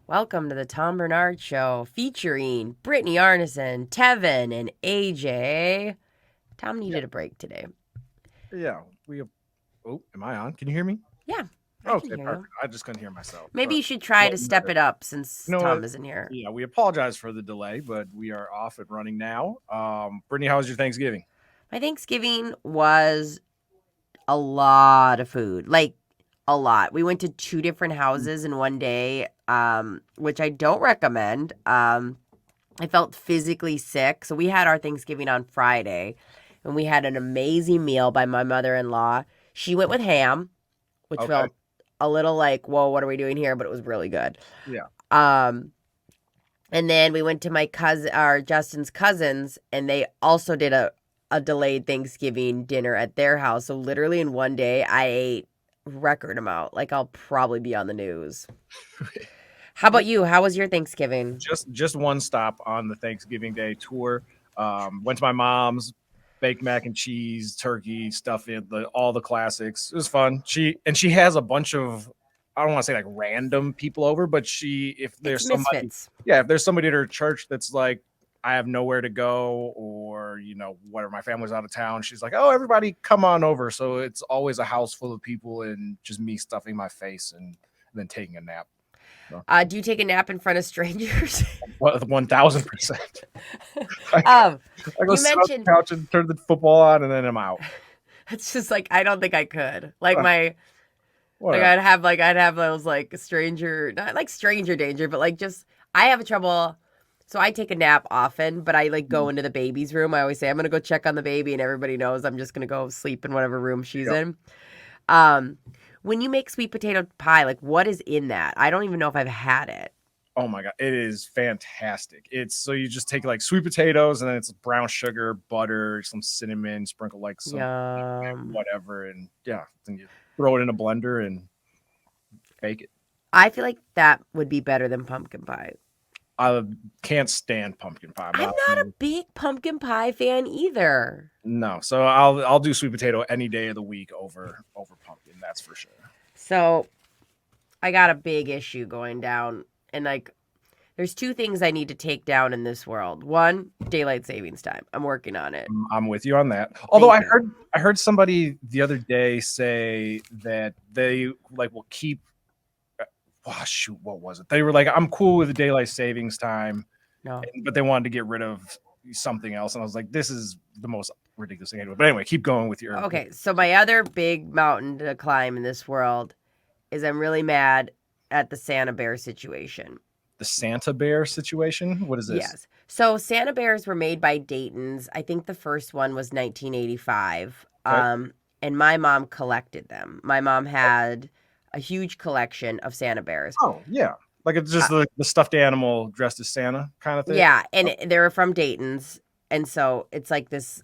Welcome to the Tom Barnard Show featuring Brittany Arneson, Tevin, and AJ. Tom Yeah, needed a break today. yeah. We have. Oh, am I on? Can you hear me? Yeah, I can Okay, hear you. perfect. I just couldn't hear myself. Maybe Sorry. you should try Well, to step it up since you know what? Tom isn't here. Yeah, we apologize for the delay, but we are off and running now. Brittany, how was your Thanksgiving? My Thanksgiving was a lot of food, like a lot. We went to two different houses in one day, which I don't recommend. I felt physically sick, so we had our Thanksgiving on Friday, and we had an amazing meal by my mother-in-law. She went with ham, which Okay. felt a little like, whoa, what are we doing here? But it was really good. Yeah. Um, and then we went to my cousin, or Justin's cousins, and they also did a delayed Thanksgiving dinner at their house. So literally in one day, I ate record amount. Like I'll probably be on the news. How about you? How was your Thanksgiving? Just one stop on the Thanksgiving Day tour. Went to my mom's, baked mac and cheese, turkey, stuffing, all the classics. It was fun. She has a bunch of, I don't want to say like random people over, but if It's there's somebody, misfits. yeah, if there's somebody at her church that's like, I have nowhere to go, or whatever, my family's out of town. She's like, oh, everybody come on over. So it's always a house full of people and just me stuffing my face and then taking a nap. So, Do you take a nap in front of strangers? 1000%. I um, go you sit on mentioned the couch and turn the football on, and then I'm out. it's just like I don't think I could. Like my like Whatever. I'd have those like stranger, not like stranger danger, but like just I have a trouble. So I take a nap often, but I like go into the baby's room. I always say I'm gonna go check on the baby, and everybody knows I'm just gonna go sleep in whatever room she's Yep. in. Um, when you make sweet potato pie, like what is in that? I don't even know if I've had it. Oh my god, it is fantastic. It's so you just take like sweet potatoes, and then it's brown sugar, butter, some cinnamon, sprinkle like some Yum. whatever, and yeah, then you throw it in a blender and bake it. I feel like that would be better than pumpkin pie. I can't stand pumpkin pie. I'm not a big pumpkin pie fan either. No, so I'll do sweet potato any day of the week over pumpkin. That's for sure. So I got a big issue going down, and like, there's two things I need to take down in this world. One, daylight savings time. I'm working on it. I'm with you on that. Although Thank I you. heard I heard somebody the other day say that they like will keep. Oh, shoot, what was it? They were like, "I'm cool with the daylight savings time," No. but they wanted to get rid of something else, and I was like, "This is the most ridiculous thing." But anyway, keep going with your. Okay, so my other big mountain to climb in this world is I'm really mad at the Santa Bear situation. The Santa Bear situation. What is this? Yes. So Santa Bears were made by Dayton's. I think the first one was 1985. Okay. And my mom collected them. My mom had a huge collection of Santa Bears. Oh yeah, like it's Uh, just the stuffed animal dressed as Santa kind of thing. yeah, and Oh, they were from Dayton's. And so it's like this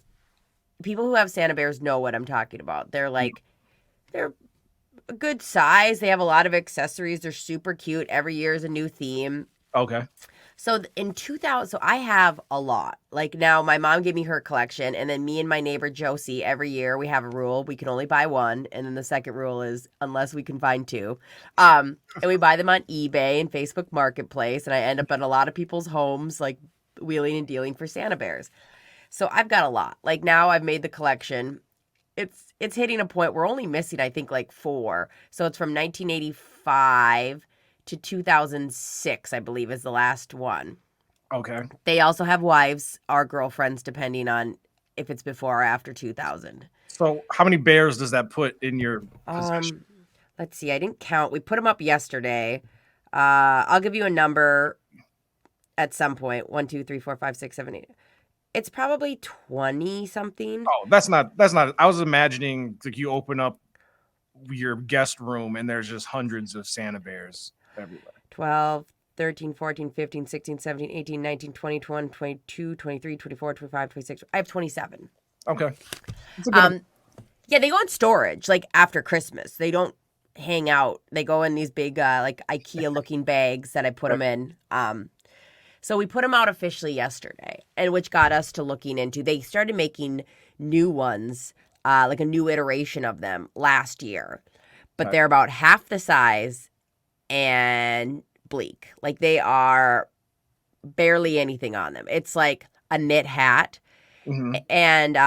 people who have Santa Bears know what I'm talking about. They're a good size. They have a lot of accessories. They're super cute. Every year is a new theme. okay. So in 2000, so I have a lot. Like now, my mom gave me her collection, and then me and my neighbor Josie, every year we have a rule: we can only buy one, and then the second rule is unless we can find two. And we buy them on eBay and Facebook Marketplace, and I end up in a lot of people's homes, like wheeling and dealing for Santa Bears. So I've got a lot. Like now, I've made the collection. It's hitting a point we're only missing, I think, like four. So it's from 1985 to 2006, I believe, is the last one. Okay. They also have wives or girlfriends, depending on if it's before or after 2000. So how many bears does that put in your possession? Let's see. I didn't count. We put them up yesterday. I'll give you a number at some point. 1, 2, 3, 4, 5, 6, 7, 8. It's probably 20 something. Oh, that's not. I was imagining like you open up your guest room and there's just hundreds of Santa bears everywhere. 12, 13, 14, 15, 16, 17, 18, 19, 20, 21, 22, 23, 24, 25, 26. I have 27. Okay. That's a good Um, yeah, they go in storage like after Christmas. They don't hang out. They go in these big like IKEA looking bags that I put them in. So we put them out officially yesterday, and which got us to looking into. They started making new ones, like a new iteration of them last year, but Okay. they're about half the size and bleak. Like they are barely anything on them. It's like a knit hat, and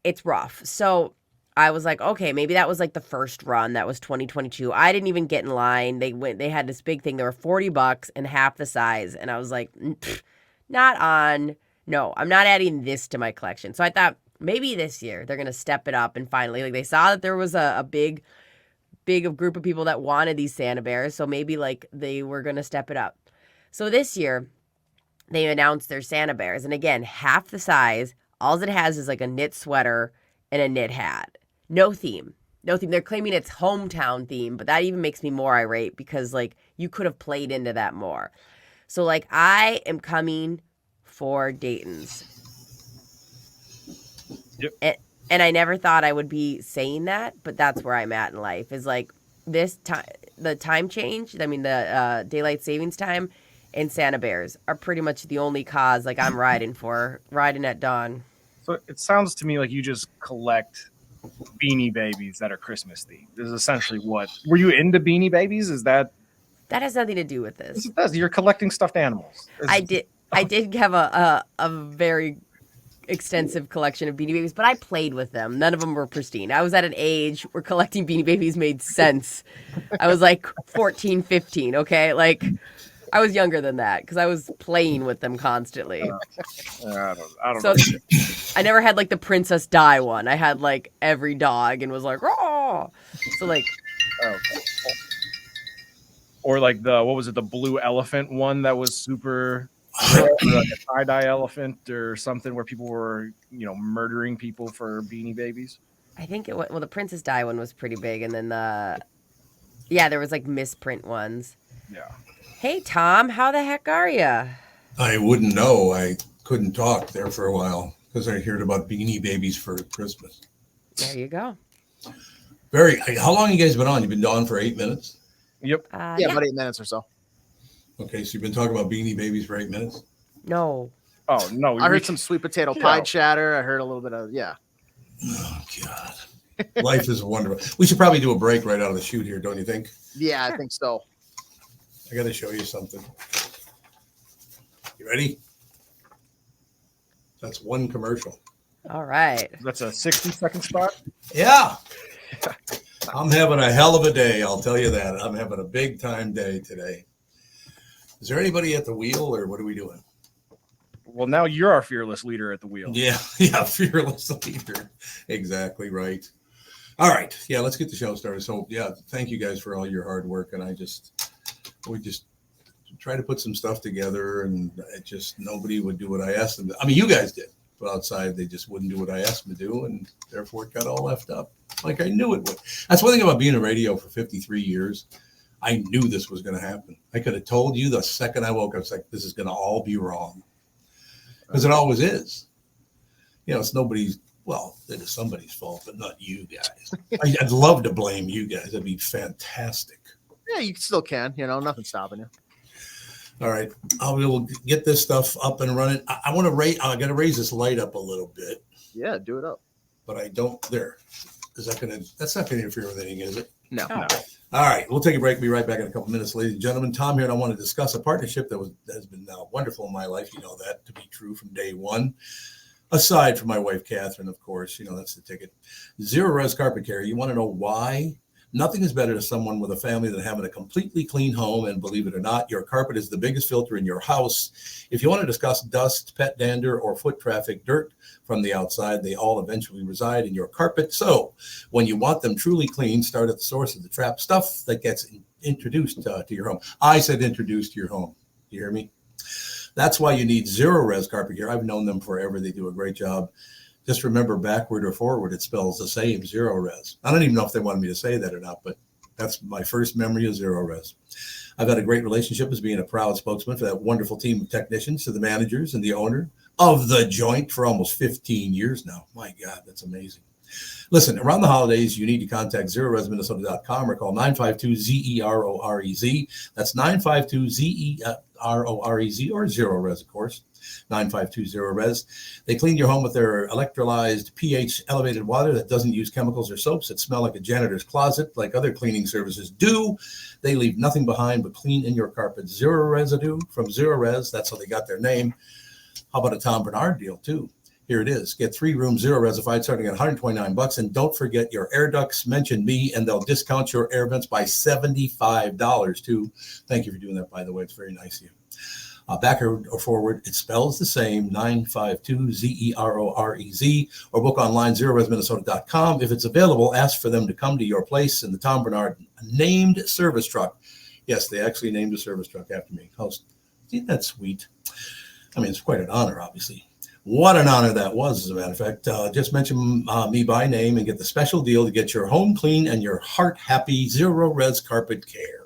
it's rough. So I was like, okay, maybe that was like the first run. That was 2022. I didn't even get in line. They had this big thing. They were $40 and half the size. And I was like, not on. No, I'm not adding this to my collection. So I thought maybe this year they're going to step it up. And finally, like they saw that there was a big group of people that wanted these Santa bears. So maybe like they were going to step it up. So this year they announced their Santa bears. And again, half the size. All it has is like a knit sweater and a knit hat. No theme. They're claiming it's hometown theme, but that even makes me more irate because like you could have played into that more. So like I am coming for Dayton's. Yep. And I never thought I would be saying that, but that's where I'm at in life. Is like this time, the time change. I mean, the daylight savings time and Santa bears are pretty much the only cause like I'm riding at dawn. So it sounds to me like you just collect Beanie Babies that are Christmas themed. This is essentially what. Were you into Beanie Babies? Is that has nothing to do with this. It does. You're collecting stuffed animals. I did have a very extensive collection of Beanie Babies, but I played with them. None of them were pristine. I was at an age where collecting Beanie Babies made sense. I was like 14, 15, okay? Like I was younger than that because I was playing with them constantly. I don't know. I never had like the Princess Di one. I had like every dog and was like, oh. So like, okay. Or like the blue elephant one that was super, like a tie-dye elephant or something where people were, murdering people for Beanie Babies. I think the Princess Di one was pretty big, and then there was like misprint ones. Yeah. Hey Tom, how the heck are you? I wouldn't know. I couldn't talk there for a while because I heard about Beanie Babies for Christmas. There you go. How long you guys been on? You've been on for 8 minutes? Yep. Yeah, about 8 minutes or so. Okay, so you've been talking about Beanie Babies for 8 minutes? No. Oh, no. I heard some sweet potato pie chatter. I heard a little bit of, Oh, God. Life is wonderful. We should probably do a break right out of the shoot here, don't you think? Yeah, I think so. I got to show you something. You ready? That's one commercial. All right. That's a 60-second spot? Yeah. I'm having a hell of a day, I'll tell you that. I'm having a big time day today. Is there anybody at the wheel, or what are we doing? Well, now you're our fearless leader at the wheel. Yeah, fearless leader. Exactly right. All right. Yeah, let's get the show started. So, yeah, thank you guys for all your hard work. And we just try to put some stuff together, and nobody would do what I asked them to. I mean, you guys did. But outside, they just wouldn't do what I asked them to do, and therefore it got all left up. Like I knew it would. That's one thing about being in radio for 53 years. I knew this was going to happen. I could have told you the second I woke up, it's like, this is going to all be wrong. Because it always is. It's nobody's, it is somebody's fault, but not you guys. I'd love to blame you guys. That'd be fantastic. Yeah, you still can. Nothing's stopping you. All right. We'll get this stuff up and running. I want to I got to raise this light up a little bit. Yeah, do it up. But I don't, that's not going to interfere with anything, is it? No. All right, we'll take a break. Be right back in a couple minutes, ladies and gentlemen. Tom here, and I want to discuss a partnership that has been wonderful in my life. You know that to be true from day one. Aside from my wife, Catherine, of course, that's the ticket. Zero Res Carpet Care. You want to know why? Nothing is better to someone with a family than having a completely clean home. And believe it or not, your carpet is the biggest filter in your house. If you want to discuss dust, pet dander, or foot traffic, dirt from the outside, they all eventually reside in your carpet. So when you want them truly clean, start at the source of the trap stuff that gets introduced to your home. I said introduced to your home. You hear me? That's why you need Zero Res Carpet Care. I've known them forever. They do a great job. Just remember, backward or forward, it spells the same, Zero Res. I don't even know if they wanted me to say that or not, but that's my first memory of Zero Res. I've had a great relationship as being a proud spokesman for that wonderful team of technicians, to the managers and the owner of the joint for almost 15 years now. My God, that's amazing. Listen, around the holidays, you need to contact ZeroResMinnesota.com or call 952-ZEROREZ. That's 952-ZEROREZ or Zero Res, of course. 952-0-RES. They clean your home with their electrolyzed pH elevated water that doesn't use chemicals or soaps that smell like a janitor's closet like other cleaning services do. They leave nothing behind but clean in your carpet. Zero residue from Zero Res. That's how they got their name. How about a Tom Barnard deal, too? Here it is. Get 3 rooms, Zero Resified, starting at $129. And don't forget your air ducts. Mention me, and they'll discount your air vents by $75, too. Thank you for doing that, by the way. It's very nice of you. Backward or forward, it spells the same, 952-ZEROREZ, or book online, ZeroResMinnesota.com. If it's available, ask for them to come to your place in the Tom Barnard named service truck. Yes, they actually named a service truck after me. Isn't that sweet? I mean, it's quite an honor, obviously. What an honor that was, as a matter of fact. Just mention me by name and get the special deal to get your home clean and your heart happy. Zero Res Carpet Care.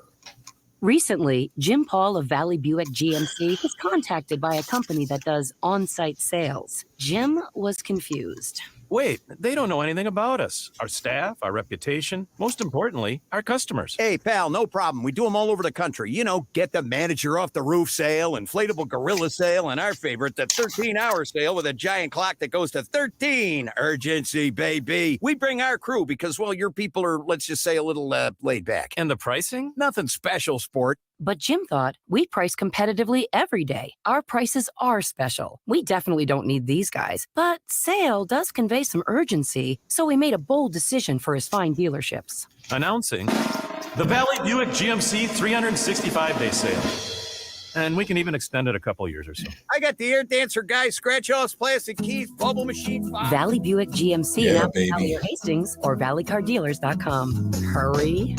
Recently, Jim Paul of Valley Buick GMC was contacted by a company that does on-site sales. Jim was confused. Wait, they don't know anything about us, our staff, our reputation, most importantly, our customers. Hey, pal, no problem. We do them all over the country. You know, get the manager off the roof sale, inflatable gorilla sale, and our favorite, the 13-hour sale with a giant clock that goes to 13. Urgency, baby. We bring our crew because, well, your people are, let's just say, a little laid back. And the pricing? Nothing special, sport. But Jim thought we price competitively every day. Our prices are special. We definitely don't need these guys. But sale does convey some urgency, so we made a bold decision for his fine dealerships. Announcing the Valley Buick GMC 365-day sale. And we can even extend it a couple years or so. I got the air dancer guy, scratch-offs, plastic keys, bubble machine. Valley Buick GMC in Apple Valley or Hastings or valleycardealers.com. Hurry.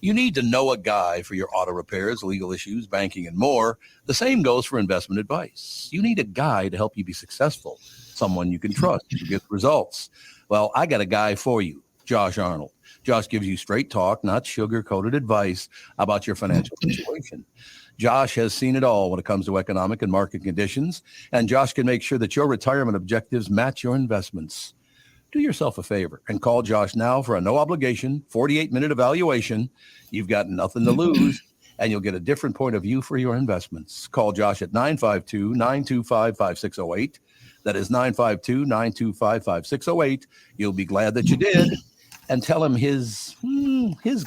You need to know a guy for your auto repairs, legal issues, banking, and more. The same goes for investment advice. You need a guy to help you be successful, someone you can trust who gets results. Well, I got a guy for you, Josh Arnold. Josh gives you straight talk, not sugar-coated advice about your financial situation. Josh has seen it all when it comes to economic and market conditions, and Josh can make sure that your retirement objectives match your investments. Do yourself a favor and call Josh now for a no-obligation 48-minute evaluation. You've got nothing to lose, and you'll get a different point of view for your investments. Call Josh at 952-925-5608. That is 952-925-5608. You'll be glad that you did. And tell him his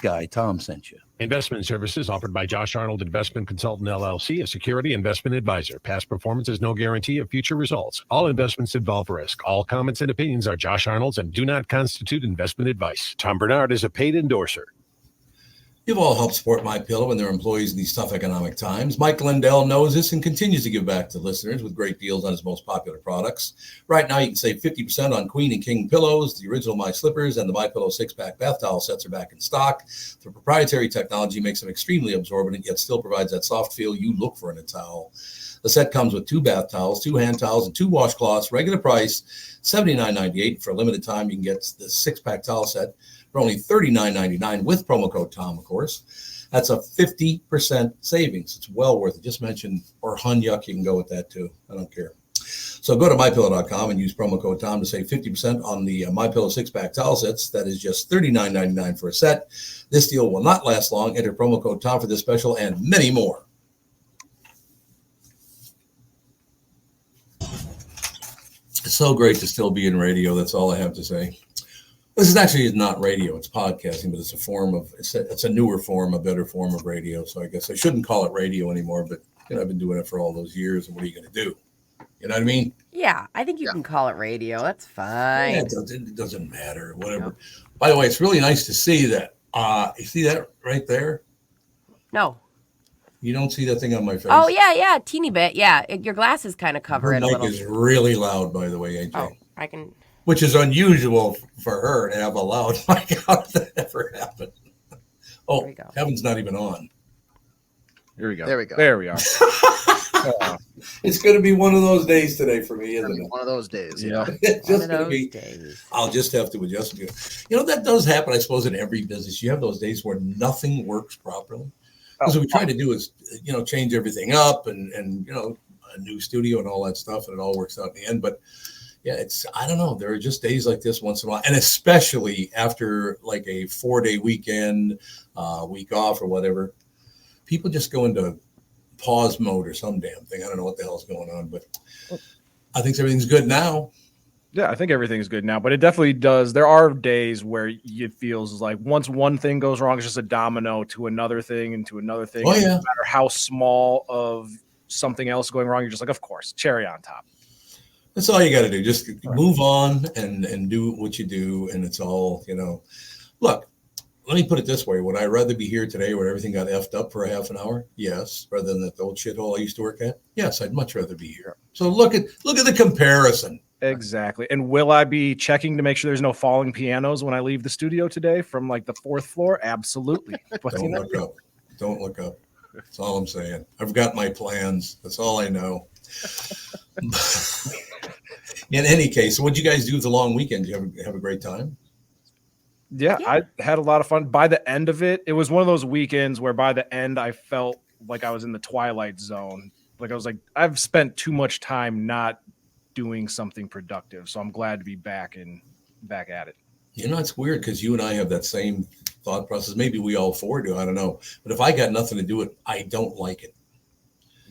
guy, Tom, sent you. Investment services offered by Josh Arnold Investment Consultant, LLC, a security investment advisor. Past performance is no guarantee of future results. All investments involve risk. All comments and opinions are Josh Arnold's and do not constitute investment advice. Tom Barnard is a paid endorser. You've all helped support MyPillow and their employees in these tough economic times. Mike Lindell knows this and continues to give back to listeners with great deals on his most popular products. Right now, you can save 50% on Queen and King pillows. The original My Slippers and the MyPillow 6-pack bath towel sets are back in stock. The proprietary technology makes them extremely absorbent, yet still provides that soft feel you look for in a towel. The set comes with 2 bath towels, 2 hand towels, and 2 washcloths. Regular price, $79.98. For a limited time, you can get the 6-pack towel set for only $39.99 with promo code Tom, of course. That's a 50% savings. It's well worth it. Just mention or Hunyuk. You can go with that too. I don't care. So go to MyPillow.com and use promo code Tom to save 50% on the MyPillow 6-pack towel sets. That is just $39.99 for a set. This deal will not last long. Enter promo code Tom for this special and many more. It's so great to still be in radio. That's all I have to say. This is actually not radio, it's podcasting, but it's a form of, it's a newer form, a better form of radio. So I guess I shouldn't call it radio anymore, but I've been doing it for all those years. And what are you going to do? You know what I mean? Yeah, I think you can call it radio. That's fine. Yeah, it doesn't matter, whatever. No. By the way, it's really nice to see that. You see that right there? No. You don't see that thing on my face? Oh, yeah, teeny bit. Yeah, your glasses kind of cover it a little. Her mic is really loud, by the way, AJ. Oh, I can... Which is unusual for her to have a loud mic. How did that ever happen? Oh, Kevin's not even on. Here we go. There we go. There we are. It's going to be one of those days today for me, isn't it? One of those days. Yeah. It's just going to be. Days. I'll just have to adjust. You know, that does happen, I suppose, in every business. You have those days where nothing works properly. Because what we try to do is, change everything up and a new studio and all that stuff, and it all works out in the end. But yeah, I don't know. There are just days like this once in a while. And especially after like a 4-day weekend, week off or whatever, people just go into pause mode or some damn thing. I don't know what the hell's going on, but I think everything's good now. Yeah, I think everything's good now, but it definitely does. There are days where it feels like once one thing goes wrong, it's just a domino to another thing and to another thing. Oh, And yeah. no matter how small of something else going wrong, you're just like, of course, cherry on top. That's all you got to do. Just move on and do what you do. And it's all, look, let me put it this way. Would I rather be here today where everything got effed up for a half an hour? Yes. Rather than that old shithole I used to work at? Yes, I'd much rather be here. So look at the comparison. Exactly. And will I be checking to make sure there's no falling pianos when I leave the studio today from like the 4th floor? Absolutely. But Don't look up. Don't look up. That's all I'm saying. I've got my plans. That's all I know. In any case, what'd you guys do with the long weekend? Did you have a great time? Yeah, I had a lot of fun. By the end of it, it was one of those weekends where by the end I felt like I was in the twilight zone. Like I was like, I've spent too much time not doing something productive. So I'm glad to be back at it. It's weird because you and I have that same thought process. Maybe we all four do. I don't know. But if I got nothing to do with it, I don't like it.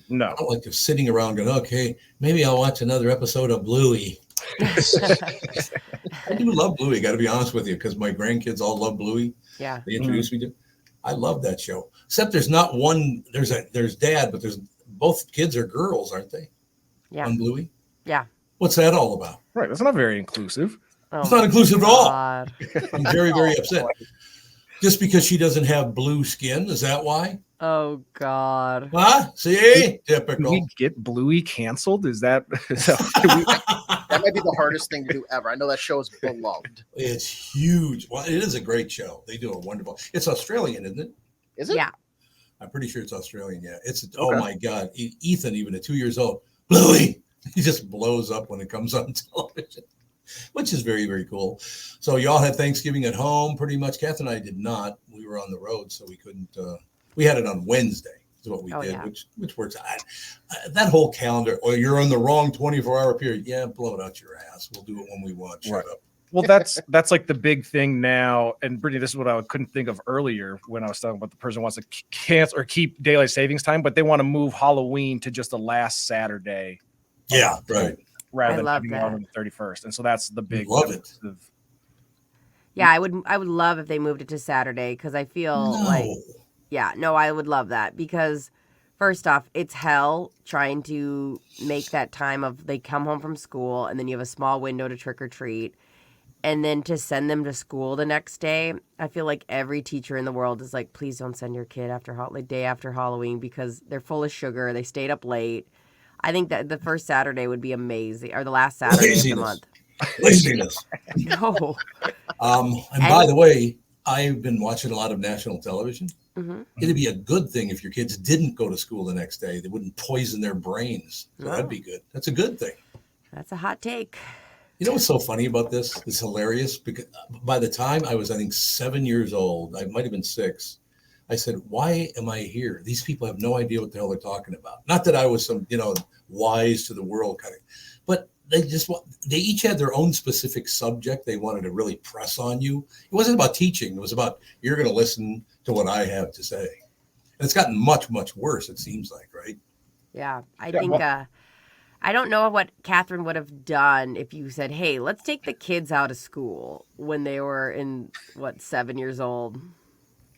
No. I don't like just sitting around going, okay, maybe I'll watch another episode of Bluey. I do love Bluey, got to be honest with you, because my grandkids all love Bluey. Yeah. They introduced me to. I love that show. Except there's not one. There's dad, but there's both kids are girls, aren't they? Yeah. On Bluey. Yeah. What's that all about? Right. That's not very inclusive. It's not inclusive at all. God. I'm very, very upset. Just because she doesn't have blue skin, is that why? Oh God. Huh? See? Can Typical. we get Bluey canceled? Is that That might be the hardest thing to do ever. I know that show is beloved. It's huge. Well, it is a great show. They do a wonderful. It's Australian, isn't it? Is it? Yeah. I'm pretty sure it's Australian. Yeah. It's Okay. Oh my God. Ethan, even at 2 years old, Bluey. He just blows up when it comes on television, which is very, very cool. So y'all had Thanksgiving at home, pretty much. Catherine and I did not. We were on the road, so we couldn't. We had it on Wednesday. Is what we did, yeah. which works. That whole calendar. Or you're on the wrong 24-hour period. Yeah, blow it out your ass. We'll do it when we want. Shut up. Well, that's like the big thing now. And Brittany, this is what I couldn't think of earlier when I was talking about the person who wants to cancel or keep daylight savings time, but they want to move Halloween to just the last Saturday. Yeah, right. Rather I than love having it that. on the 31st. And so that's the big Love it. Yeah, I would love if they moved it to Saturday because I feel I would love that because first off, it's hell trying to make that time of they come home from school and then you have a small window to trick or treat and then to send them to school the next day. I feel like every teacher in the world is like, please don't send your kid day after Halloween because they're full of sugar. They stayed up late. I think that the first Saturday would be amazing, or the last Saturday of the month. Laziness. No. And by the way, I've been watching a lot of national television. Mm-hmm. It'd be a good thing if your kids didn't go to school the next day. They wouldn't poison their brains. So that'd be good. That's a good thing. That's a hot take. You know what's so funny about this? It's hilarious because by the time I was, I think, 7 years old, I might have been 6. I said, why am I here? These people have no idea what the hell they're talking about. Not that I was some, wise to the world kind of, but they each had their own specific subject they wanted to really press on you. It wasn't about teaching. It was about, you're going to listen to what I have to say. And it's gotten much, much worse, it seems like, right? Yeah, I think, I don't know what Catherine would have done if you said, hey, let's take the kids out of school when they were 7 years old.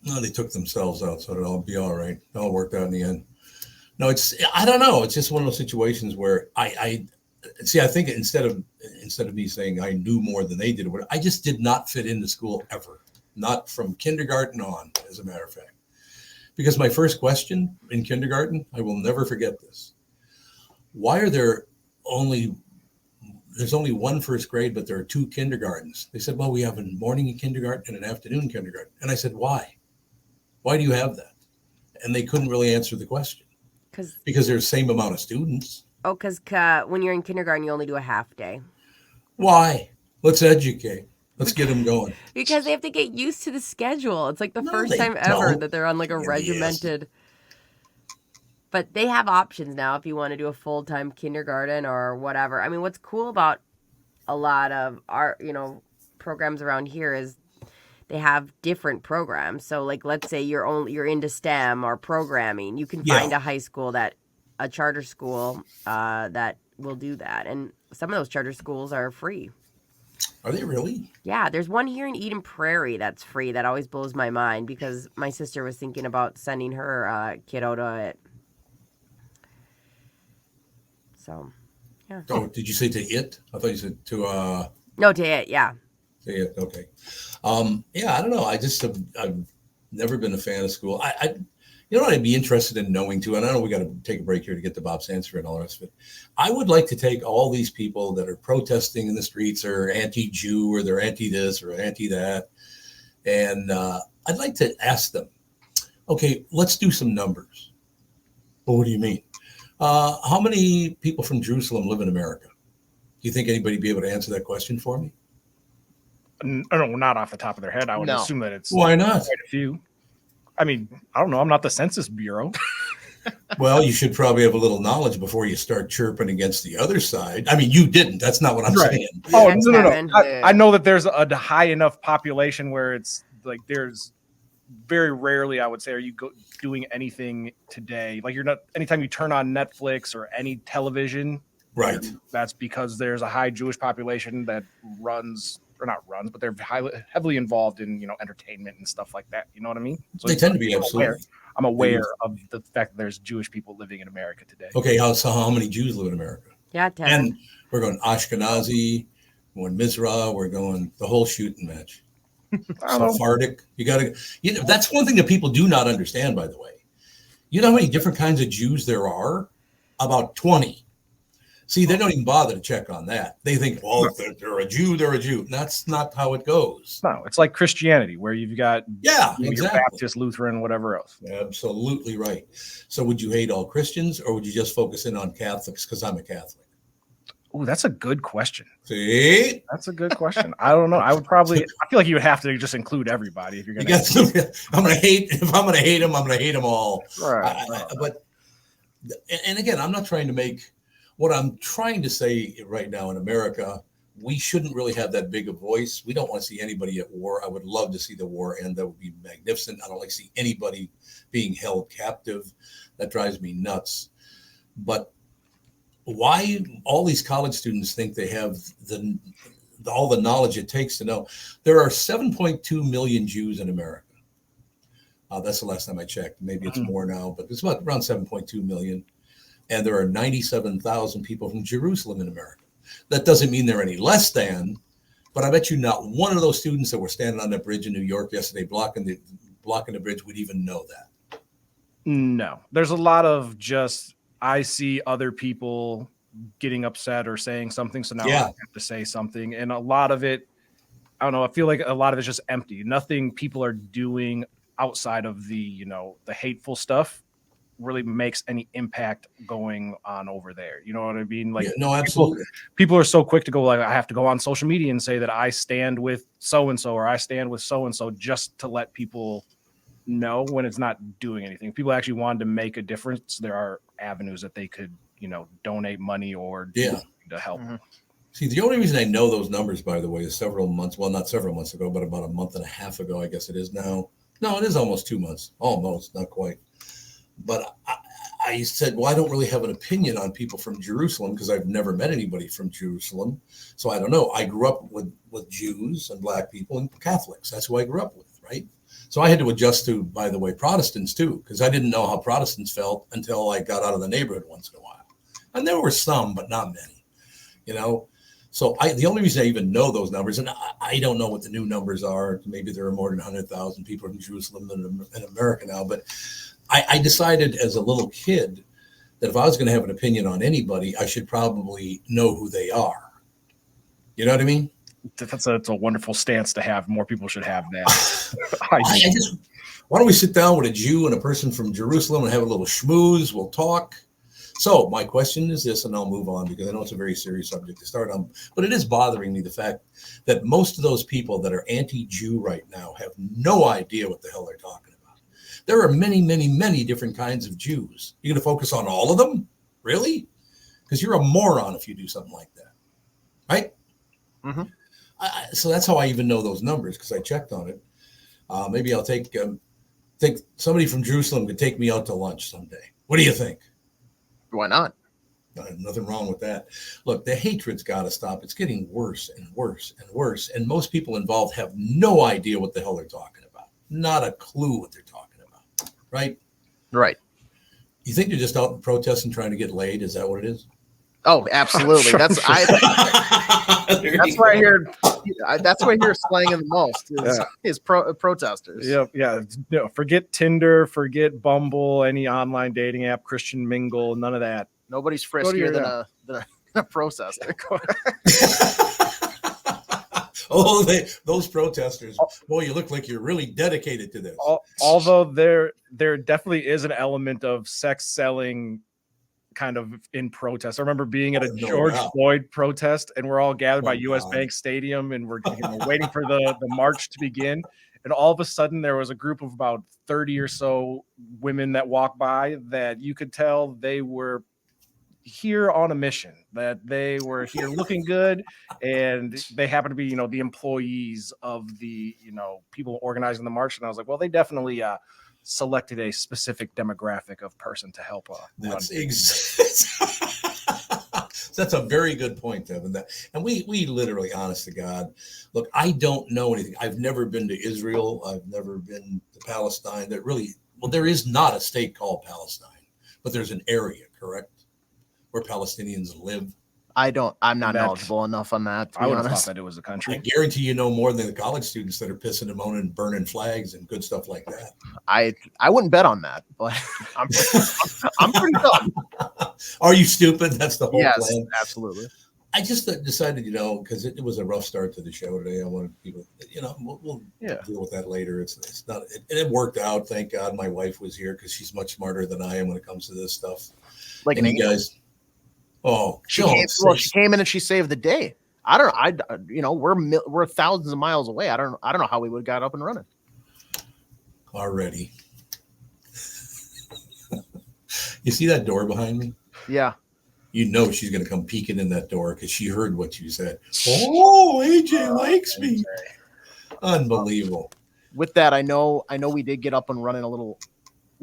No, they took themselves out, so it'll be all right. It all worked out in the end. No, I don't know. It's just one of those situations where I think instead of me saying I knew more than they did, I just did not fit into school ever. Not from kindergarten on, as a matter of fact. Because my first question in kindergarten, I will never forget this. Why are there's only one first grade, but there are 2 kindergartens? They said, well, we have a morning kindergarten and an afternoon kindergarten. And I said, why? Why do you have that? And they couldn't really answer the question. Because there's the same amount of students. Oh, because when you're in kindergarten, you only do a half day. Why? Let's educate. Let's get them going. Because they have to get used to the schedule. It's like the first time ever that they're on like a regimented. But they have options now if you want to do a full-time kindergarten or whatever. I mean, what's cool about a lot of our, programs around here is they have different programs. So like, let's say you're into STEM or programming, you can find a charter school that will do that. And some of those charter schools are free. Are they really? Yeah, there's one here in Eden Prairie that's free. That always blows my mind because my sister was thinking about sending her kiddo to it. So, yeah. Oh, did you say to it? I thought you said to No, to it, yeah. to it. Okay. Yeah, I don't know. I've never been a fan of school. You know what I'd be interested in knowing too, and I know we got to take a break here to get to Bob's answer and all the rest of it. I would like to take all these people that are protesting in the streets or anti-Jew or they're anti-this or anti-that, and I'd like to ask them, okay, let's do some numbers. Well, what do you mean? How many people from Jerusalem live in America? Do you think anybody would be able to answer that question for me? No, not off the top of their head. I would assume that it's why not quite a few. I mean, I don't know. I'm not the Census Bureau. Well, you should probably have a little knowledge before you start chirping against the other side. I mean, you didn't. That's not what I'm saying. Oh, no. I know that there's a high enough population where it's like there's very rarely, I would say, are you doing anything today. Like you're not, anytime you turn on Netflix or any television, right? That's because there's a high Jewish population that but they're heavily involved in, entertainment and stuff like that. You know what I mean? So they tend to be absolutely. I'm aware of the fact that there's Jewish people living in America today. Okay, how many Jews live in America? Yeah, 10. And we're going Ashkenazi, we're going Mizrah, we're going the whole shooting match. Sephardic. That's one thing that people do not understand, by the way. You know how many different kinds of Jews there are? About 20. See, they don't even bother to check on that. They think, well, if they're a Jew, they're a Jew. That's not how it goes. No, it's like Christianity, where you've got exactly. Baptist, Lutheran, whatever else. Absolutely right. So would you hate all Christians, or would you just focus in on Catholics? Because I'm a Catholic. Oh, that's a good question. See, that's a good question. I don't know. I feel like you would have to just include everybody if you're going to. I'm going to hate. If I'm going to hate them, I'm going to hate them all. Right. But again, I'm not trying to make. What I'm trying to say right now in America, we shouldn't really have that big a voice. We don't want to see anybody at war. I would love to see the war end. That would be magnificent. I don't like to see anybody being held captive. That drives me nuts. But why all these college students think they have all the knowledge it takes to know? There are 7.2 million Jews in America. That's the last time I checked. Maybe it's more now, but it's about around 7.2 million. And there are 97,000 people from Jerusalem in America. That doesn't mean they're any less than, but I bet you not one of those students that were standing on that bridge in New York yesterday blocking the bridge would even know that. No, there's a lot of just, I see other people getting upset or saying something, so now I have to say something. And a lot of it, I don't know, I feel like a lot of it's just empty. Nothing people are doing outside of the, the hateful stuff really makes any impact going on over there. You know what I mean? Like, no, absolutely. People are so quick to go, like, I have to go on social media and say that I stand with so-and-so or I stand with so-and-so just to let people know when it's not doing anything. If people actually wanted to make a difference, there are avenues that they could, donate money or do to help. Mm-hmm. See, the only reason I know those numbers, by the way, is not several months ago, but about a month and a half ago, I guess it is now. No, it is almost 2 months. Almost, not quite. But I said, well, I don't really have an opinion on people from Jerusalem because I've never met anybody from Jerusalem. So I don't know. I grew up with Jews and Black people and Catholics. That's who I grew up with, right? So I had to adjust to, by the way, Protestants too, because I didn't know how Protestants felt until I got out of the neighborhood once in a while. And there were some, but not many, So the only reason I even know those numbers, and I don't know what the new numbers are. Maybe there are more than 100,000 people in Jerusalem in America now, but I decided as a little kid that if I was going to have an opinion on anybody, I should probably know who they are. You know what I mean? That's a wonderful stance to have. More people should have that. Why don't we sit down with a Jew and a person from Jerusalem and have a little schmooze? We'll talk. So my question is this, and I'll move on because I know it's a very serious subject to start on, but it is bothering me, the fact that most of those people that are anti-Jew right now have no idea what the hell they're talking about. There are many, many, many different kinds of Jews. You're going to focus on all of them? Really? Because you're a moron if you do something like that. Right? Mm-hmm. So that's how I even know those numbers, because I checked on it. Maybe I'll think somebody from Jerusalem could take me out to lunch someday. What do you think? Why not? Nothing wrong with that. Look, the hatred's got to stop. It's getting worse and worse and worse. And most people involved have no idea what the hell they're talking about. Not a clue what they're talking about. Right? Right. You think they're just out protesting, trying to get laid? Is that what it is? Oh, absolutely. That's where I hear slang in the most is protesters. Yeah. Forget Tinder, forget Bumble, any online dating app, Christian Mingle, none of that. Nobody's friskier than a protester. Oh, those protesters! Boy, you look like you're really dedicated to this. Although there definitely is an element of sex selling kind of in protest. I remember being at a George Floyd protest, and we're all gathered by US Bank Stadium, and we're waiting for the march to begin. And all of a sudden, there was a group of about 30 or so women that walked by that you could tell they were here on a mission, that they were here looking good, and they happen to be, the employees of the, people organizing the march. And I was like, well, they definitely selected a specific demographic of person to help. That's a very good point, Tevin. And we literally, honest to God, look, I don't know anything. I've never been to Israel. I've never been to Palestine. There is not a state called Palestine, but there's an area, correct, where Palestinians live. I'm not knowledgeable enough on that. I would have thought that it was a country. I guarantee you know more than the college students that are pissing and moaning and burning flags and good stuff like that. I wouldn't bet on that, but I'm pretty dumb. Are you stupid? That's the whole plan. Absolutely. I just decided, because it was a rough start to the show today. I wanted people, we'll deal with that later. It's not, it worked out. Thank God my wife was here, because she's much smarter than I am when it comes to this stuff. Like an you guys. Oh, she came in and she saved the day. We're thousands of miles away. I don't know how we would have got up and running already. You see that door behind me? Yeah. She's going to come peeking in that door because she heard what you said. Oh, AJ likes me. Unbelievable. With that, I know we did get up and running a little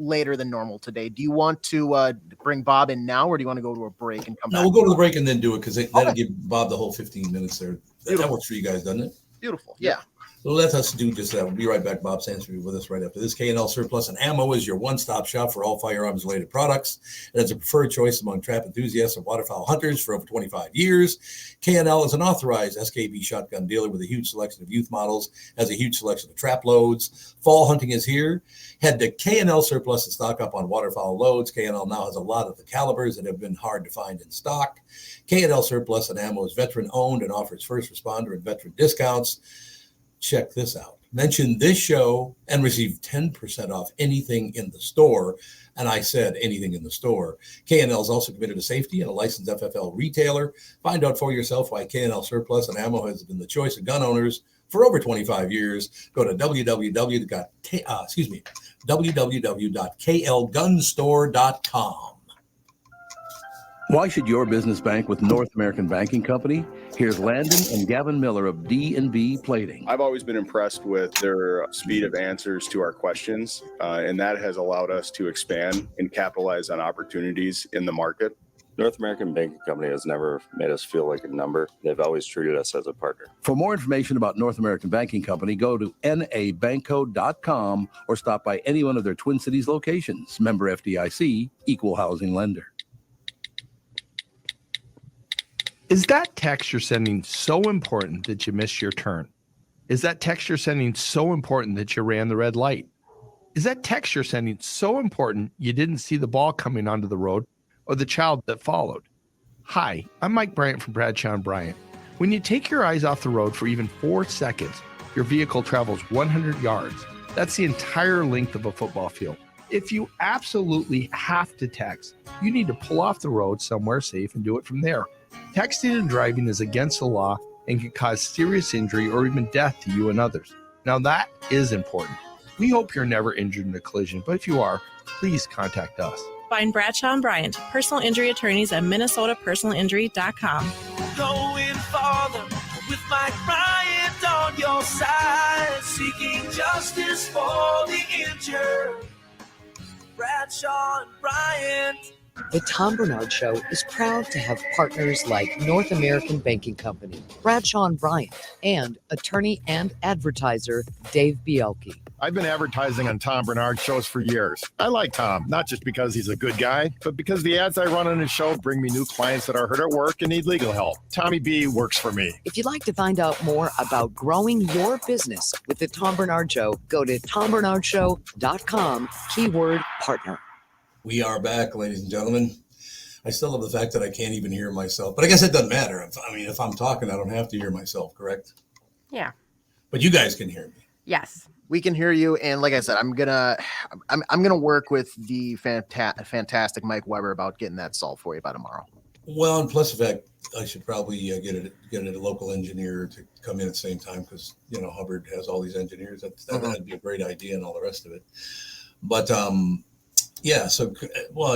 later than normal today. Do you want to bring Bob in now, or do you want to go to a break and come back? No, we'll go to the break and then do it, because that'll give Bob the whole 15 minutes there. That works for you guys, doesn't it? Beautiful. Yeah. So let us do just that. We'll be right back. Bob Sands will be with us right after this. K&L Surplus and Ammo is your one-stop shop for all firearms-related products. It has a preferred choice among trap enthusiasts and waterfowl hunters for over 25 years. K&L is an authorized SKB shotgun dealer with a huge selection of youth models, has a huge selection of trap loads. Fall hunting is here. Head to K&L Surplus and stock up on waterfowl loads. K&L now has a lot of the calibers that have been hard to find in stock. K&L Surplus and Ammo is veteran-owned and offers first responder and veteran discounts. Check this out. Mention this show and receive 10% off anything in the store. And I said anything in the store. K&L is also committed to safety and a licensed FFL retailer. Find out for yourself why K&L Surplus and Ammo has been the choice of gun owners for over 25 years. Go to www.klgunstore.com. Why should your business bank with North American Banking Company? Here's Landon and Gavin Miller of D&B Plating. I've always been impressed with their speed of answers to our questions, and that has allowed us to expand and capitalize on opportunities in the market. North American Banking Company has never made us feel like a number. They've always treated us as a partner. For more information about North American Banking Company, go to nabanco.com or stop by any one of their Twin Cities locations. Member FDIC, equal housing lender. Is that text you're sending so important that you missed your turn? Is that text you're sending so important that you ran the red light? Is that text you're sending so important you didn't see the ball coming onto the road or the child that followed? Hi, I'm Mike Bryant from Bradshaw & Bryant. When you take your eyes off the road for even 4 seconds, your vehicle travels 100 yards. That's the entire length of a football field. If you absolutely have to text, you need to pull off the road somewhere safe and do it from there. Texting and driving is against the law and can cause serious injury or even death to you and others. Now that is important. We hope you're never injured in a collision, but if you are, please contact us. Find Bradshaw & Bryant, personal injury attorneys at minnesotapersonalinjury.com. Going farther with Mike Bryant on your side, seeking justice for the injured. Bradshaw and Bryant. The Tom Barnard Show is proud to have partners like North American Banking Company, Bradshaw and Bryant, and attorney and advertiser Dave Bielke. I've been advertising on Tom Barnard shows for years. I like Tom, not just because he's a good guy, but because the ads I run on his show bring me new clients that are hurt at work and need legal help. Tommy B works for me. If you'd like to find out more about growing your business with the Tom Barnard Show, go to tombarnardshow.com, keyword partner. We are back, ladies and gentlemen. I still love the fact that I can't even hear myself, but I guess it doesn't matter. If I'm talking, I don't have to hear myself, correct? Yeah. But you guys can hear me. Yes. We can hear you, and like I said, I'm gonna work with the fantastic Mike Weber about getting that solved for you by tomorrow. Well, and plus the fact I should probably get a local engineer to come in at the same time because Hubbard has all these engineers. That'd be a great idea and all the rest of it. But yeah, so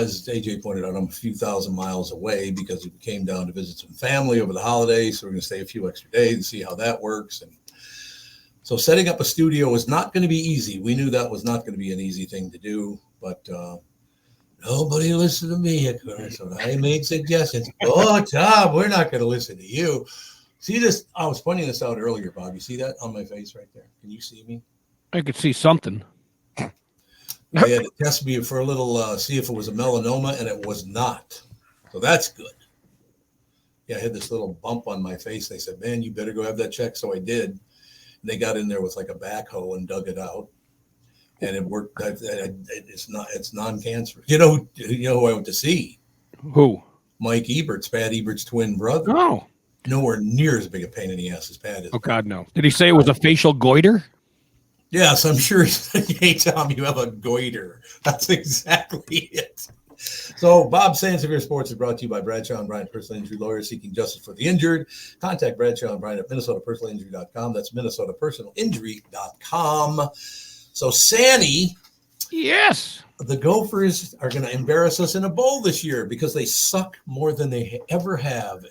as AJ pointed out, I'm a few thousand miles away because we came down to visit some family over the holidays. So we're going to stay a few extra days and see how that works. And so setting up a studio is not going to be easy. We knew that was not going to be an easy thing to do, but nobody listened to me, of course. So I made suggestions. Oh, Tom, we're not going to listen to you. See this? I was pointing this out earlier, Bob. You see that on my face right there? Can you see me? I could see something. They had to test me for a little, see if it was a melanoma, and it was not. So that's good. Yeah, I had this little bump on my face. They said, man, you better go have that checked. So I did. And they got in there with like a backhoe and dug it out. And it worked. It's non-cancerous. You know who I went to see? Who? Mike Eberts, Pat Eberts' twin brother. Oh. Nowhere near as big a pain in the ass as Pat is. Oh, God, no. Did he say it was a facial goiter? Yes, I'm sure. Hey, Tom, you have a goiter. That's exactly it. So, Bob Sansevier Sports is brought to you by Bradshaw and Bryant, personal injury lawyers seeking justice for the injured. Contact Bradshaw and Bryant at MinnesotaPersonalInjury.com. That's MinnesotaPersonalInjury.com. So, Sandy. Yes. The Gophers are going to embarrass us in a bowl this year because they suck more than they ever have.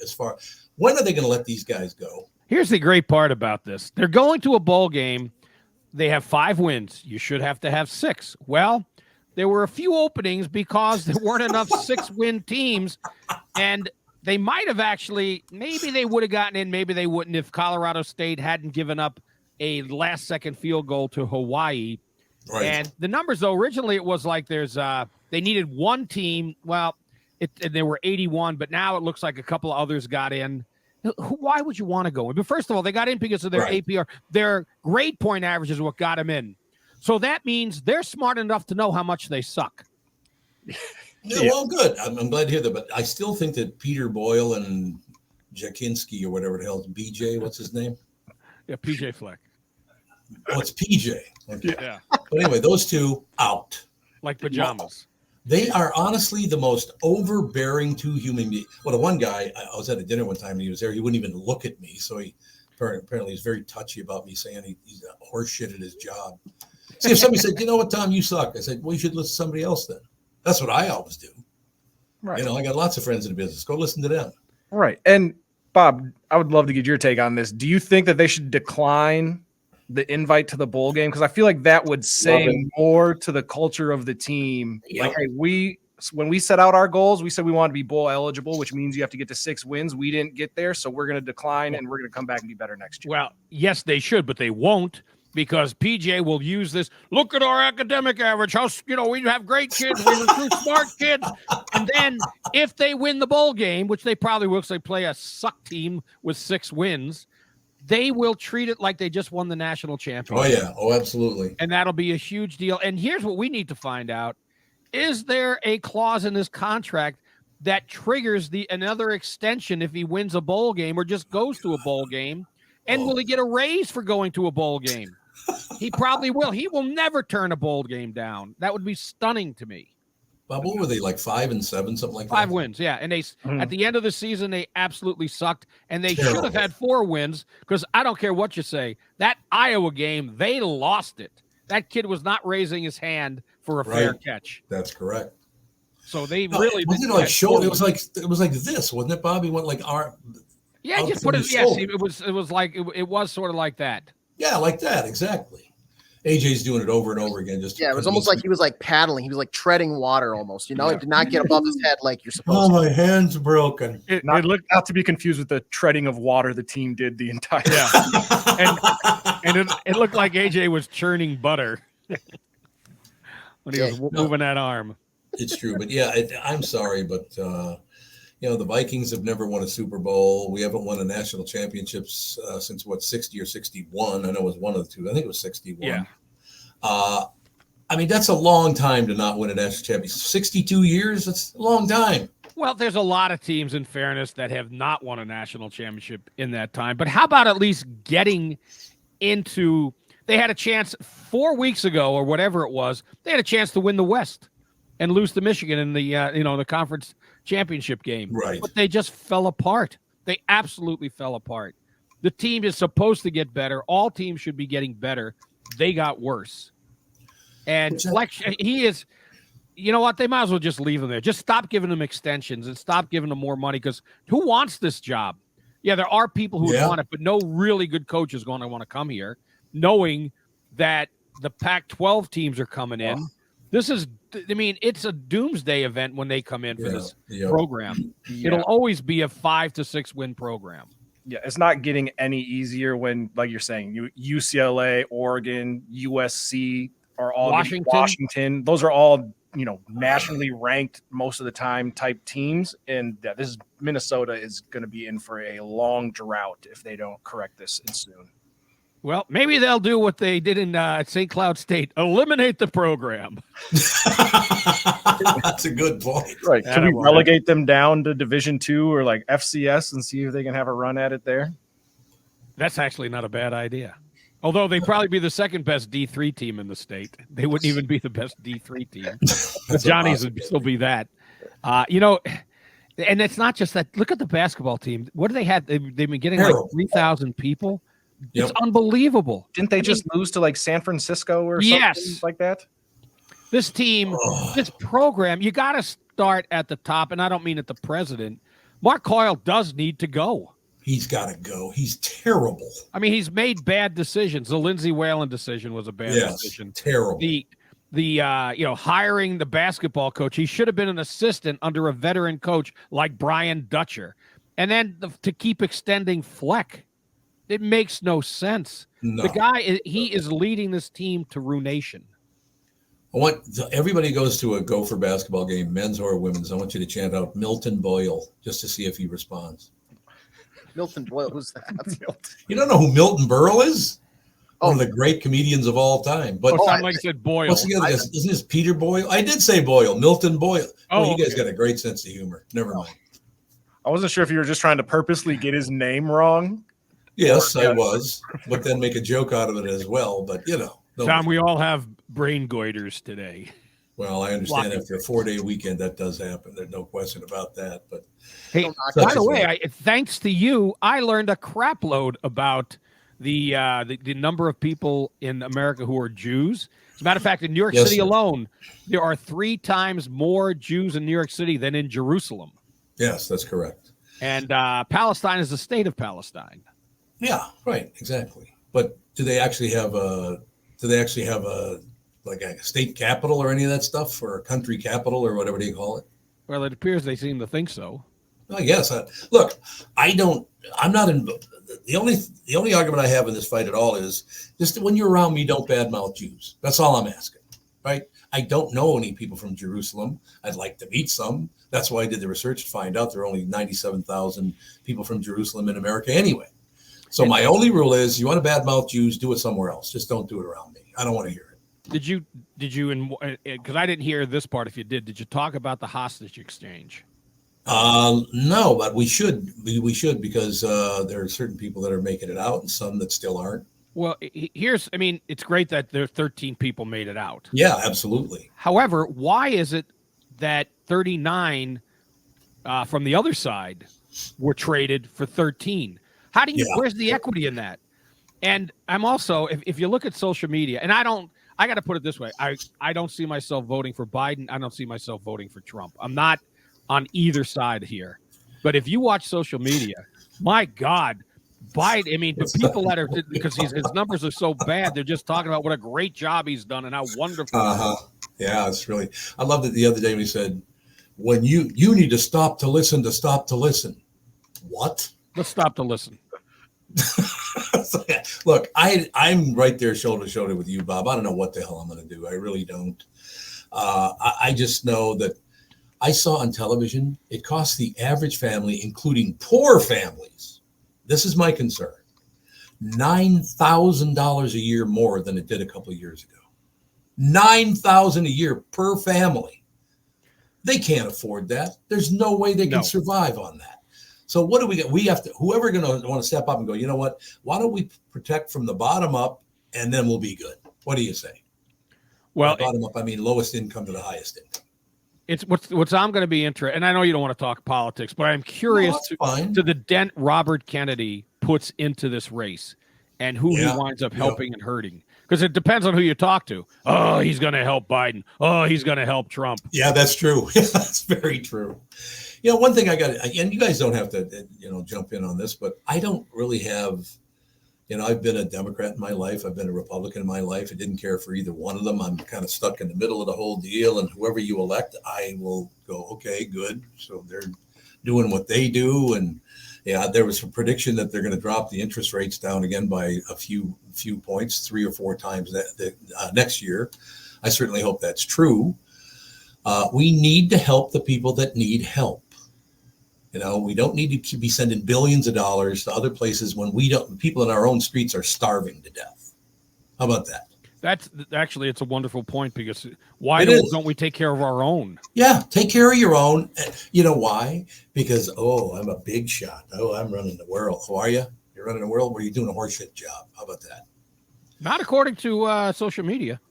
When are they going to let these guys go? Here's the great part about this. They're going to a bowl game. They have 5 wins. You should have to have 6. Well, there were a few openings because there weren't enough 6-win teams, and they might have actually, maybe they would have gotten in, maybe they wouldn't if Colorado State hadn't given up a last-second field goal to Hawaii. Right. And the numbers, though, originally it was like they needed 1 team. Well, and there were 81, but now it looks like a couple of others got in. Why would you want to go in? But first of all, they got in because of their APR. Their grade point average is what got them in. So that means they're smart enough to know how much they suck. Yeah, well, good. I'm glad to hear that. But I still think that Peter Boyle and Jakinski or whatever the hell is BJ, what's his name? Yeah, PJ Fleck. Oh, it's PJ. Okay. Yeah. But anyway, those two out. Like pajamas. They are honestly the most overbearing 2 human beings. Well, the one guy, I was at a dinner one time and he was there. He wouldn't even look at me. So he apparently he's very touchy about me saying he's a horse shit at his job. See, if somebody said, you know what, Tom, you suck. I said, well, you should listen to somebody else then. That's what I always do. Right. I got lots of friends in the business. Go listen to them. All right. And Bob, I would love to get your take on this. Do you think that they should decline the invite to the bowl game? Because I feel like that would say more to the culture of the team. Yep. Like, hey, when we set out our goals, we said we want to be bowl eligible, which means you have to get to 6 wins. We didn't get there, so we're going to decline and we're going to come back and be better next year. Well, yes, they should, but they won't because PJ will use this. Look at our academic average. We have great kids. We recruit smart kids. And then if they win the bowl game, which they probably will because they play a suck team with 6 wins, they will treat it like they just won the national championship. Oh, yeah. Oh, absolutely. And that'll be a huge deal. And here's what we need to find out. Is there a clause in this contract that triggers another extension if he wins a bowl game or just goes to a bowl game? And will he get a raise for going to a bowl game? He probably will. He will never turn a bowl game down. That would be stunning to me. Bob, what were they, like 5 and 7, something like that? 5 wins, yeah. And they at the end of the season, they absolutely sucked. And they should have had 4 wins because I don't care what you say. That Iowa game, they lost it. That kid was not raising his hand for a fair catch. That's correct. So they really wasn't it like show. It was like this, wasn't it, Bob? He went like Yeah, out just from put the it. Yes, shoulder. it was sort of like that. Yeah, like that, exactly. AJ's doing it over and over again. Just to Yeah, it was almost like he was like paddling. He was like treading water almost. You know, it did not get above his head like you're supposed Oh, to. my hand's broken. It looked not to be confused with the treading of water the team did the entire. And it looked like AJ was churning butter when he was moving that arm. It's true, but yeah, I'm sorry, but the Vikings have never won a Super Bowl. We haven't won a national championships since 60 or 61. I know it was one of the two. I think it was 61. Yeah. I mean, that's a long time to not win a national championship. 62 years, that's a long time. Well, there's a lot of teams, in fairness, that have not won a national championship in that time. But how about at least getting into? They had a chance 4 weeks ago, or whatever it was. They had a chance to win the West and lose to Michigan in the the conference championship game. Right. But they just fell apart. They absolutely fell apart. The team is supposed to get better. All teams should be getting better. They got worse. And Flex, he is. You know what? They might as well just leave him there. Just stop giving him extensions and stop giving him more money, because who wants this job? Yeah, there are people who want it, but no really good coach is going to want to come here, knowing that the Pac-12 teams are coming in. This is, I mean, it's a doomsday event when they come in for this program. It'll always be a 5 to 6 win program. Yeah, it's not getting any easier when, like you're saying, UCLA, Oregon, USC are all Washington. Those are all nationally ranked most of the time type teams, and Minnesota is going to be in for a long drought if they don't correct this soon. Well, maybe they'll do what they did in St. Cloud State: eliminate the program. That's a good point. Right? Can we relegate them down to Division II or like FCS and see if they can have a run at it there? That's actually not a bad idea. Although they'd probably be the second best D3 team in the state. They wouldn't even be the best D3 team. The Johnnies would still be that. And it's not just that. Look at the basketball team. What do they have? They've been getting like 3,000 people. Yep. It's unbelievable. Didn't they just lose to like San Francisco or something like that? This team, this program, you got to start at the top. And I don't mean at the president. Mark Coyle does need to go. He's got to go. He's terrible. I mean, he's made bad decisions. The Lindsey Whalen decision was a bad decision. Terrible. The hiring the basketball coach. He should have been an assistant under a veteran coach like Brian Dutcher. And then to keep extending Fleck. It makes no sense. No. The guy, he is leading this team to ruination. I want everybody goes to a Gopher basketball game, men's or women's. I want you to chant out Milton Boyle just to see if he responds. Milton Boyle, who's that? You don't know who Milton Berle is? One of the great comedians of all time. But sounded like you said Boyle. What's the other guy? Isn't this Peter Boyle? I did say Boyle, Milton Boyle. You guys got a great sense of humor. Never mind. I wasn't sure if you were just trying to purposely get his name wrong. Yes, I was, but then make a joke out of it as well. But Tom, we all have brain goiters today. Well, I understand after a 4-day weekend that does happen. There's no question about that. But hey, by the way, thanks to you, I learned a crap load about the number of people in America who are Jews. As a matter of fact, in New York City alone, there are 3 times more Jews in New York City than in Jerusalem. Yes, that's correct. And Palestine is the state of Palestine. Yeah, right, exactly. But do they actually have a like a state capital or any of that stuff, or a country capital or whatever you call it? Well, it appears they seem to think so. I guess. Look, I'm not in. The only argument I have in this fight at all is just when you're around me, don't badmouth Jews. That's all I'm asking, right? I don't know any people from Jerusalem. I'd like to meet some. That's why I did the research to find out there are only 97,000 people from Jerusalem in America anyway. So my only rule is, you want to badmouth Jews, do it somewhere else. Just don't do it around me. I don't want to hear it. Did you, because I didn't hear this part, if you did you talk about the hostage exchange? No, but we should because there are certain people that are making it out and some that still aren't. Well, it's great that there are 13 people made it out. Yeah, absolutely. However, why is it that 39 from the other side were traded for 13? Where's the equity in that? And I'm also, if you look at social media, and I got to put it this way. I don't see myself voting for Biden. I don't see myself voting for Trump. I'm not on either side here. But if you watch social media, My God. Biden, I mean, the people that are, because his numbers are so bad, they're just talking about what a great job he's done and how wonderful. Yeah, it's really, I loved it the other day when he said, when you need to stop to listen to stop to listen. What? Let's stop to listen. Look, I'm right there shoulder to shoulder with you, Bob. I don't know what the hell I'm going to do. I really don't. I just know that I saw on television, it costs the average family, including poor families, this is my concern, $9,000 a year more than it did a couple of years ago. $9,000 a year per family. They can't afford that. There's no way they can survive on that. So what do we get? We have to, whoever going to want to step up and go, you know what? Why don't we protect from the bottom up and then we'll be good? What do you say? Well, by bottom up, I mean lowest income to the highest income. It's what's I'm going to be interested, and I know you don't want to talk politics, but I'm curious to the dent Robert Kennedy puts into this race and who he winds up helping and hurting. Because it depends on who you talk to. Oh, he's going to help Biden. Oh, he's going to help Trump. Yeah, that's true. That's very true. You know, one thing I got, and you guys don't have to, jump in on this, but I don't really have, I've been a Democrat in my life. I've been a Republican in my life. I didn't care for either one of them. I'm kind of stuck in the middle of the whole deal. And whoever you elect, I will go, okay, good. So they're doing what they do. And yeah, there was a prediction that they're going to drop the interest rates down again by a few points, 3 or 4 times next year. I certainly hope that's true. We need to help the people that need help. We don't need to be sending billions of dollars to other places when people in our own streets are starving to death. How about that? That's actually, it's a wonderful point, because why don't we take care of our own? Yeah, take care of your own. You know why? Because, I'm a big shot. I'm running the world. How are you? You're running the world? Where are you doing a horseshit job? How about that? Not according to social media.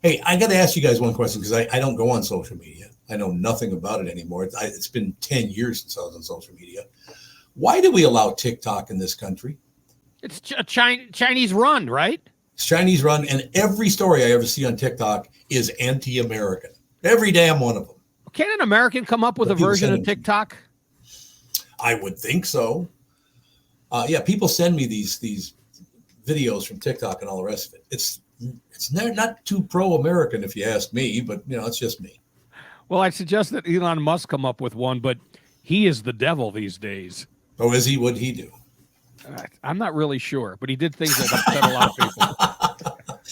Hey, I got to ask you guys one question, because I don't go on social media. I know nothing about it anymore. It's been 10 years since I was on social media. Why do we allow TikTok in this country? It's a Chinese run, right? It's Chinese run, and every story I ever see on TikTok is anti-American. Every damn one of them. Can an American come up with a version of TikTok? I would think so. People send me these videos from TikTok and all the rest of it. It's not too pro-American if you ask me, but it's just me. Well, I suggest that Elon Musk come up with one, but he is the devil these days. Oh, is he? What'd he do? I'm not really sure, but he did things that upset a lot of people.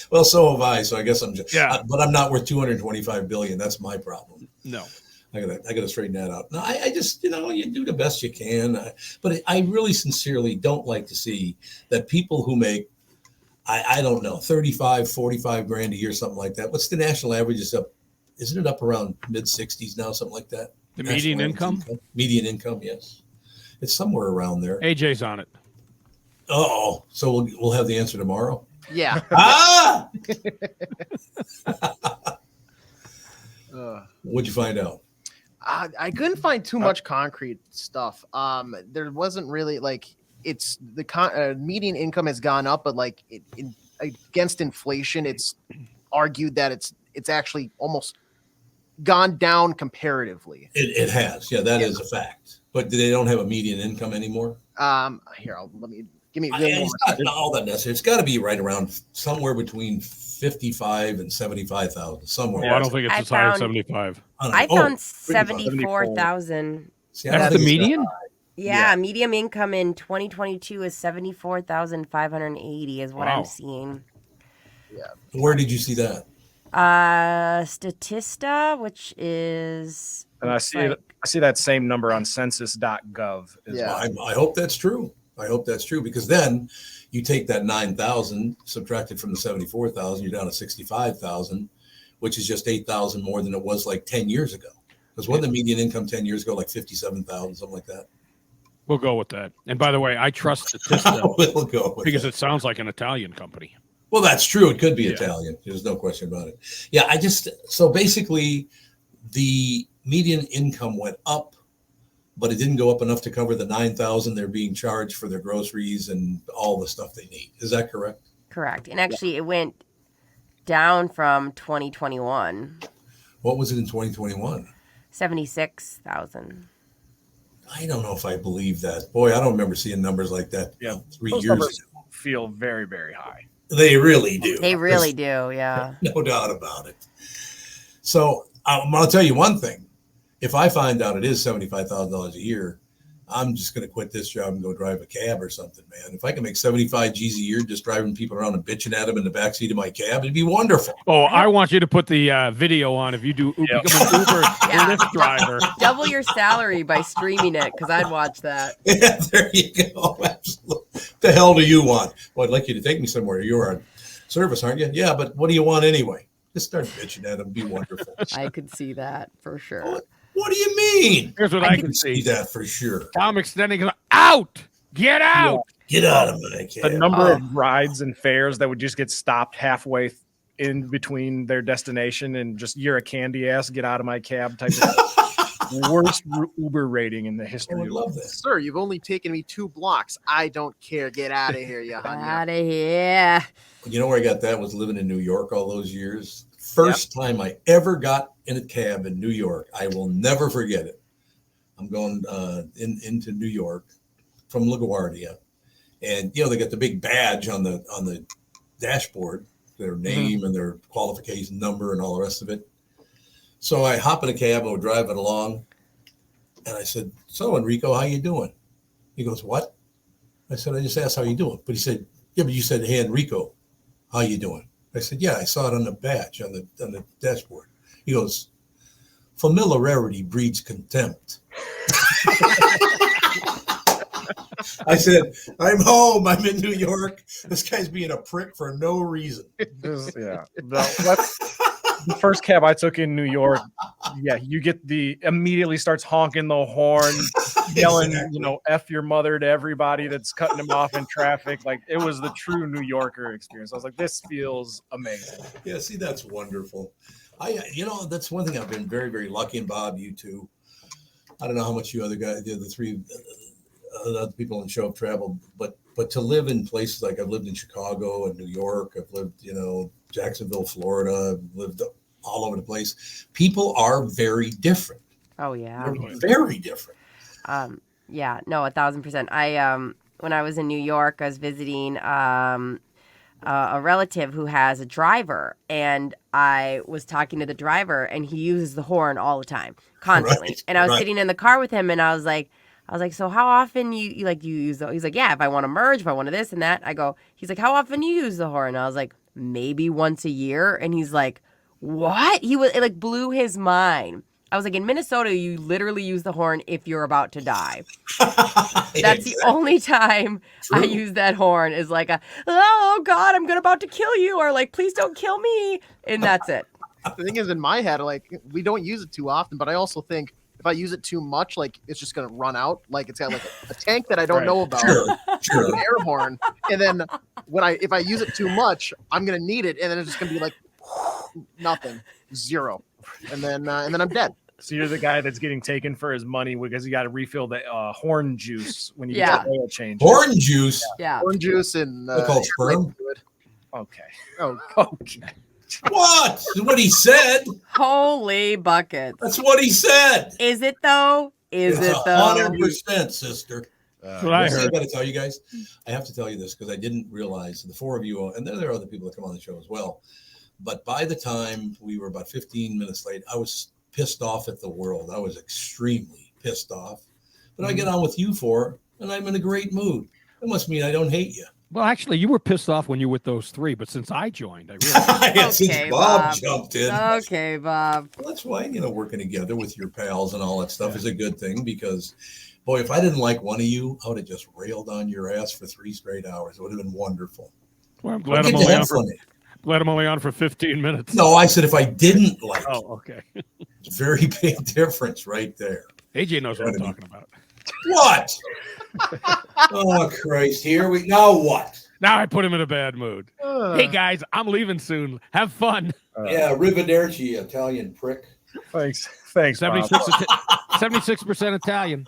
Well, so have I. So I guess I'm just. Yeah. But I'm not worth $225 billion. That's my problem. No. I gotta straighten that out. No, I just, you do the best you can. But I really sincerely don't like to see that people who make, I don't know, 35, 45 grand a year, something like that. What's the national average is up? Isn't it up around mid 60s now, something like that? The median income? Median income, yes. It's somewhere around there. AJ's on it. Oh, so we'll have the answer tomorrow? Yeah. What'd you find out? I couldn't find too much concrete stuff. There wasn't really it's the median income has gone up, but against inflation, it's argued that it's actually almost gone down comparatively. It has. Yeah, that is a fact. But they don't have a median income anymore? Here, give me it's not all that necessary. It's got to be right around somewhere between 55 and 75,000 somewhere. Oh, I don't think it's as high as 75. I found 74,000. That's the median? Yeah, median income in 2022 is 74,580 is what I'm seeing. Yeah. Where did you see that? Statista, which is, and I see that same number on census.gov as well. I hope that's true. I hope that's true, because then you take that 9,000 subtracted from the 74,000, you're down to 65,000, which is just 8,000 more than it was 10 years ago. Because wasn't the median income 10 years ago 57,000, something like that? We'll go with that. And by the way, I trust Statista we'll go with because that. It sounds like an Italian company. Well, that's true. It could be Italian. There's no question about it. Yeah, so basically the median income went up, but it didn't go up enough to cover the 9,000 they're being charged for their groceries and all the stuff they need. Is that correct? Correct. And actually it went down from 2021. What was it in 2021? 76,000. I don't know if I believe that. Boy, I don't remember seeing numbers like that. Yeah, 3 those years numbers ago. feel very, very high. They really do. They really do. Yeah. No doubt about it. So I'll tell you one thing. If I find out it is $75,000 a year, I'm just going to quit this job and go drive a cab or something, man. If I can make 75 G's a year just driving people around and bitching at them in the backseat of my cab, it'd be wonderful. Oh, I want you to put the video on if you do become an Uber or Lyft driver. Double your salary by streaming it, because I'd watch that. Yeah, there you go. Absolutely. The hell do you want? Well, I'd like you to take me somewhere. You're on service, aren't you? Yeah, but what do you want anyway? Just start bitching at them. Be wonderful. I could see that for sure. What do you mean? Here's what I can see. That for sure. Tom extending out. Get out. Get out of my cab. The number of rides and fares that would just get stopped halfway in between their destination and just, you're a candy ass, get out of my cab type of worst Uber rating in the history. I love that. Sir, you've only taken me 2 blocks. I don't care. Get out of here, you honey. Out of here. You know where I got that was living in New York all those years. First time I ever got in a cab in New York. I will never forget it. I'm going into New York from LaGuardia, and they got the big badge on the dashboard, their name and their qualification number and all the rest of it. So I hop in a cab and we're driving along, and I said, "So Enrico, how you doing?" He goes, "What?" I said, "I just asked how you doing." But he said, "Yeah, but you said, hey Enrico, how you doing?" I said, "Yeah, I saw it on the badge on the dashboard." He goes, "Familiarity breeds contempt." I said, "I'm home. I'm in New York. This guy's being a prick for no reason." The first cab I took in New York, you get immediately starts honking the horn, yelling, F your mother to everybody that's cutting him off in traffic. Like, it was the true New Yorker experience. I was like, this feels amazing. Yeah, see, that's wonderful. That's one thing I've been very, very lucky, and Bob, you too. I don't know how much you other guys, the 3 other people on the show have traveled, but to live in places like I've lived in Chicago and New York, I've lived, Jacksonville, Florida, I've lived all over the place. People are very different. Oh yeah. They're very different. Yeah, no, 1,000%. When I was in New York, I was visiting a relative who has a driver, and I was talking to the driver, and he uses the horn all the time, constantly. Right, and I was sitting in the car with him, and I was like, so how often you use the? He's like, yeah, if I want to merge, if I want to this and that. He's like, how often you use the horn? And I was like, maybe once a year. And he's like, what? It blew his mind. I was like, in Minnesota, you literally use the horn if you're about to die. That's the only time I use that horn, is like oh God, I'm about to kill you, or like, please don't kill me. And that's it. The thing is, in my head, we don't use it too often, but I also think if I use it too much, it's just going to run out. It's got a tank that I don't know about, sure. An air horn. And then if I use it too much, I'm going to need it. And then it's just going to be nothing, 0. And then I'm dead. So you're the guy that's getting taken for his money because you got to refill the horn juice when you get the oil change. Horn juice? Yeah. Horn juice and called sperm? Okay. Oh, okay. What? That's what he said. Holy buckets. That's what he said. Is it though? Is it though? 100%, sister. That's what I heard. I got to tell you guys, I have to tell you this because I didn't realize the 4 of you, and there are other people that come on the show as well. But by the time we were about 15 minutes late, I was pissed off at the world. I was extremely pissed off. But I get on with you 4, and I'm in a great mood. That must mean I don't hate you. Well, actually, you were pissed off when you were with those 3, but since I joined, I realized. Since Bob jumped in. Okay, Bob. Well, that's why, working together with your pals and all that stuff is a good thing, because, boy, if I didn't like one of you, I would have just railed on your ass for 3 straight hours. It would have been wonderful. Well, I'm glad I'm only on for 15 minutes. No, I said if I didn't like it. Okay. It's a very big difference right there. AJ knows what I'm talking about. What? Oh, Christ. Here we now what? Now I put him in a bad mood. Hey, guys, I'm leaving soon. Have fun. Yeah, arrivederci, Italian prick. Thanks, 76% Italian.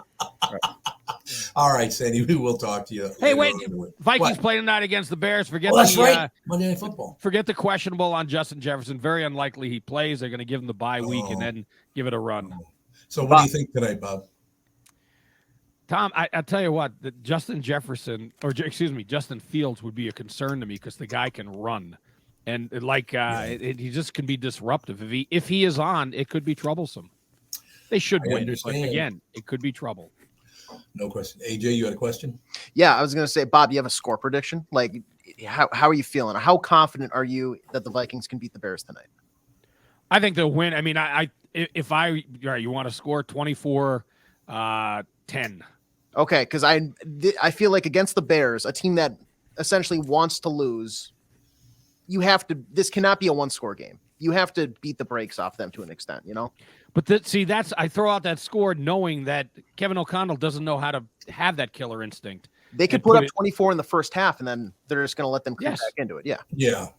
All right, Sandy, we will talk to you. Hey, wait. Vikings play tonight against the Bears. Forget that's right. Monday Night Football. Forget the questionable on Justin Jefferson. Very unlikely he plays. They're going to give him the bye week and then give it a run. So what do you think tonight, Bob? Tom, I tell you what, Justin Fields would be a concern to me because the guy can run, and he just can be disruptive. If he is on, it could be troublesome. They should win, but again, it could be trouble. No question. AJ, you had a question? Yeah, I was going to say, Bob, you have a score prediction? Like, how are you feeling? How confident are you that the Vikings can beat the Bears tonight? I think they'll win. I mean, you want to score 24-10. Okay, because I feel like against the Bears, a team that essentially wants to lose, this cannot be a one-score game. You have to beat the brakes off them to an extent, you know? But I throw out that score knowing that Kevin O'Connell doesn't know how to have that killer instinct. They could put up 24 in the first half, and then they're just going to let them come back into it. Yeah. Yeah.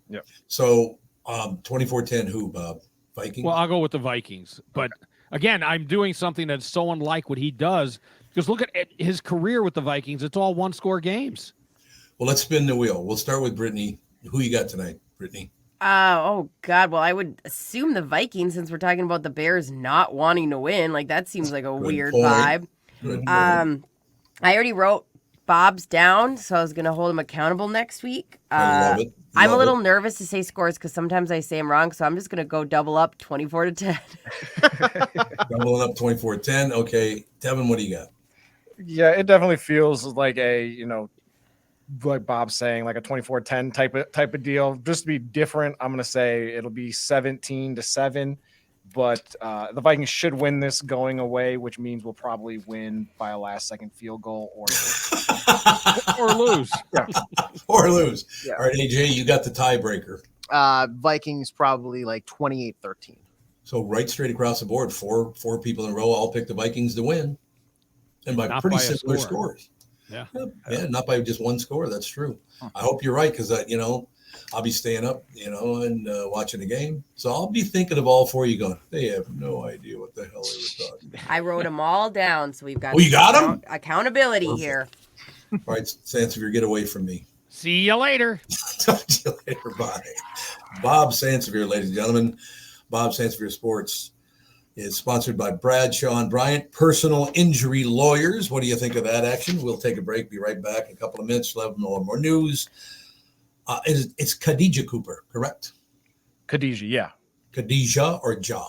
Yeah. So 24-10 who, Bob? Vikings? Well, I'll go with the Vikings. But again, I'm doing something that's so unlike what he does. Because look at his career with the Vikings. It's all one-score games. Well, let's spin the wheel. We'll start with Brittany. Who you got tonight, Brittany? Oh, God. Well, I would assume the Vikings since we're talking about the Bears not wanting to win. Like, that seems like a weird vibe. I already wrote Bob's down, so I was going to hold him accountable next week. I love it. I'm a little nervous to say scores because sometimes I say them wrong, so I'm just going to go double up 24-10. Doubling up 24-10. Okay. Tevin, what do you got? Yeah, it definitely feels like like Bob's saying, like a 24-10 type of deal. Just to be different, I'm going to say it'll be 17-7, but the Vikings should win this going away, which means we'll probably win by a last-second field goal or lose. Yeah. Or lose. Yeah. All right, AJ, you got the tiebreaker. Vikings probably like 28-13. So right straight across the board, four people in a row all picked the Vikings to win. And by Not pretty by a similar score. scores. Yeah. Yeah, not by just one score. That's true. I hope you're right because I'll be staying up, and watching the game. So I'll be thinking of all four of you going, they have no idea what the hell they were talking about. I wrote them all down, so we've got Oh, you got them? Accountability Perfect. here. All right, Sansevier, get away from me. See you later. Talk to you later. Bye. Bob Sansevier, ladies and gentlemen. Bob Sansevier Sports is sponsored by Bradshaw and Bryant, personal injury lawyers. What do you think of that action? We'll take a break. Be right back in a couple of minutes. We'll have more news. It's Khadijah Cooper, correct? Khadijah, yeah. Khadijah or Ja?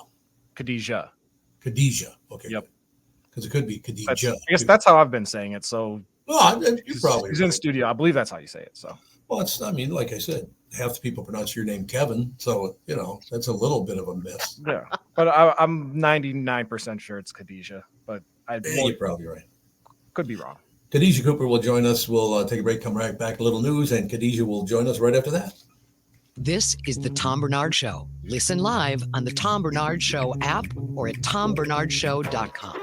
Khadijah. Khadijah. Okay. Yep. Because it could be Khadijah. I guess that's how I've been saying it. So you're probably he's in studio. I believe that's how you say it. So well, like I said, half the people pronounce your name Kevin, so that's a little bit of a miss. yeah, but I'm 99% sure it's Khadijah, but You're probably right. Could be wrong. Khadijah Cooper will join us. We'll take a break, come right back, a little news, and Khadijah will join us right after that. This is the Tom Barnard Show. Listen live on the Tom Barnard Show app or at tombernardshow.com.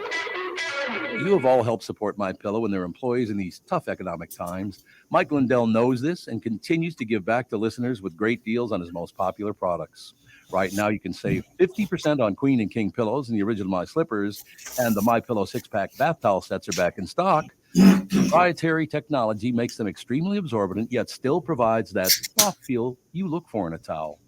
You have all helped support MyPillow and their employees in these tough economic times. Mike Lindell knows this and continues to give back to listeners with great deals on his most popular products. Right now, you can save 50% on Queen and King pillows and the original My Slippers, and the MyPillow 6-pack bath towel sets are back in stock. Proprietary technology makes them extremely absorbent, yet still provides that soft feel you look for in a towel.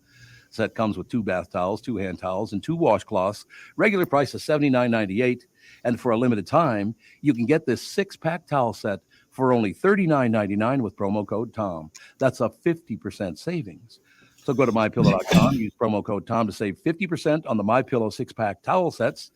Set comes with 2 bath towels, 2 hand towels, and 2 washcloths. Regular price is $79.98. And for a limited time, you can get this 6-pack towel set for only $39.99 with promo code TOM. That's a 50% savings. So go to MyPillow.com, use promo code TOM to save 50% on the MyPillow 6-pack towel sets.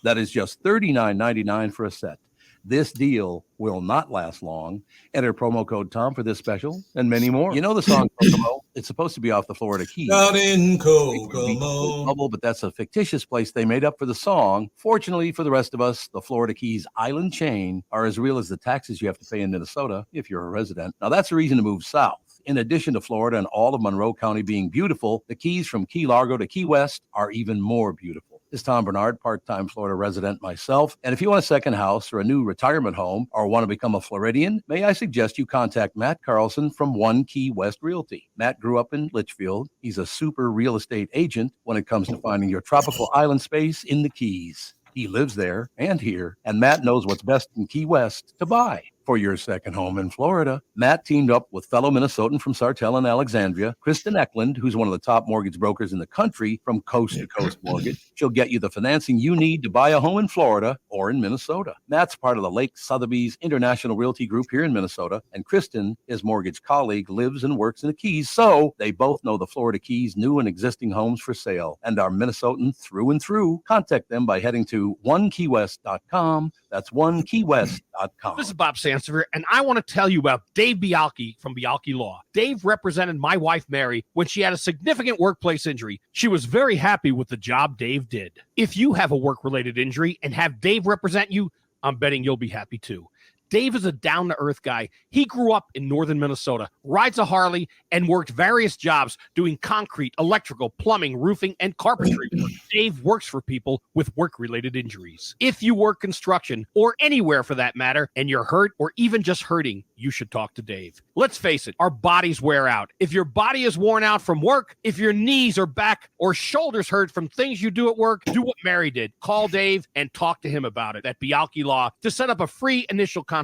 That is just $39.99 for a set. This deal will not last long. Enter promo code TOM for this special and many more. You know the song Kokomo? It's supposed to be off the Florida Keys. Out in Kokomo. But that's a fictitious place they made up for the song. Fortunately for the rest of us, the Florida Keys island chain are as real as the taxes you have to pay in Minnesota if you're a resident. Now that's a reason to move south. In addition to Florida and all of Monroe County being beautiful, the Keys from Key Largo to Key West are even more beautiful. This is Tom Barnard, part-time Florida resident myself. And if you want a second house or a new retirement home or want to become a Floridian, may I suggest you contact Matt Carlson from One Key West Realty. Matt grew up in Litchfield. He's a super real estate agent when it comes to finding your tropical island space in the Keys. He lives there and here, and Matt knows what's best in Key West to buy. For for your second home in Florida. Matt teamed up with fellow Minnesotan from Sartell and Alexandria, Kristyn Eklund, who's one of the top mortgage brokers in the country from Coast to Coast Mortgage. She'll get you the financing you need to buy a home in Florida or in Minnesota. Matt's part of the Lake Sotheby's International Realty Group here in Minnesota, and Kristyn, his mortgage colleague, lives and works in the Keys, so they both know the Florida Keys' new and existing homes for sale and are Minnesotan through and through. Contact them by heading to onekeywest.com. That's onekeywest.com. This is Bob Sansevier, and I want to tell you about Dave Bialki from Bialki Law. Dave represented my wife, Mary, when she had a significant workplace injury. She was very happy with the job Dave did. If you have a work-related injury and have Dave represent you, I'm betting you'll be happy too. Dave is a down-to-earth guy. He grew up in northern Minnesota, rides a Harley, and worked various jobs doing concrete, electrical, plumbing, roofing, and carpentry work. Dave works for people with work-related injuries. If you work construction, or anywhere for that matter, and you're hurt or even just hurting, you should talk to Dave. Let's face it, our bodies wear out. If your body is worn out from work, if your knees or back or shoulders hurt from things you do at work, do what Mary did. Call Dave and talk to him about it at Bialki Law to set up a free initial consultation.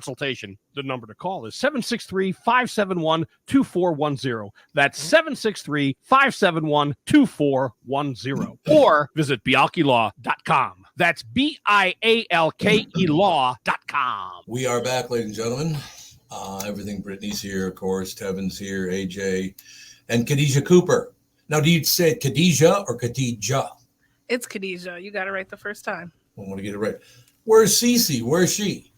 The number to call is 763-571-2410. That's 763-571-2410. Or visit bialkilaw.com. That's BIALKE law.com. We are back, ladies and gentlemen. Everything. Brittany's here, of course. Tevin's here, AJ, and Khadijah Cooper. Now, do you say Khadijah or Khadijah? It's Khadijah. You got it right the first time. I want to get it right. Where's Cece? Where's she?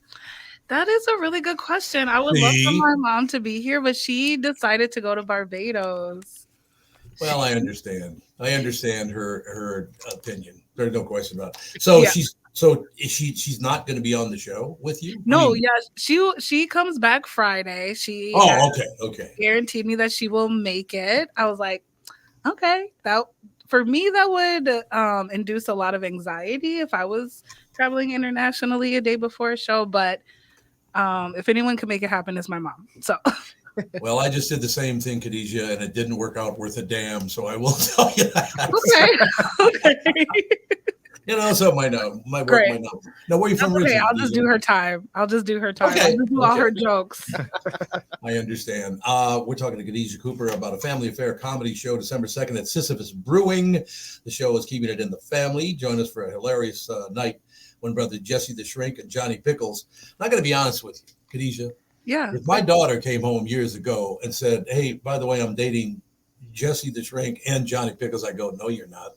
That is a really good question. I would love for my mom to be here, but she decided to go to Barbados. Well, I understand. I understand her opinion. There's no question about it. So Yeah. she's not going to be on the show with you? No, she comes back Friday. She okay. guaranteed me that she will make it. I was like, okay, that for me that would induce a lot of anxiety if I was traveling internationally a day before a show, but if anyone can make it happen, it's my mom. So Well, I just did the same thing, Khadijah, and it didn't work out worth a damn, so I will tell you that. Okay. You know, so might know. My work might not. Now, where are you from? Okay, originally, I'll just do her time. I'll just do her time. I'll just do all her jokes. I understand. We're talking to Khadijah Cooper about a family affair comedy show December 2nd at Sisyphus Brewing. The show is keeping it in the family. Join us for a hilarious night when brother Jesse the Shrink and Johnny Pickles. I'm not going to be honest with you, Khadijah. Yeah. If my daughter came home years ago and said, hey, by the way, I'm dating Jesse the Shrink and Johnny Pickles, I go, no, you're not.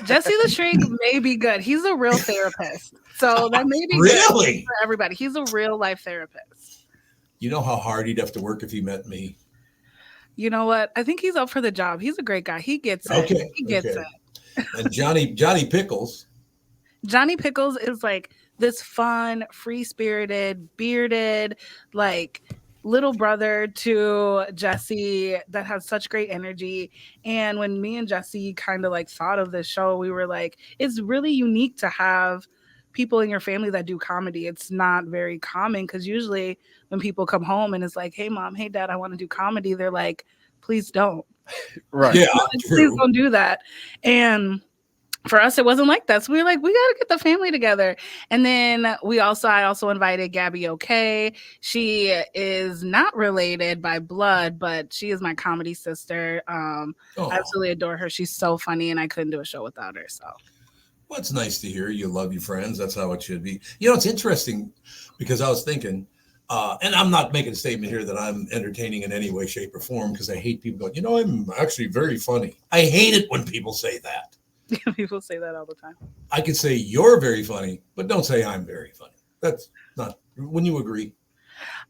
Jesse the Shrink may be good. He's a real therapist. So that may be Really? good for everybody. He's a real life therapist. You know how hard he'd have to work if he met me? You know what? I think he's up for the job. He's a great guy. He gets it. Okay. He gets it. And Johnny Pickles. Johnny Pickles is like this fun, free-spirited, bearded, like little brother to Jesse that has such great energy. And when me and Jesse kind of like thought of this show, we were like, it's really unique to have people in your family that do comedy. It's not very common because usually when people come home and it's like, hey mom, hey dad, I want to do comedy, they're like, please don't. Right. Yeah, please don't do that. And for us, it wasn't like that. So we were like, we got to get the family together. And then I also invited Gabby Okay. She is not related by blood, but she is my comedy sister. I absolutely adore her. She's so funny, and I couldn't do a show without her. So, Well, it's nice to hear you love your friends. That's how it should be. You know, it's interesting because I was thinking, and I'm not making a statement here that I'm entertaining in any way, shape, or form because I hate people going, you know, I'm actually very funny. I hate it when people say that. people say that all the time. I could say you're very funny, but don't say I'm very funny. That's not, wouldn't you agree?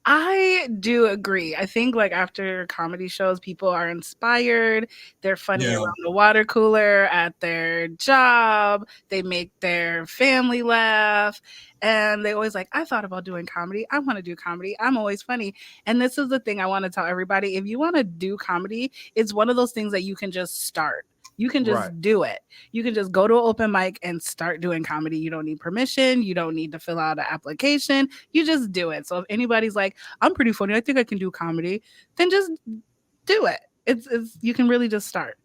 I do agree. I think like after comedy shows, people are inspired. They're funny around the water cooler, at their job. They make their family laugh. And they always like, I thought about doing comedy. I want to do comedy. I'm always funny. And this is the thing I want to tell everybody. If you want to do comedy, it's one of those things that you can just start. You can just do it. You can just go to an open mic and start doing comedy. You don't need permission. You don't need to fill out an application. You just do it. So if anybody's like, I'm pretty funny, I think I can do comedy, then just do it. It's you can really just start.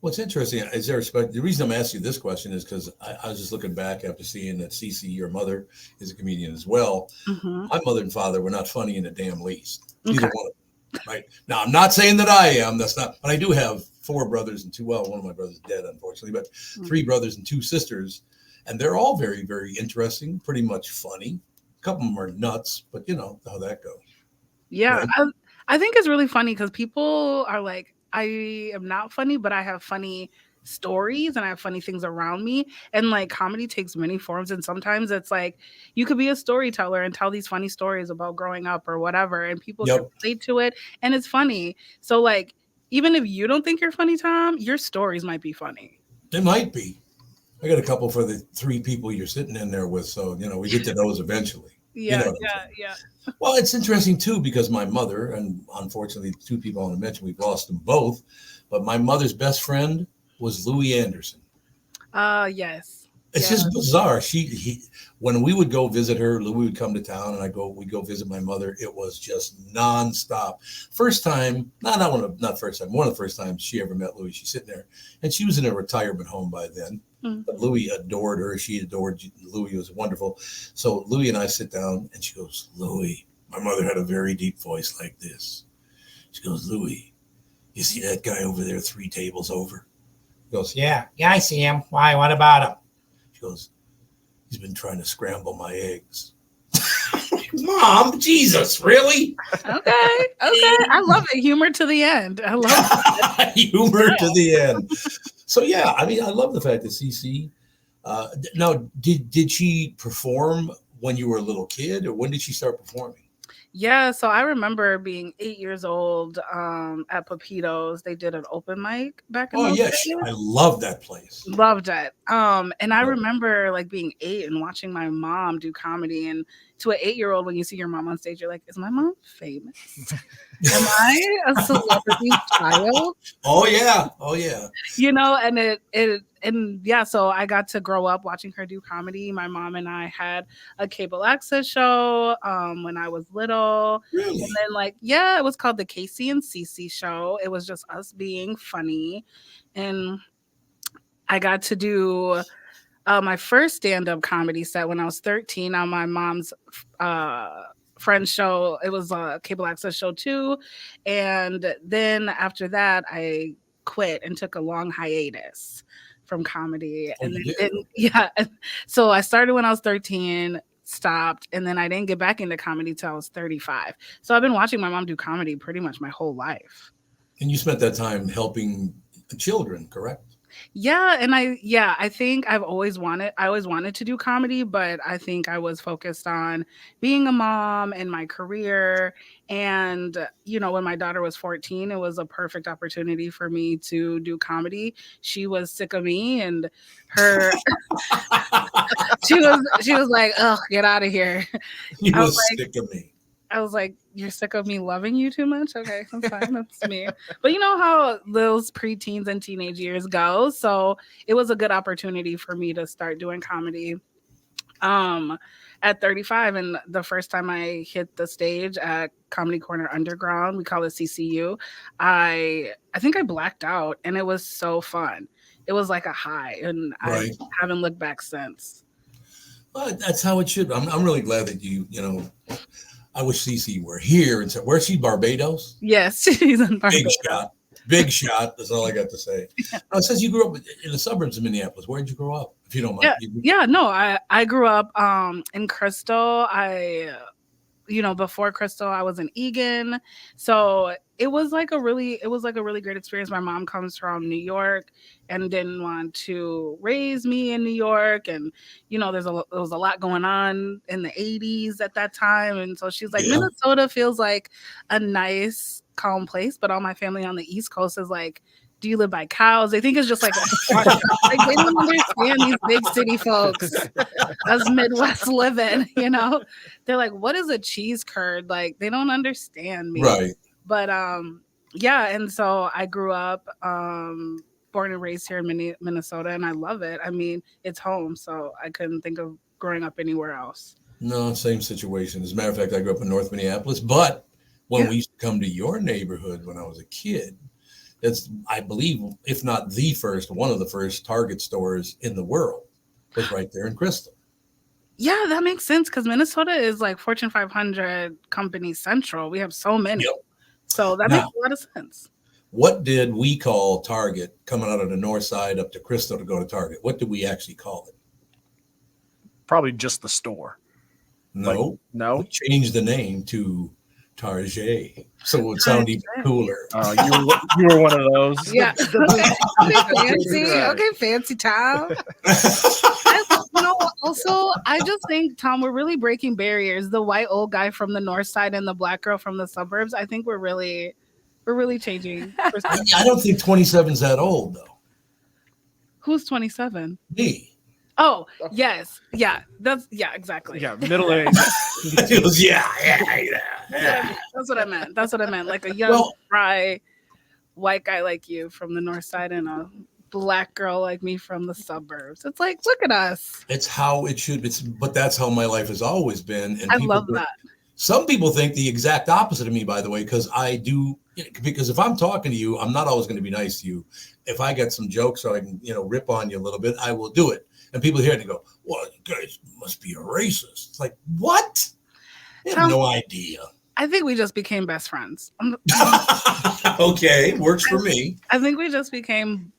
What's interesting is the reason I'm asking you this question is because I was just looking back after seeing that Cece, your mother, is a comedian as well. Mm-hmm. My mother and father were not funny in the damn least. Neither Okay. one of them. Right now, I'm not saying that I am. That's not. But I do have 4 brothers and 2. Well, one of my brothers is dead, unfortunately, but 3 brothers and 2 sisters, and they're all very, very interesting. Pretty much funny. A couple of them are nuts, but you know how that goes. Yeah, Right? I think it's really funny because people are like, I am not funny, but I have funny stories and I have funny things around me. And like comedy takes many forms. And sometimes it's like you could be a storyteller and tell these funny stories about growing up or whatever, and people can relate to it. And it's funny. So, like, even if you don't think you're funny, Tom, your stories might be funny. It might be. I got a couple for the 3 people you're sitting in there with. So, you know, we get to those eventually. Yeah, You know yeah. Well, it's interesting too because my mother, and unfortunately, the 2 people I want to mention, we've lost them both. But my mother's best friend was Louis Anderson. Yes. It's just bizarre. When we would go visit her, Louis would come to town, and we'd go visit my mother. It was just nonstop. One of the first times she ever met Louis. She's sitting there, and she was in a retirement home by then. But Louis adored her. She adored Louis. It was wonderful. So Louis and I sit down, and she goes, "Louis," my mother had a very deep voice like this. She goes, "Louis, you see that guy over there 3 tables over?" He goes, Yeah, I see him. Why? What about him? She goes, "He's been trying to scramble my eggs." Mom, Jesus, really? Okay. I love it. Humor to the end. I love it. Humor to the end. So yeah, I mean, I love the fact that Cece. Now, did she perform when you were a little kid, or when did she start performing? Yeah, so I remember being 8 years old at Pepito's. They did an open mic back in Oh those yes, days. I love that place. Loved it. And I remember like being 8 and watching my mom do comedy. And to an 8-year-old, when you see your mom on stage, you're like, is my mom famous? Am I a celebrity child? Oh yeah. You know, and yeah, so I got to grow up watching her do comedy. My mom and I had a cable access show when I was little. Really? And then it was called the Casey and Cece show. It was just us being funny. And I got to do my first stand-up comedy set when I was 13 on my mom's friend's show. It was a cable access show too. And then after that, I quit and took a long hiatus from comedy. And so I started when I was 13, stopped, and then I didn't get back into comedy till I was 35. So I've been watching my mom do comedy pretty much my whole life. And you spent that time helping children, correct? Yeah, and I think I always wanted to do comedy, but I think I was focused on being a mom and my career. And, you know, when my daughter was 14, it was a perfect opportunity for me to do comedy. She was sick of me, and her she was like, "Oh, get out of here." You I was was like, sick of me. I was like, "You're sick of me loving you too much? Okay, I'm fine. That's me." But you know how those preteens and teenage years go. So it was a good opportunity for me to start doing comedy at 35. And the first time I hit the stage at Comedy Corner Underground, we call it CCU, I think I blacked out, and it was so fun. It was like a high, and I haven't looked back since. Well, that's how it should be. I'm really glad that you know. I wish Cece were here and said, "Where's she? Barbados?" Yes, she's in Barbados. Big shot. That's all I got to say. Now, it says you grew up in the suburbs of Minneapolis. Where did you grow up, if you don't mind? I grew up in Crystal. Before Crystal, I was in Egan. So it was like a really great experience. My mom comes from New York and didn't want to raise me in New York. And, you know, there was a lot going on in the 80s at that time. And so she's like, Minnesota feels like a nice, calm place. But all my family on the East Coast is like, do you live by cows? They think it's just like they don't understand these big city folks as Midwest living, you know? They're like, what is a cheese curd? Like, they don't understand me. Right. But and so I grew up born and raised here in Minnesota, and I love it. I mean, it's home, so I couldn't think of growing up anywhere else. No, same situation. As a matter of fact, I grew up in North Minneapolis, but when we used to come to your neighborhood when I was a kid, It's, I believe, if not the first, one of the first Target stores in the world was right there in Crystal. Yeah, that makes sense because Minnesota is like Fortune 500 company central. We have so many. Yep. So that Now, makes a lot of sense. what did we call Target coming out of the north side up to Crystal to go to Target? What did we actually call it? Probably just the store. No. No. We changed the name to Target, so it would sound even cooler. You were one of those. Yeah. Okay, fancy. Okay, fancy Tom. Also, I just think, Tom, we're really breaking barriers. The white old guy from the north side and the black girl from the suburbs. I think we're really changing. I don't think 27's that old though. Who's 27? Me. Oh, yes. Yeah. Exactly. Yeah, middle age. yeah. That's what I meant. That's what I meant. Like a young, dry, white guy like you from the north side and a black girl like me from the suburbs. It's like, look at us. It's how it should be. But that's how my life has always been. And I love that. Some people think the exact opposite of me, by the way, because I do. Because if I'm talking to you, I'm not always going to be nice to you. If I get some jokes so I can, rip on you a little bit, I will do it. And people hear it and go, well, you guys must be a racist. It's like, what? I have no idea. I think we just became best friends. Okay, works for me. I think we just became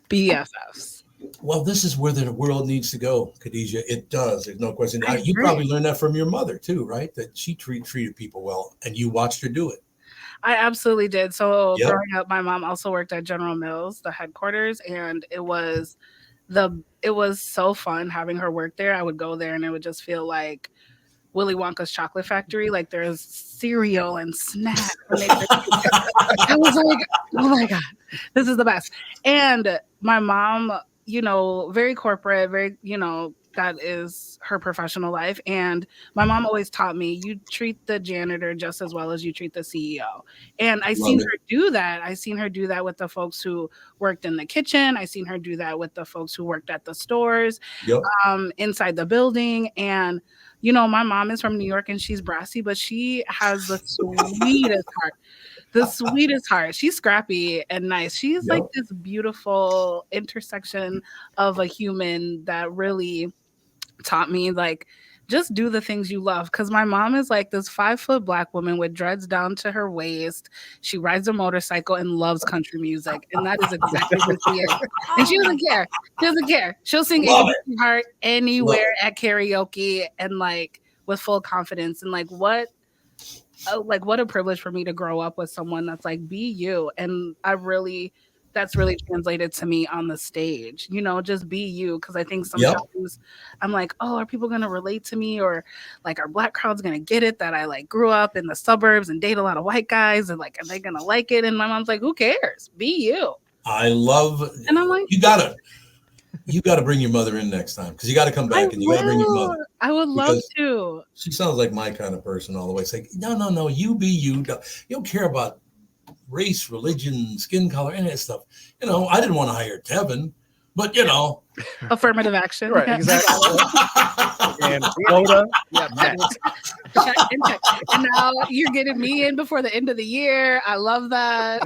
BFFs. Well, this is where the world needs to go, Khadijah. It does. There's no question. I You agree. probably learned that from your mother too, right? That she treated people well, and you watched her do it. I absolutely did. So Yep. growing up, my mom also worked at General Mills, the headquarters, and it was so fun having her work there. I would go there and it would just feel like Willy Wonka's chocolate factory. Like there's cereal and snacks. I was like, oh my God, this is the best. And my mom, very corporate, very, that is her professional life. And my mom always taught me, you treat the janitor just as well as you treat the CEO. And I seen her do that. I seen her do that with the folks who worked in the kitchen. I seen her do that with the folks who worked at the stores, inside the building. And, my mom is from New York and she's brassy, but she has the sweetest heart. The sweetest heart. She's scrappy and nice. She's like this beautiful intersection of a human that really taught me, like, just do the things you love. Because my mom is like this 5-foot Black woman with dreads down to her waist. She rides a motorcycle and loves country music. And that is exactly what she is. And she doesn't care. She doesn't care. She'll sing ABC Heart anywhere at karaoke and like with full confidence. And like what a privilege for me to grow up with someone that's like, be you. And that's really translated to me on the stage, just be you. Cause I think sometimes I'm like, oh, are people going to relate to me? Or like, our Black crowd's going to get it that I like grew up in the suburbs and date a lot of white guys and like, are they going to like it? And my mom's like, who cares? Be you. I love, and I'm like, you gotta bring your mother in next time. Cause you got to come back and you got to bring your mother. I would love to. She sounds like my kind of person all the way. It's like, no, you be you. You don't care about race, religion, skin color, any of that stuff. I didn't want to hire Tevin, but affirmative action. Right, exactly. And quota. Yeah, and now you're getting me in before the end of the year. I love that.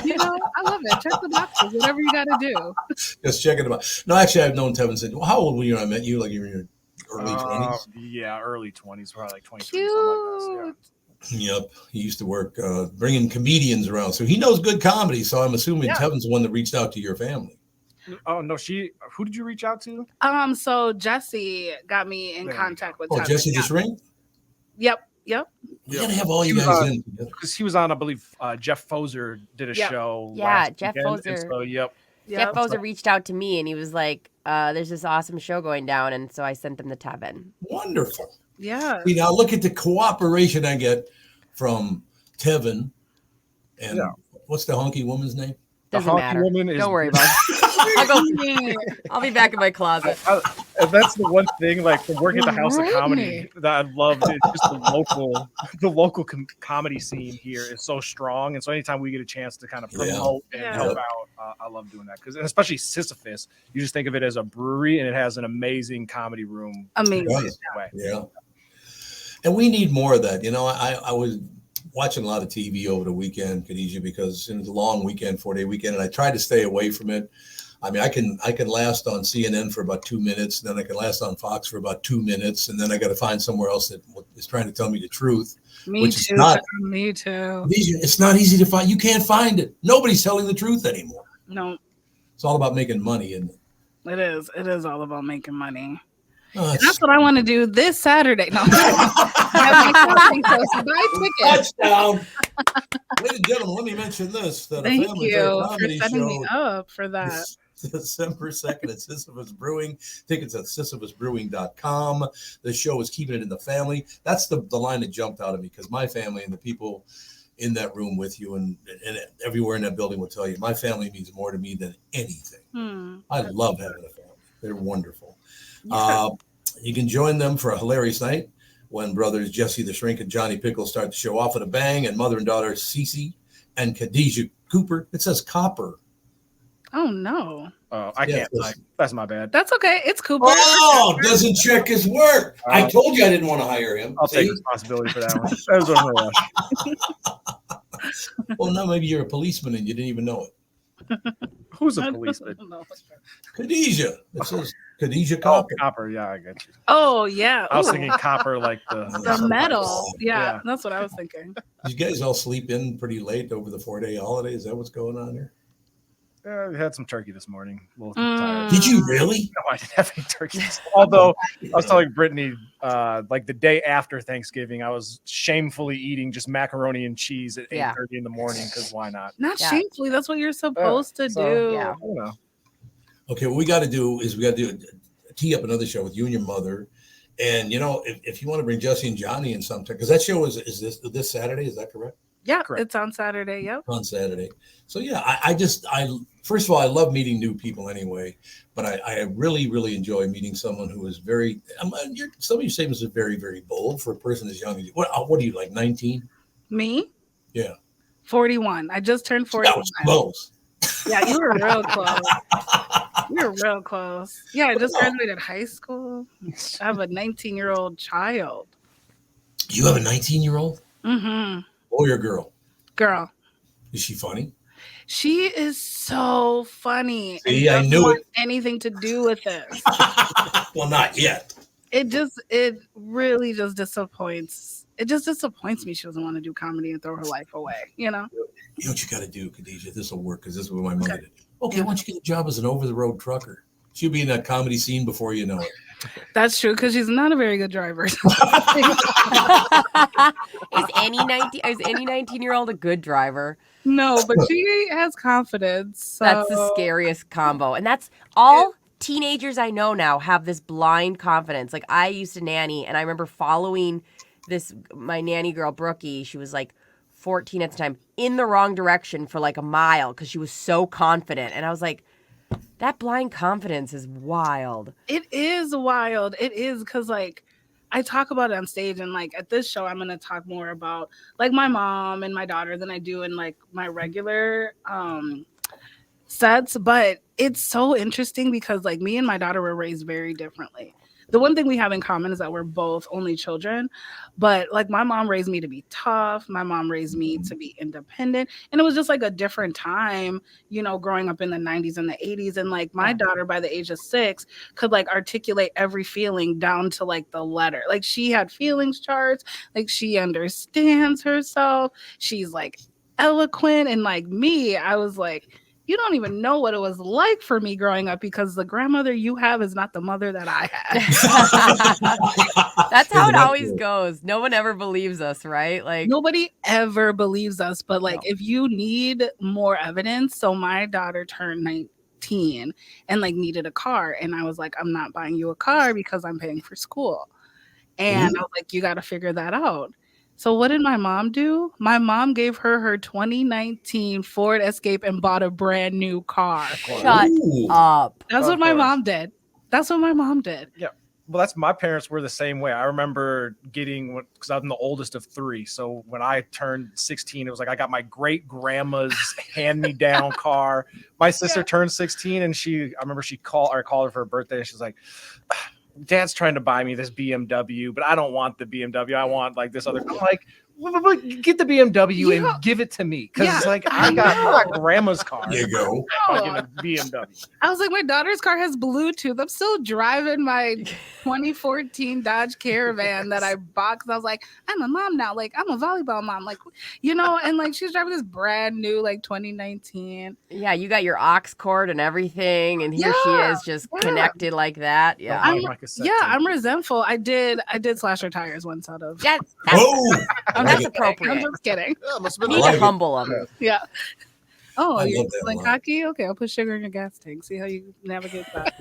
Yep. I love it. Check the boxes, whatever you got to do. Just checking them out. No, actually, I've known Tevin since. Well, how old were you when I met you? Like you were in your early 20s? Yeah, early 20s, probably like 23. Cute. Something like this, Yep. He used to work bringing comedians around. So he knows good comedy. So I'm assuming Tevin's the one that reached out to your family. Oh, no. Who did you reach out to? So Jesse got me in contact with Tevin. Jesse just ring? Yep. We got to have all you guys in. Because he was on, I believe, Jeff Foser did a show. Yeah, Jeff Foser. So, Jeff Foser reached out to me and he was like, there's this awesome show going down. And so I sent them to Tevin. Wonderful. Yeah. See, now look at the cooperation I get from Tevin. And what's the honky woman's name? Doesn't matter. Don't worry about it. I'll be back in my closet. And that's the one thing, like from working at the House of Comedy, that I loved. Is just the local comedy scene here is so strong, and so anytime we get a chance to kind of promote and help out, I love doing that. Because especially Sisyphus, you just think of it as a brewery, and it has an amazing comedy room. Amazing. Yeah. And we need more of that. I was watching a lot of TV over the weekend, Khadijah, because it was a long weekend, 4-day weekend, and I tried to stay away from it. I mean, I can last on CNN for about 2 minutes, and then I can last on Fox for about 2 minutes, and then I got to find somewhere else that is trying to tell me the truth. Me which too. Is not, Me too. it's not easy to find. You can't find it. Nobody's telling the truth anymore. No. It's all about making money, and it is. It is all about making money. That's what I want to do this Saturday. No, touchdown. Ladies and gentlemen, let me mention this. That Thank a family you for comedy setting me show up for that. December 2nd at Sisyphus Brewing. Tickets at sisyphusbrewing.com. The show is keeping it in the family. That's the line that jumped out at me, because my family and the people in that room with you and everywhere in that building will tell you, my family means more to me than anything. I love having a family. They're wonderful. Yeah. You can join them for a hilarious night when brothers Jesse the Shrink and Johnny Pickle start the show off with a bang, and mother and daughter Cece and Khadijah Cooper. It says Copper. Oh, no. Oh, I can't. That's my bad. That's okay. It's Cooper. Oh, doesn't check his work. I told you I didn't want to hire him. I'll take responsibility for that one. That was a rush. Well, now maybe you're a policeman and you didn't even know it. Who's a policeman? Khadijah. It says Khadijah Copper. Oh, Copper. Yeah, I get you. Oh, yeah. I was thinking copper, like the metal. Yeah, that's what I was thinking. Did you guys all sleep in pretty late over the 4-day holiday? Is that what's going on here? We had some turkey this morning. A little tired. Did you really? No, I didn't have any turkey. Although I was telling Brittany, like the day after Thanksgiving, I was shamefully eating just macaroni and cheese at 8:30 in the morning, because why not? Not shamefully. That's what you're supposed to do. Yeah. I don't know. Okay, what we got to do is tee up another show with you and your mother. And, if you want to bring Jesse and Johnny in sometime, because that show is this Saturday, is that correct? Yeah, it's on Saturday. Yep. On Saturday. So, yeah, I first of all, I love meeting new people anyway, but I really, really enjoy meeting someone who is very, some of your statements are very, very bold for a person as young as you. What are you, like 19? Me? Yeah. 41. I just turned 41. That was close. Yeah, you were real close. You were real close. Yeah, I just graduated high school. I have a 19-year-old child. You have a 19-year-old? Mm-hmm. Boy or girl? Girl. Is she funny? She is so funny. See, I knew it. Anything to do with this? Well, not yet. It really just disappoints. It just disappoints me. She doesn't want to do comedy and throw her life away. You know what you got to do, Khadijah? This will work, because this is what my mother did. Okay, why don't you get a job as an over-the-road trucker? She'll be in that comedy scene before you know it. That's true, because she's not a very good driver. Is any 19-year-old a good driver? No, but she has confidence. So. That's the scariest combo. And that's all teenagers I know now have this blind confidence. Like, I used to nanny, and I remember following my nanny girl, Brookie. She was like 14 at the time, in the wrong direction for like a mile because she was so confident. And I was like, that blind confidence is wild. It is wild. It is, because like I talk about it on stage, and like at this show I'm going to talk more about like my mom and my daughter than I do in like my regular sets. But it's so interesting because like me and my daughter were raised very differently. The one thing we have in common is that we're both only children, but like my mom raised me to be tough. My mom raised me to be independent. And it was just like a different time, growing up in the 90s and the 80s. And like my daughter by the age of 6 could like articulate every feeling down to like the letter. Like she had feelings charts, like she understands herself. She's like eloquent. And like me, I was like, you don't even know what it was like for me growing up, because the grandmother you have is not the mother that I had. That's how it always goes. No one ever believes us, right? Like nobody ever believes us. But like, if you need more evidence, so my daughter turned 19 and like needed a car, and I was like, I'm not buying you a car because I'm paying for school. And I was like, you got to figure that out. So what did my mom do? My mom gave her 2019 Ford Escape and bought a brand new car. Shut up. That's what my mom did. That's what my mom did. Yeah. Well, my parents were the same way. I remember getting, because I'm the oldest of 3. So when I turned 16, it was like I got my great grandma's hand-me-down car. My sister turned 16, and I remember I called her for her birthday. She was like, Dad's trying to buy me this BMW, but I don't want the BMW. I want like this other. I'm like, But get the BMW and give it to me because it's like I got grandma's car. There you go. I get a BMW. I was like, my daughter's car has Bluetooth. I'm still driving my 2014 Dodge Caravan that I bought because I was like, I'm a mom now. Like, I'm a volleyball mom. Like, and like she's driving this brand new, like 2019. Yeah, you got your aux cord and everything, and here she is just connected like that. Yeah, I'm resentful. I did slash her tires once out of. That's appropriate. I'm just kidding. Yeah, must You need to humble them. Yeah. Oh, I you're love that like line. hockey? Okay, I'll put sugar in your gas tank. See how you navigate that.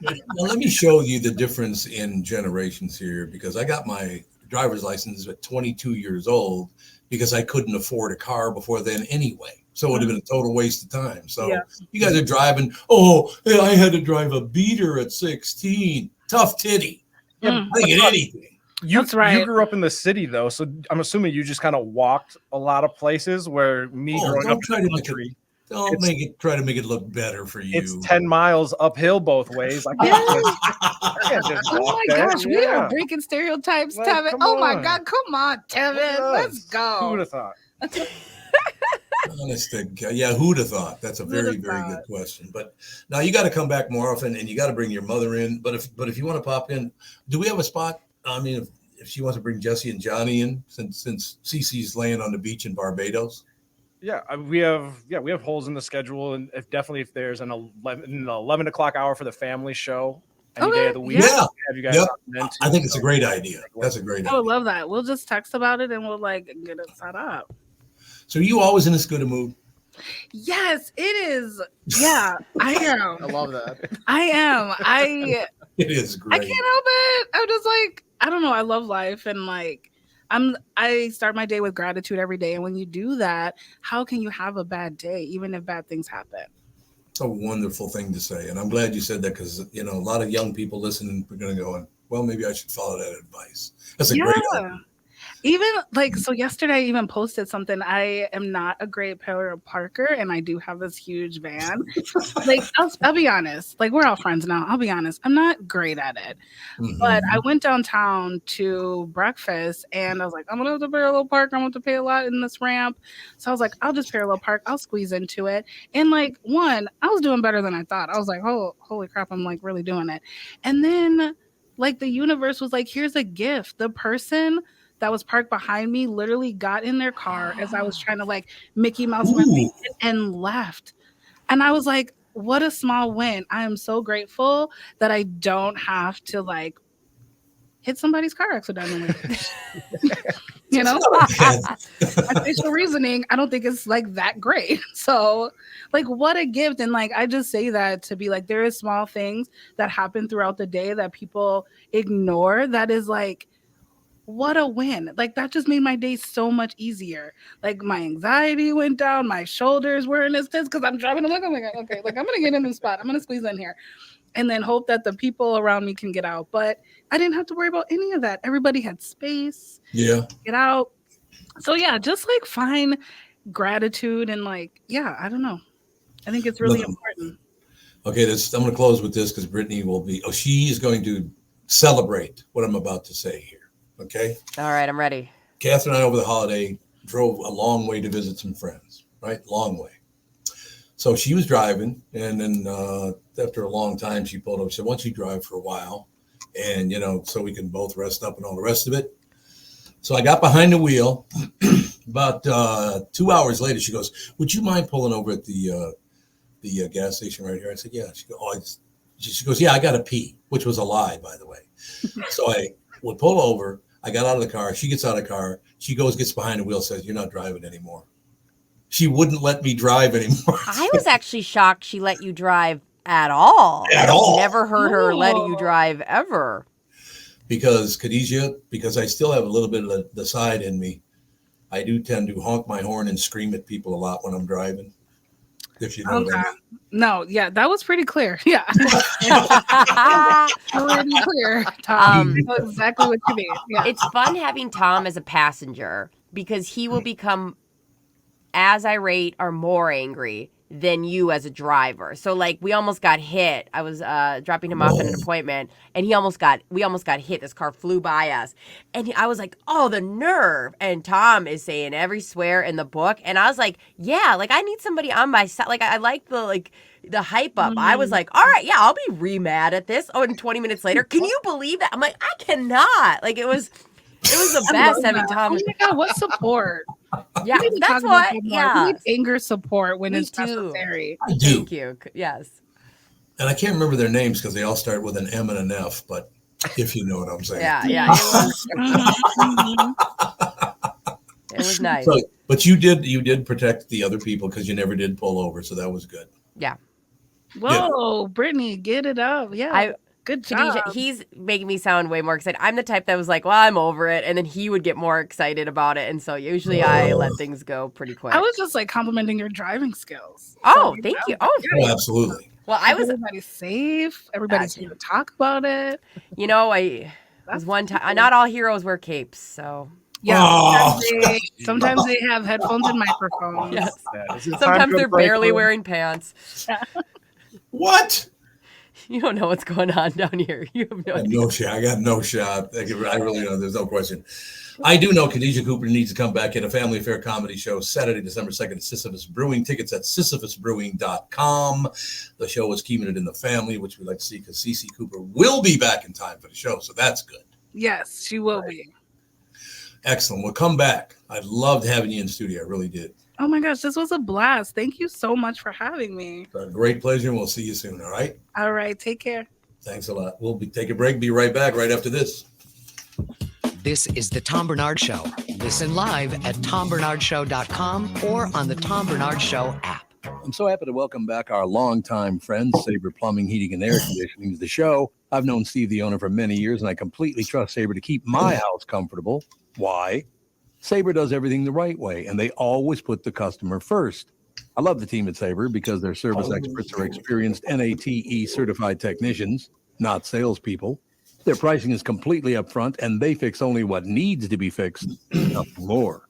Now, let me show you the difference in generations here because I got my driver's license at 22 years old because I couldn't afford a car before then anyway. So it would have been a total waste of time. So you guys are driving. Oh, I had to drive a beater at 16. Tough titty. I didn't get anything. That's right. You grew up in the city though, so I'm assuming you just kind of walked a lot of places. Where me growing up in the country, try to make it look better for you. It's 10 miles uphill both ways. I can't just Oh walk my that. gosh, we are breaking stereotypes, Like, Tevin. come Oh my on. God, come on, Tevin. Let's go. Who would have thought? Honest to God. Yeah, who'd have thought? That's a very, very good question. But now you got to come back more often, and you got to bring your mother in. But if you want to pop in, do we have a spot? I mean, if she wants to bring Jesse and Johnny in, since Cece's laying on the beach in Barbados. Yeah, we have holes in the schedule, and if there's an 11 o'clock hour for the family show any day of the week, Yeah. have you guys Yep. in too, I think it's a so- great idea. That's a great I idea. would love that. We'll just text about it and we'll like get it set up. So are you always in this good a mood? Yes, it is. Yeah, I am. I love that. I am. It is I great. can't help it. I'm just like, I don't know. I love life and like I start my day with gratitude every day. And when you do that, how can you have a bad day, even if bad things happen? It's a wonderful thing to say. And I'm glad you said that because, a lot of young people listening are going to go, well, maybe I should follow that advice. That's a great idea. Even like, so yesterday I even posted something. I am not a great parallel parker and I do have this huge van. Like, I'll be honest, like we're all friends now. I'll be honest. I'm not great at it, but I went downtown to breakfast and I was like, I'm going to have to parallel park. I'm going to pay a lot in this ramp. So I was like, I'll just parallel park. I'll squeeze into it. And like, I was doing better than I thought. I was like, oh, holy crap. I'm like really doing it. And then like the universe was like, here's a gift. The person that was parked behind me literally got in their car as I was trying to like Mickey Mouse my way and left. And I was like, what a small win. I am so grateful that I don't have to like hit somebody's car accidentally. My facial reasoning, I don't think it's like that great. So like what a gift. And like I just say that to be like there is small things that happen throughout the day that people ignore that is like what a win. Like that just made my day so much easier. Like my anxiety went down, my shoulders were in this because I'm driving. I'm like, oh my God, okay, like I'm gonna get in this spot. I'm gonna squeeze in here and then hope that the people around me can get out. But I didn't have to worry about any of that. Everybody had space. Yeah. Get out. So yeah, just like find gratitude and like, yeah, I don't know. I think it's really important. Okay, I'm going to close with this because Brittany she is going to celebrate what I'm about to say here. Okay. All right, I'm ready. Catherine and I over the holiday drove a long way to visit some friends, right? Long way. So she was driving and then after a long time, she pulled up. She said, why don't you drive for a while? And, so we can both rest up and all the rest of it. So I got behind the wheel. About 2 hours later, she goes, would you mind pulling over at the gas station right here? I said, yeah. She goes, yeah, I got to pee, which was a lie, by the way. So I would pull over. I got out of the car. She gets out of the car. She gets behind the wheel, says, you're not driving anymore. She wouldn't let me drive anymore. I was actually shocked she let you drive at all. At all. Never heard her letting you drive ever. Because Khadijah, because I still have a little bit of the side in me, I do tend to honk my horn and scream at people a lot when I'm driving. If you know what I mean. No, yeah, that was pretty clear. Yeah. Pretty clear, Tom. I know exactly what you mean. Yeah. It's fun having Tom as a passenger because he will become as irate or more angry than you as a driver. So like we almost got hit. I was dropping him off at an appointment, and we almost got hit. This car flew by us, and I was like, oh, the nerve. And Tom is saying every swear in the book, and I was like, yeah, like I need somebody on my side. Like I like the hype up. I was like, all right, yeah, I'll be re-mad at this. Oh, and 20 minutes later, can you believe that? I'm like, I cannot. Like it was the best having Tom. Oh my God, what support. Yeah, that's what. Yeah, we need anger support when it's necessary. I do. Thank you. Yes. And I can't remember their names because they all start with an M and an F, but if you know what I'm saying. Yeah. It was nice. So, but you did protect the other people because you never did pull over, so that was good. Yeah. Whoa, Brittany, get it up. Yeah. Good job. Khadijah, he's making me sound way more excited. I'm the type that was like, well, I'm over it. And then he would get more excited about it. And so usually I let things go pretty quick. I was just like complimenting your driving skills. Oh, thank you. Oh, absolutely. Well, everybody's safe. Everybody's here to talk about it. You know, I was one time. Not all heroes wear capes, so. Yeah, sometimes they have headphones and microphones. Yes. Sometimes they're barely wearing pants. What? You don't know what's going on down here. You have no idea. No shot. I got no shot. I really know. There's no question. I do know Khadijah Cooper needs to come back in a family affair comedy show Saturday, December 2nd at Sisyphus Brewing. Tickets at sisyphusbrewing.com. The show is keeping it in the family, which we like to see because Cece Cooper will be back in time for the show. So that's good. Yes, she will be. Excellent. We'll come back. I loved having you in studio. I really did. Oh my gosh, this was a blast. Thank you so much for having me. It's a great pleasure, and we'll see you soon, all right? All right, take care. Thanks a lot. We'll take a break. Be right back right after this. This is the Tom Barnard Show. Listen live at tombernardshow.com or on the Tom Barnard Show app. I'm so happy to welcome back our longtime friend, Sabre Plumbing, Heating, and Air Conditioning to the show. I've known Steve, the owner, for many years, and I completely trust Sabre to keep my house comfortable. Why? Sabre does everything the right way, and they always put the customer first. I love the team at Sabre because their service experts are experienced NATE certified technicians, not salespeople. Their pricing is completely upfront, and they fix only what needs to be fixed, nothing more.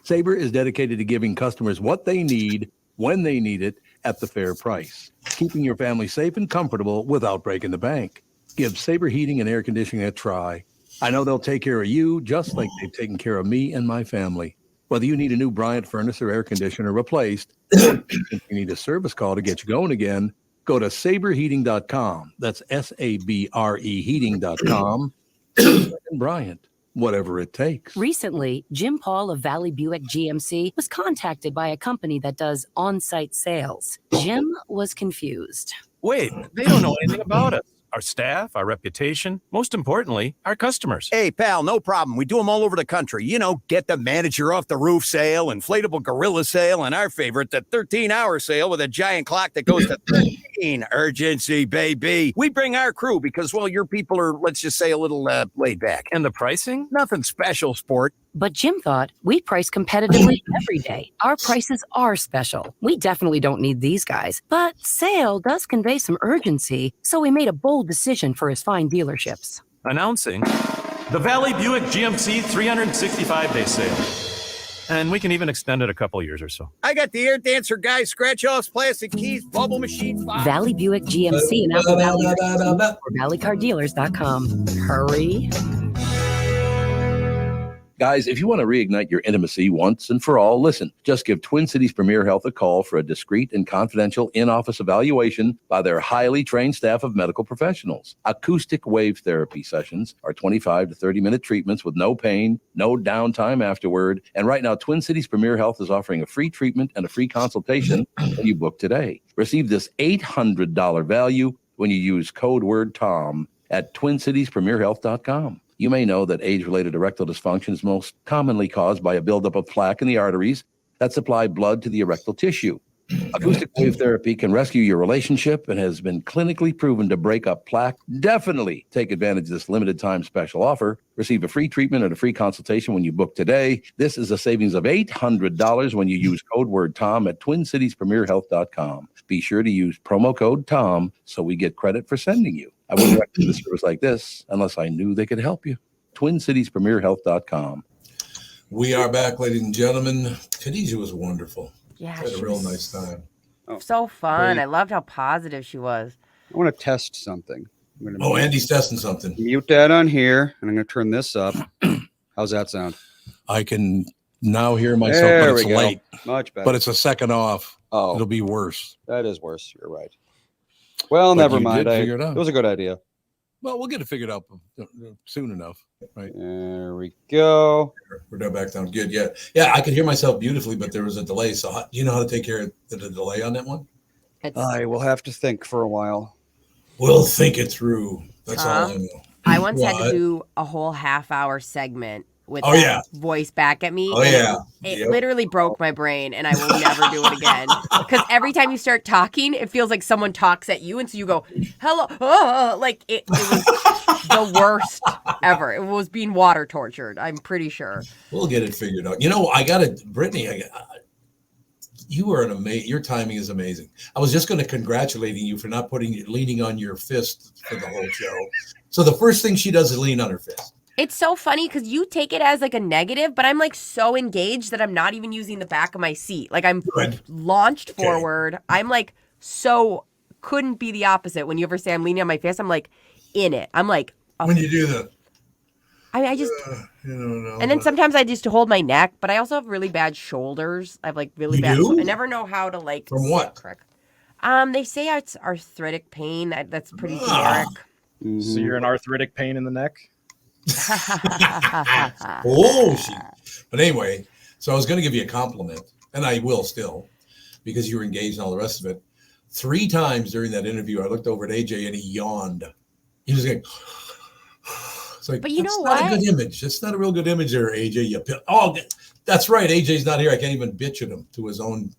Sabre is dedicated to giving customers what they need, when they need it, at the fair price, keeping your family safe and comfortable without breaking the bank. Give Sabre Heating and Air Conditioning a try. I know they'll take care of you just like they've taken care of me and my family. Whether you need a new Bryant furnace or air conditioner replaced, or you need a service call to get you going again, go to saberheating.com. That's SABRE heating.com. And Bryant, whatever it takes. Recently, Jim Paul of Valley Buick GMC was contacted by a company that does on-site sales. Jim was confused. Wait, they don't know anything about us. Our staff, our reputation, most importantly, our customers. Hey, pal, no problem. We do them all over the country. You know, get the manager off the roof sale, inflatable gorilla sale, and our favorite, the 13-hour sale with a giant clock that goes to 13. Urgency, baby. We bring our crew because, well, your people are, let's just say, a little laid back. And the pricing? Nothing special, sport. But Jim thought we price competitively every day. Our prices are special. We definitely don't need these guys. But sale does convey some urgency, so we made a bold decision for his fine dealerships. Announcing the Valley Buick GMC 365-day sale. And we can even extend it a couple years or so. I got the air dancer guy, scratch-offs, plastic keys, bubble machine. Valley Buick GMC in Apple Valley or valleycardealers.com. Hurry. Guys, if you want to reignite your intimacy once and for all, listen, just give Twin Cities Premier Health a call for a discreet and confidential in-office evaluation by their highly trained staff of medical professionals. Acoustic wave therapy sessions are 25 to 30-minute treatments with no pain, no downtime afterward. And right now, Twin Cities Premier Health is offering a free treatment and a free consultation when you book today. Receive this $800 value when you use code word TOM at TwinCitiesPremierHealth.com. You may know that age-related erectile dysfunction is most commonly caused by a buildup of plaque in the arteries that supply blood to the erectile tissue. Acoustic wave therapy can rescue your relationship and has been clinically proven to break up plaque. Definitely take advantage of this limited time special offer. Receive a free treatment and a free consultation when you book today. This is a savings of $800 when you use code word TOM at TwinCitiesPremierHealth.com. Be sure to use promo code TOM so we get credit for sending you. I wouldn't recommend a service like this unless I knew they could help you. TwinCitiesPremierHealth.com. We are back, ladies and gentlemen. Khadijah was wonderful. Yeah, had a real nice time. so fun. Great. I loved how positive she was. I want to test something. I'm gonna Oh, Andy's testing something. mute that on here, and I'm going to turn this up. How's that sound? I can now hear myself, There but it's we go. late. Much better. But it's a second off. Oh, It'll be worse. that is worse. You're right. Well, But never you mind. did figure it out. It was a good idea. Well, we'll get it figured out soon enough, right? There we go. We're now back down. Good. Yeah. Yeah. I could hear myself beautifully, but there was a delay. So do you know how to take care of the delay on that one? I will have to think for a while. We'll think it through. That's all I know. I once had to What? do a whole half-hour segment with Oh, that yeah. voice back at me. Oh, and yeah. It Yep. literally broke my brain, and I will never do it again. Because every time you start talking, it feels like someone talks at you, and so you go, hello, like it was the worst ever. It was being water tortured, I'm pretty sure. We'll get it figured out. You know, I got it, Brittany. You are your timing is amazing. I was just going to congratulating you for not leaning on your fist for the whole show. So the first thing she does is lean on her fist. It's so funny because you take it as like a negative, but I'm like so engaged that I'm not even using the back of my seat. Like I'm launched forward. I'm like couldn't be the opposite. When you ever say I'm leaning on my fist, I'm like in it. I'm like when you do that. I just no. and then sometimes I just hold my neck, but I also have really bad shoulders. I have like really You bad. do? I never know how to like. From what? Correct. They say it's arthritic pain. That's pretty generic. So you're an arthritic pain in the neck? But anyway, so I was going to give you a compliment, and I will still, because you were engaged and all the rest of it. 3 times during that interview, I looked over at AJ and he yawned. He was like, it's like, but you that's know not what? a good image. That's not a real good image there, AJ. That's right. AJ's not here. I can't even bitch at him to his own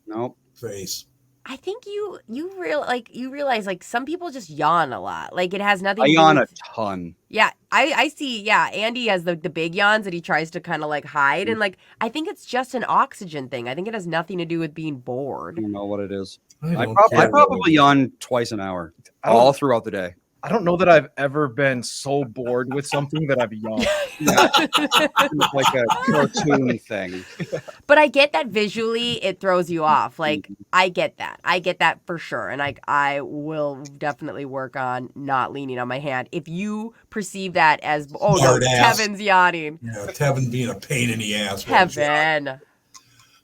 face. I think you realize like some people just yawn a lot. Like it has nothing. I to do yawn a with, ton. Yeah, I see. Yeah, Andy has the big yawns that he tries to kind of like hide, and like I think it's just an oxygen thing. I think it has nothing to do with being bored. I don't know what it is. I I probably yawn twice an hour, all throughout the day. I don't know that I've ever been so bored with something that I've yawned. It's like a cartoon thing. But I get that visually it throws you off. Like I get that for sure, and I will definitely work on not leaning on my hand. If you perceive that as Smart ass. Tevin's yawning. Yeah, Tevin being a pain in the ass. Tevin.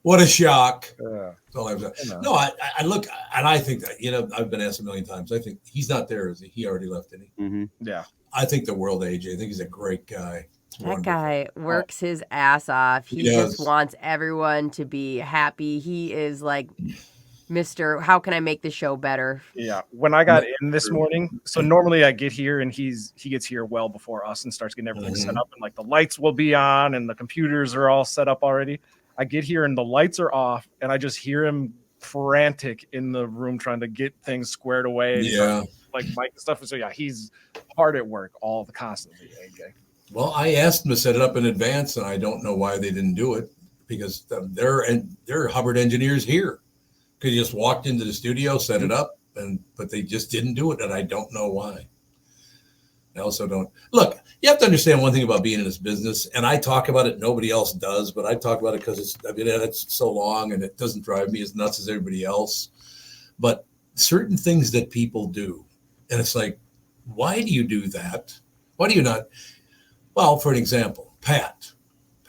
What a shock. That's all I was. No, I look, and I think that, I've been asked a million times. I think he's not there, is he? He already left, didn't he? Mm-hmm. Yeah. I think the world, AJ. I think he's a great guy. That guy works his ass off. He does. just wants everyone to be happy. He is like Mr. How can I make the show better? Yeah. When I got in this morning, so normally I get here and he gets here well before us and starts getting everything set up, and like the lights will be on and the computers are all set up already. I get here and the lights are off, and I just hear him frantic in the room trying to get things squared away. Yeah. Like mic and stuff. So yeah, he's hard at work constantly, AJ. Well, I asked them to set it up in advance, and I don't know why they didn't do it, because they're Hubbard engineers here. Could just walked into the studio, set it up, but they just didn't do it, and I don't know why. I also don't look. You have to understand one thing about being in this business, and I talk about it. Nobody else does, but I talk about it because it's so long, and it doesn't drive me as nuts as everybody else. But certain things that people do, and it's like, why do you do that? Why do you not? Well, for an example, Pat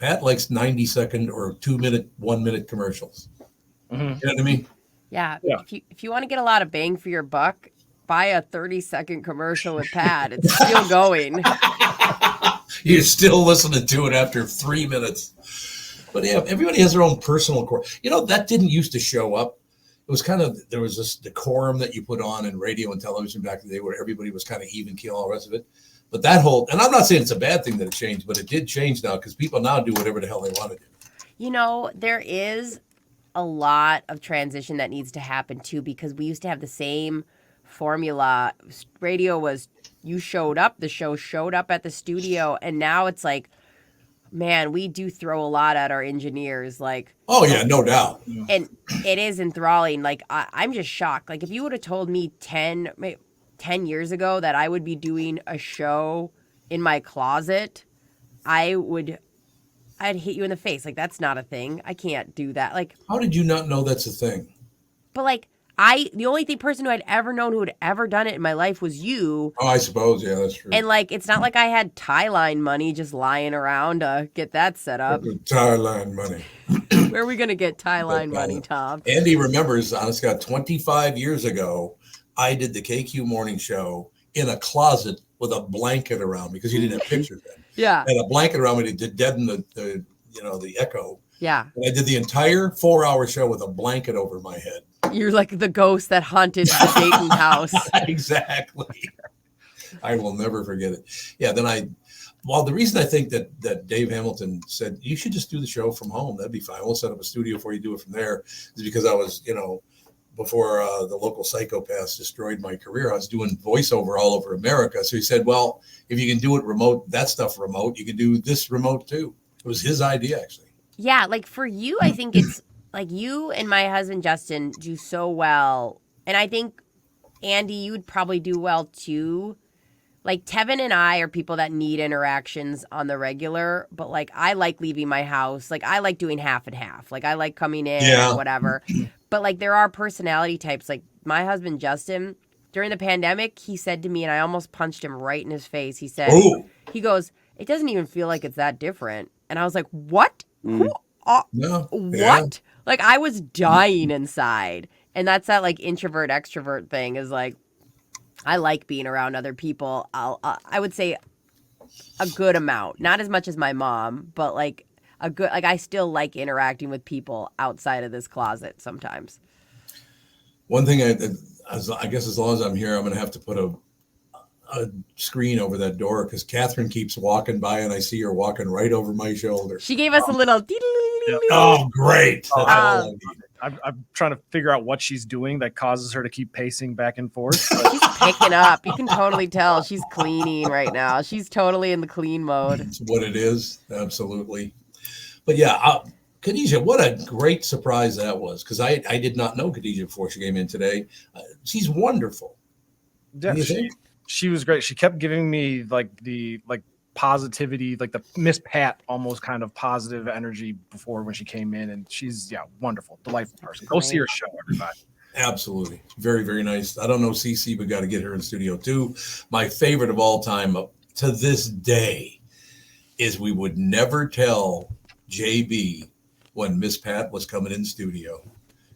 likes 90-second or 2-minute, 1-minute commercials. Mm-hmm. You know what I mean? Yeah. If you want to get a lot of bang for your buck, buy a 30-second commercial with Pat. It's still going. You're still listening to it after 3 minutes. But yeah, everybody has their own personal core. That didn't used to show up. It was there was this decorum that you put on in radio and television back in the day where everybody was kind of even keel, all the rest of it. But and I'm not saying it's a bad thing that it changed, but it did change now because people now do whatever the hell they want to do. There is a lot of transition that needs to happen too, because we used to have the same formula. Radio was you showed up, the show showed up at the studio, and now it's like, man, we do throw a lot at our engineers. Like, oh yeah, no doubt. And it is enthralling. Like I'm just shocked. Like if you would have told me 10 years ago that I would be doing a show in my closet, I'd hit you in the face. Like that's not a thing. I can't do that. Like, how did you not know that's a thing? But like, the only person who I'd ever known who had ever done it in my life was you. Oh, I suppose. Yeah, that's true. And like, it's not like I had tie line money just lying around to get that set up. Tie line money. Where are we going to get tie line money, Tom? Andy remembers, honest God, 25 years ago, I did the KQ morning show in a closet with a blanket around me because you didn't have pictures then. Yeah. And a blanket around me to deaden the echo. Yeah. And I did the entire 4-hour show with a blanket over my head. You're like the ghost that haunted the Dayton house. Exactly. I will never forget it. Yeah. Then the reason I think that Dave Hamilton said, you should just do the show from home. That'd be fine. We'll set up a studio for you, do it from there, is because I was, before the local psychopaths destroyed my career, I was doing voiceover all over America. So he said, well, if you can do it remote, that stuff remote, you can do this remote too. It was his idea, actually. Yeah, like for you, I think it's like you and my husband Justin do so well. And I think, Andy, you would probably do well too. Like Tevin and I are people that need interactions on the regular, but like I like leaving my house. Like I like doing half and half. Like I like coming in or whatever. But like there are personality types. Like my husband Justin, during the pandemic, he said to me, and I almost punched him right in his face. He said, he goes, "It doesn't even feel like it's that different." And I was like, what? What? Like I was dying inside. And that's that like introvert extrovert thing is like, I like being around other people. I would say a good amount, not as much as my mom, but like I still like interacting with people outside of this closet sometimes. One thing I guess as long as I'm here, I'm going to have to put a screen over that door because Catherine keeps walking by and I see her walking right over my shoulder. She gave us a little. Oh, great. I'm trying to figure out what she's doing that causes her to keep pacing back and forth. She's picking up. You can totally tell she's cleaning right now. She's totally in the clean mode. That's what it is. Absolutely. But yeah, Khadijah, what a great surprise that was because I did not know Khadijah before she came in today. She's wonderful. Yeah, she was great. She kept giving me the positivity, like the Miss Pat almost kind of positive energy before when she came in, and she's wonderful, delightful person. Go see her show, everybody. Absolutely. Very, very nice. I don't know CC, but got to get her in studio too. My favorite of all time to this day is we would never tell JB when Miss Pat was coming in studio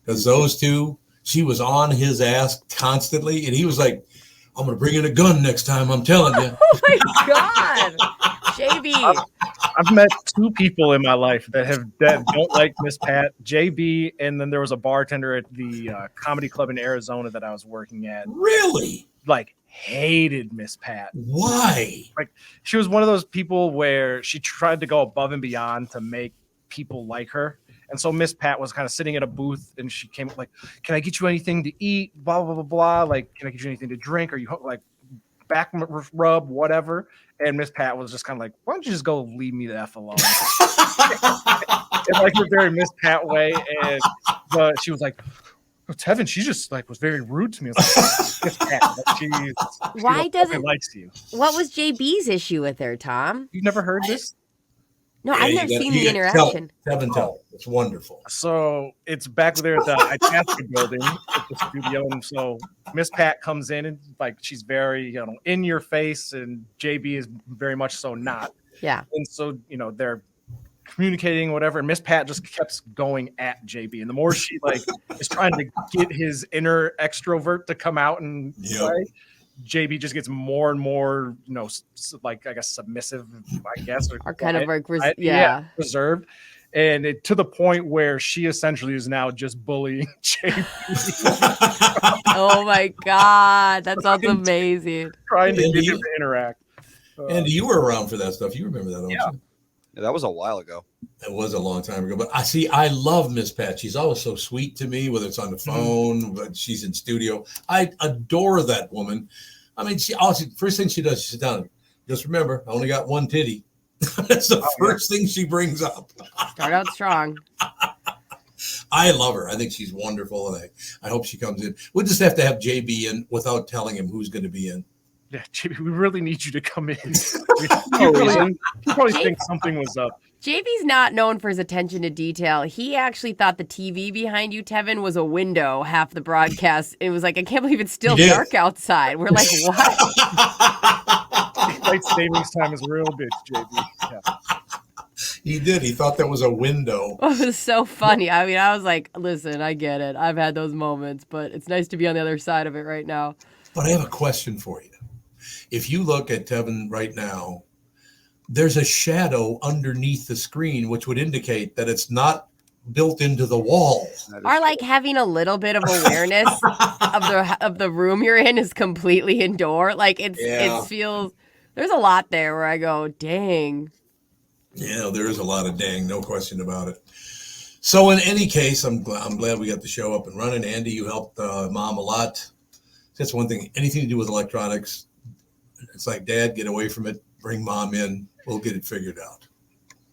because those two, she was on his ass constantly, and he was like, I'm going to bring in a gun next time, I'm telling you. Oh, my God. JB. I've met two people in my life that don't like Miss Pat, JB, and then there was a bartender at the comedy club in Arizona that I was working at. Really? Like, hated Miss Pat. Why? Like, she was one of those people where she tried to go above and beyond to make people like her. And so Miss Pat was kind of sitting at a booth and she came like, can I get you anything to eat? Blah, blah, blah, blah. Like, can I get you anything to drink? Are you like back rub, whatever? And Miss Pat was just kind of like, why don't you just go leave me the F alone? In like a very Miss Pat way. And she was like, oh, Tevin, she just like was very rude to me. I was like, Miss Pat, why doesn't likes you? What was JB's issue with her, Tom? You've never heard this? No, I've never seen the interaction. Tell. It's wonderful. So it's back there at the Itasca building at the studio. And so Miss Pat comes in and like she's very, in your face, and JB is very much so not. Yeah. And so, they're communicating, whatever. And Miss Pat just kept going at JB. And the more she like is trying to get his inner extrovert to come out and play, JB just gets more and more, like I guess submissive, I guess, or kind of like reserved, and to the point where she essentially is now just bullying JB. Oh my God, that sounds amazing! Trying to get him to interact. And you were around for that stuff. You remember that, don't you? Yeah, that was a while ago. It was a long time ago. But I love Miss Pat. She's always so sweet to me, whether it's on the phone, but she's in studio. I adore that woman. I mean, first thing she does, she sits down. Just remember, I only got one titty. That's the first thing she brings up. Start out strong. I love her. I think she's wonderful, and I hope she comes in. We'll just have to have JB in without telling him who's going to be in. Yeah, JB, we really need you to come in. No reason. You probably think something was up. JV's not known for his attention to detail. He actually thought the TV behind you, Tevin, was a window half the broadcast. It was like, I can't believe it's still dark outside. We're like, what? Light savings time is a real bitch, JB. Yeah. He did. He thought that was a window. It was so funny. I mean, I was like, listen, I get it. I've had those moments, but it's nice to be on the other side of it right now. But I have a question for you. If you look at Tevin right now, there's a shadow underneath the screen, which would indicate that it's not built into the wall. Or like having a little bit of awareness of the room you're in is completely indoor. Like it feels, there's a lot there where I go, dang. Yeah, there is a lot of dang, no question about it. So in any case, I'm glad we got the show up and running. Andy, you helped Mom a lot. That's one thing. Anything to do with electronics, it's like, Dad, get away from it. Bring Mom in. We'll get it figured out.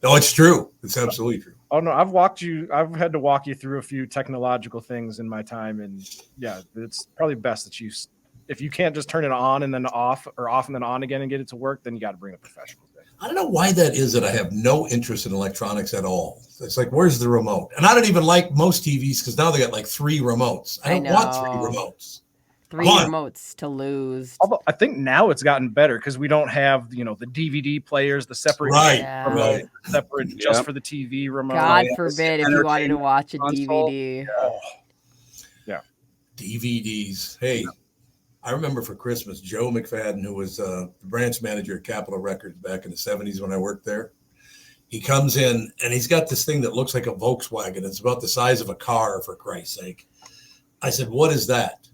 No, it's true. It's absolutely true. Oh no, I've had to walk you through a few technological things in my time, and yeah, it's probably best that if you can't just turn it on and then off, or off and then on again and get it to work, then you got to bring a professional. I don't know why that is that I have no interest in electronics at all. It's like, where's the remote? And I don't even like most TVs because now they got like 3 remotes. I don't want 3 remotes. 3 remotes to lose. Although I think now it's gotten better because we don't have, the DVD players, the separate remote, separate just for the TV remote. God forbid if you wanted to watch a DVD. Yeah. DVDs. Hey, I remember for Christmas, Joe McFadden, who was the branch manager at Capitol Records back in the 70s when I worked there. He comes in and he's got this thing that looks like a Volkswagen. It's about the size of a car, for Christ's sake. I said, what is that?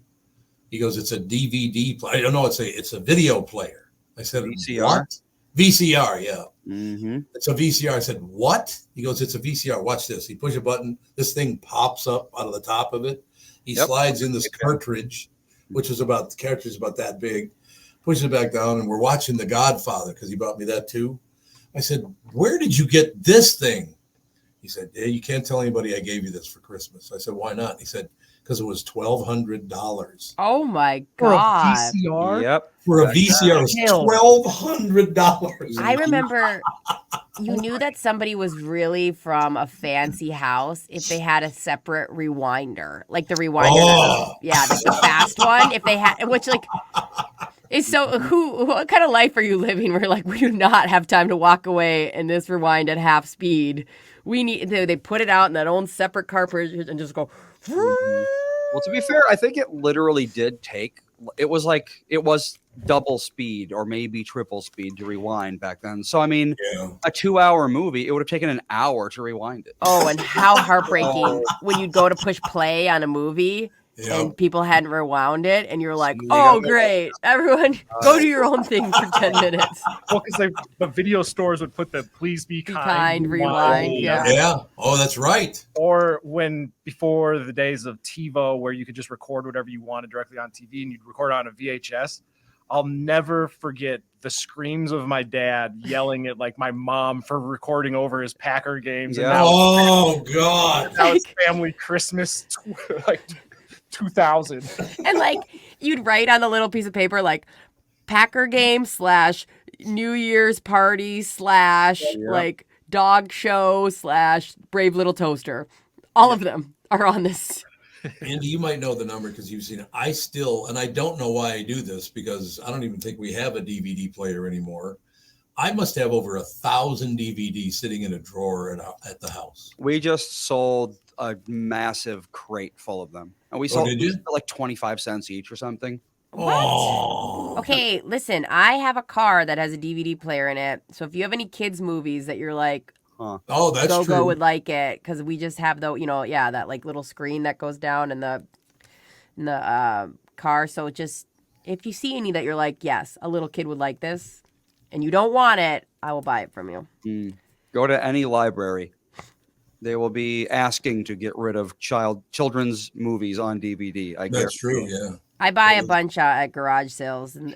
He goes, it's a DVD player. I don't know, it's a video player. I said, VCR? What? VCR, yeah. Mm-hmm. It's a VCR. I said, what? He goes, it's a VCR. Watch this. He pushes a button. This thing pops up out of the top of it. He slides in this cartridge, which is about that big, pushes it back down, and we're watching The Godfather because he bought me that too. I said, where did you get this thing? He said, hey, you can't tell anybody I gave you this for Christmas. I said, why not? He said, because it was $1,200. Oh my God. For a VCR? Yep. For a VCR, it was $1,200. I remember you knew that somebody was really from a fancy house if they had a separate rewinder. Like the rewinder. Like the fast one. If they had, which like is so, what kind of life are you living where like, we do not have time to walk away and this rewind at half speed. They put it out in that own separate cartridge and just go. Well, to be fair, I think it literally did take. It was double speed or maybe triple speed to rewind back then. So I mean, a 2-hour movie, it would have taken an hour to rewind it. Oh, and how heartbreaking when you'd go to push play on a movie. And people hadn't rewound it, and you're like, "Oh, great! Everyone, go do your own thing for 10 minutes." Well, because the video stores would put the "Please be kind, rewind." Yeah. Oh, that's right. Or before the days of TiVo, where you could just record whatever you wanted directly on TV, and you'd record on a VHS. I'll never forget the screams of my dad yelling at like my mom for recording over his Packer games. Yeah. Oh God! That was family Christmas, like. 2000. And like you'd write on a little piece of paper like Packer game / New Year's party / like dog show / Brave Little Toaster. All of them are on this. Andy, you might know the number because you've seen it. I still, and I don't know why I do this because I don't even think we have a DVD player anymore. I must have over 1,000 DVDs sitting in a drawer at the house. We just sold a massive crate full of them. And we sold like 25 cents each or something. What? Oh. Okay, listen, I have a car that has a DVD player in it. So if you have any kids movies that you're like, oh, that's true. Go would like it because we just have that like little screen that goes down in the car. So just if you see any that you're like, yes, a little kid would like this, and you don't want it, I will buy it from you. Go to any library. They will be asking to get rid of children's movies on DVD. That's true, yeah. I buy a bunch at garage sales and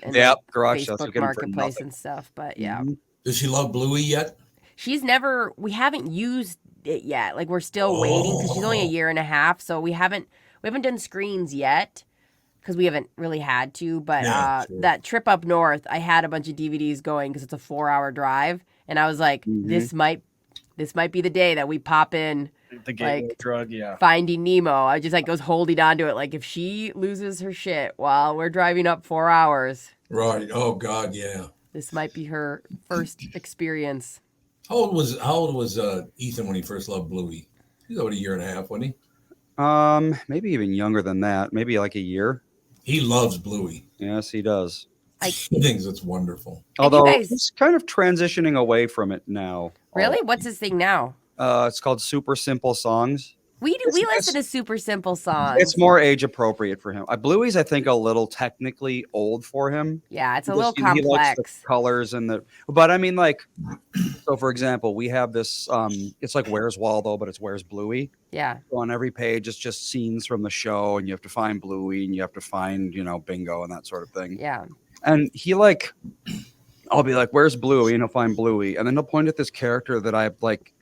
garage Facebook sales, Marketplace and stuff. But yeah. Does she love Bluey yet? We haven't used it yet. Like we're still waiting because she's only a year and a half, so we haven't done screens yet. because we haven't really had to. But Yeah, sure. that trip up north, I had a bunch of DVDs going because it's a 4-hour drive, and I was like, this might be the day that we pop in. The gateway Like drug, yeah. Finding Nemo. I just like was holding on to it. Like if she loses her shit while we're driving up 4 hours, Right. Oh God, yeah. this might be her first experience. How old was Ethan when he first loved Bluey? He's about 1.5 years, wasn't he? Maybe even younger than that. Maybe like a year. He loves Bluey. Yes, he does. He thinks it's wonderful. Although guys- he's kind of transitioning away from it now. Really? What's his thing now? It's called Super Simple Songs. We listen to super simple songs. It's more age appropriate for him. Bluey's, I think, a little technically old for him. Yeah, it's a Because little he likes complex. the colors and but I mean, like, so for example, we have this. It's like Where's Waldo, but it's Where's Bluey. Yeah. So on every page, it's just scenes from the show, and you have to find Bluey, and you have to find Bingo and that sort of thing. Yeah. And he I'll be like, "Where's Bluey?" And he'll find Bluey, and then he'll point at this character that I like.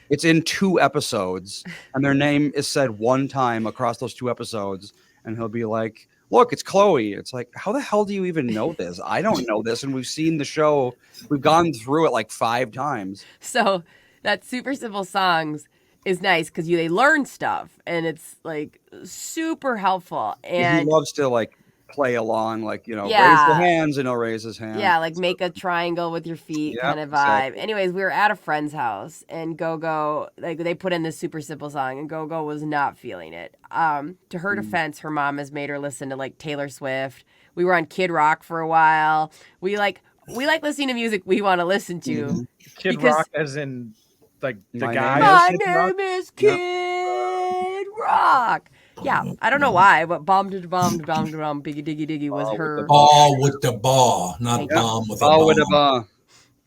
It's in 2 episodes, and their name is said one time across those 2 episodes, and he'll be like, "Look, it's Chloe." It's like, how the hell do you even know this? I don't know this, and we've seen the show. We've gone through it like 5 times. So that super simple songs is nice because they learn stuff and it's like super helpful. And he loves to play along, raise your hands, and he'll raise his hand. yeah, like make a triangle with your feet Yep, kind of vibe. exactly. Anyways, we were at a friend's house and Go-Go, they put in this super simple song and Go-Go was not feeling it. To her defense, her mom has made her listen to Taylor Swift. We were on Kid Rock for a while. We like listening to music we want to listen to. Kid because- Rock, as in the My guy. name My is Kid Rock? name is Kid Rock. Yeah, I don't know why, but bomb to bomb to bomb to bomb, biggie diggy diggy was her. Ball with the ball, not Thank bomb with a Ball ball. with a ball.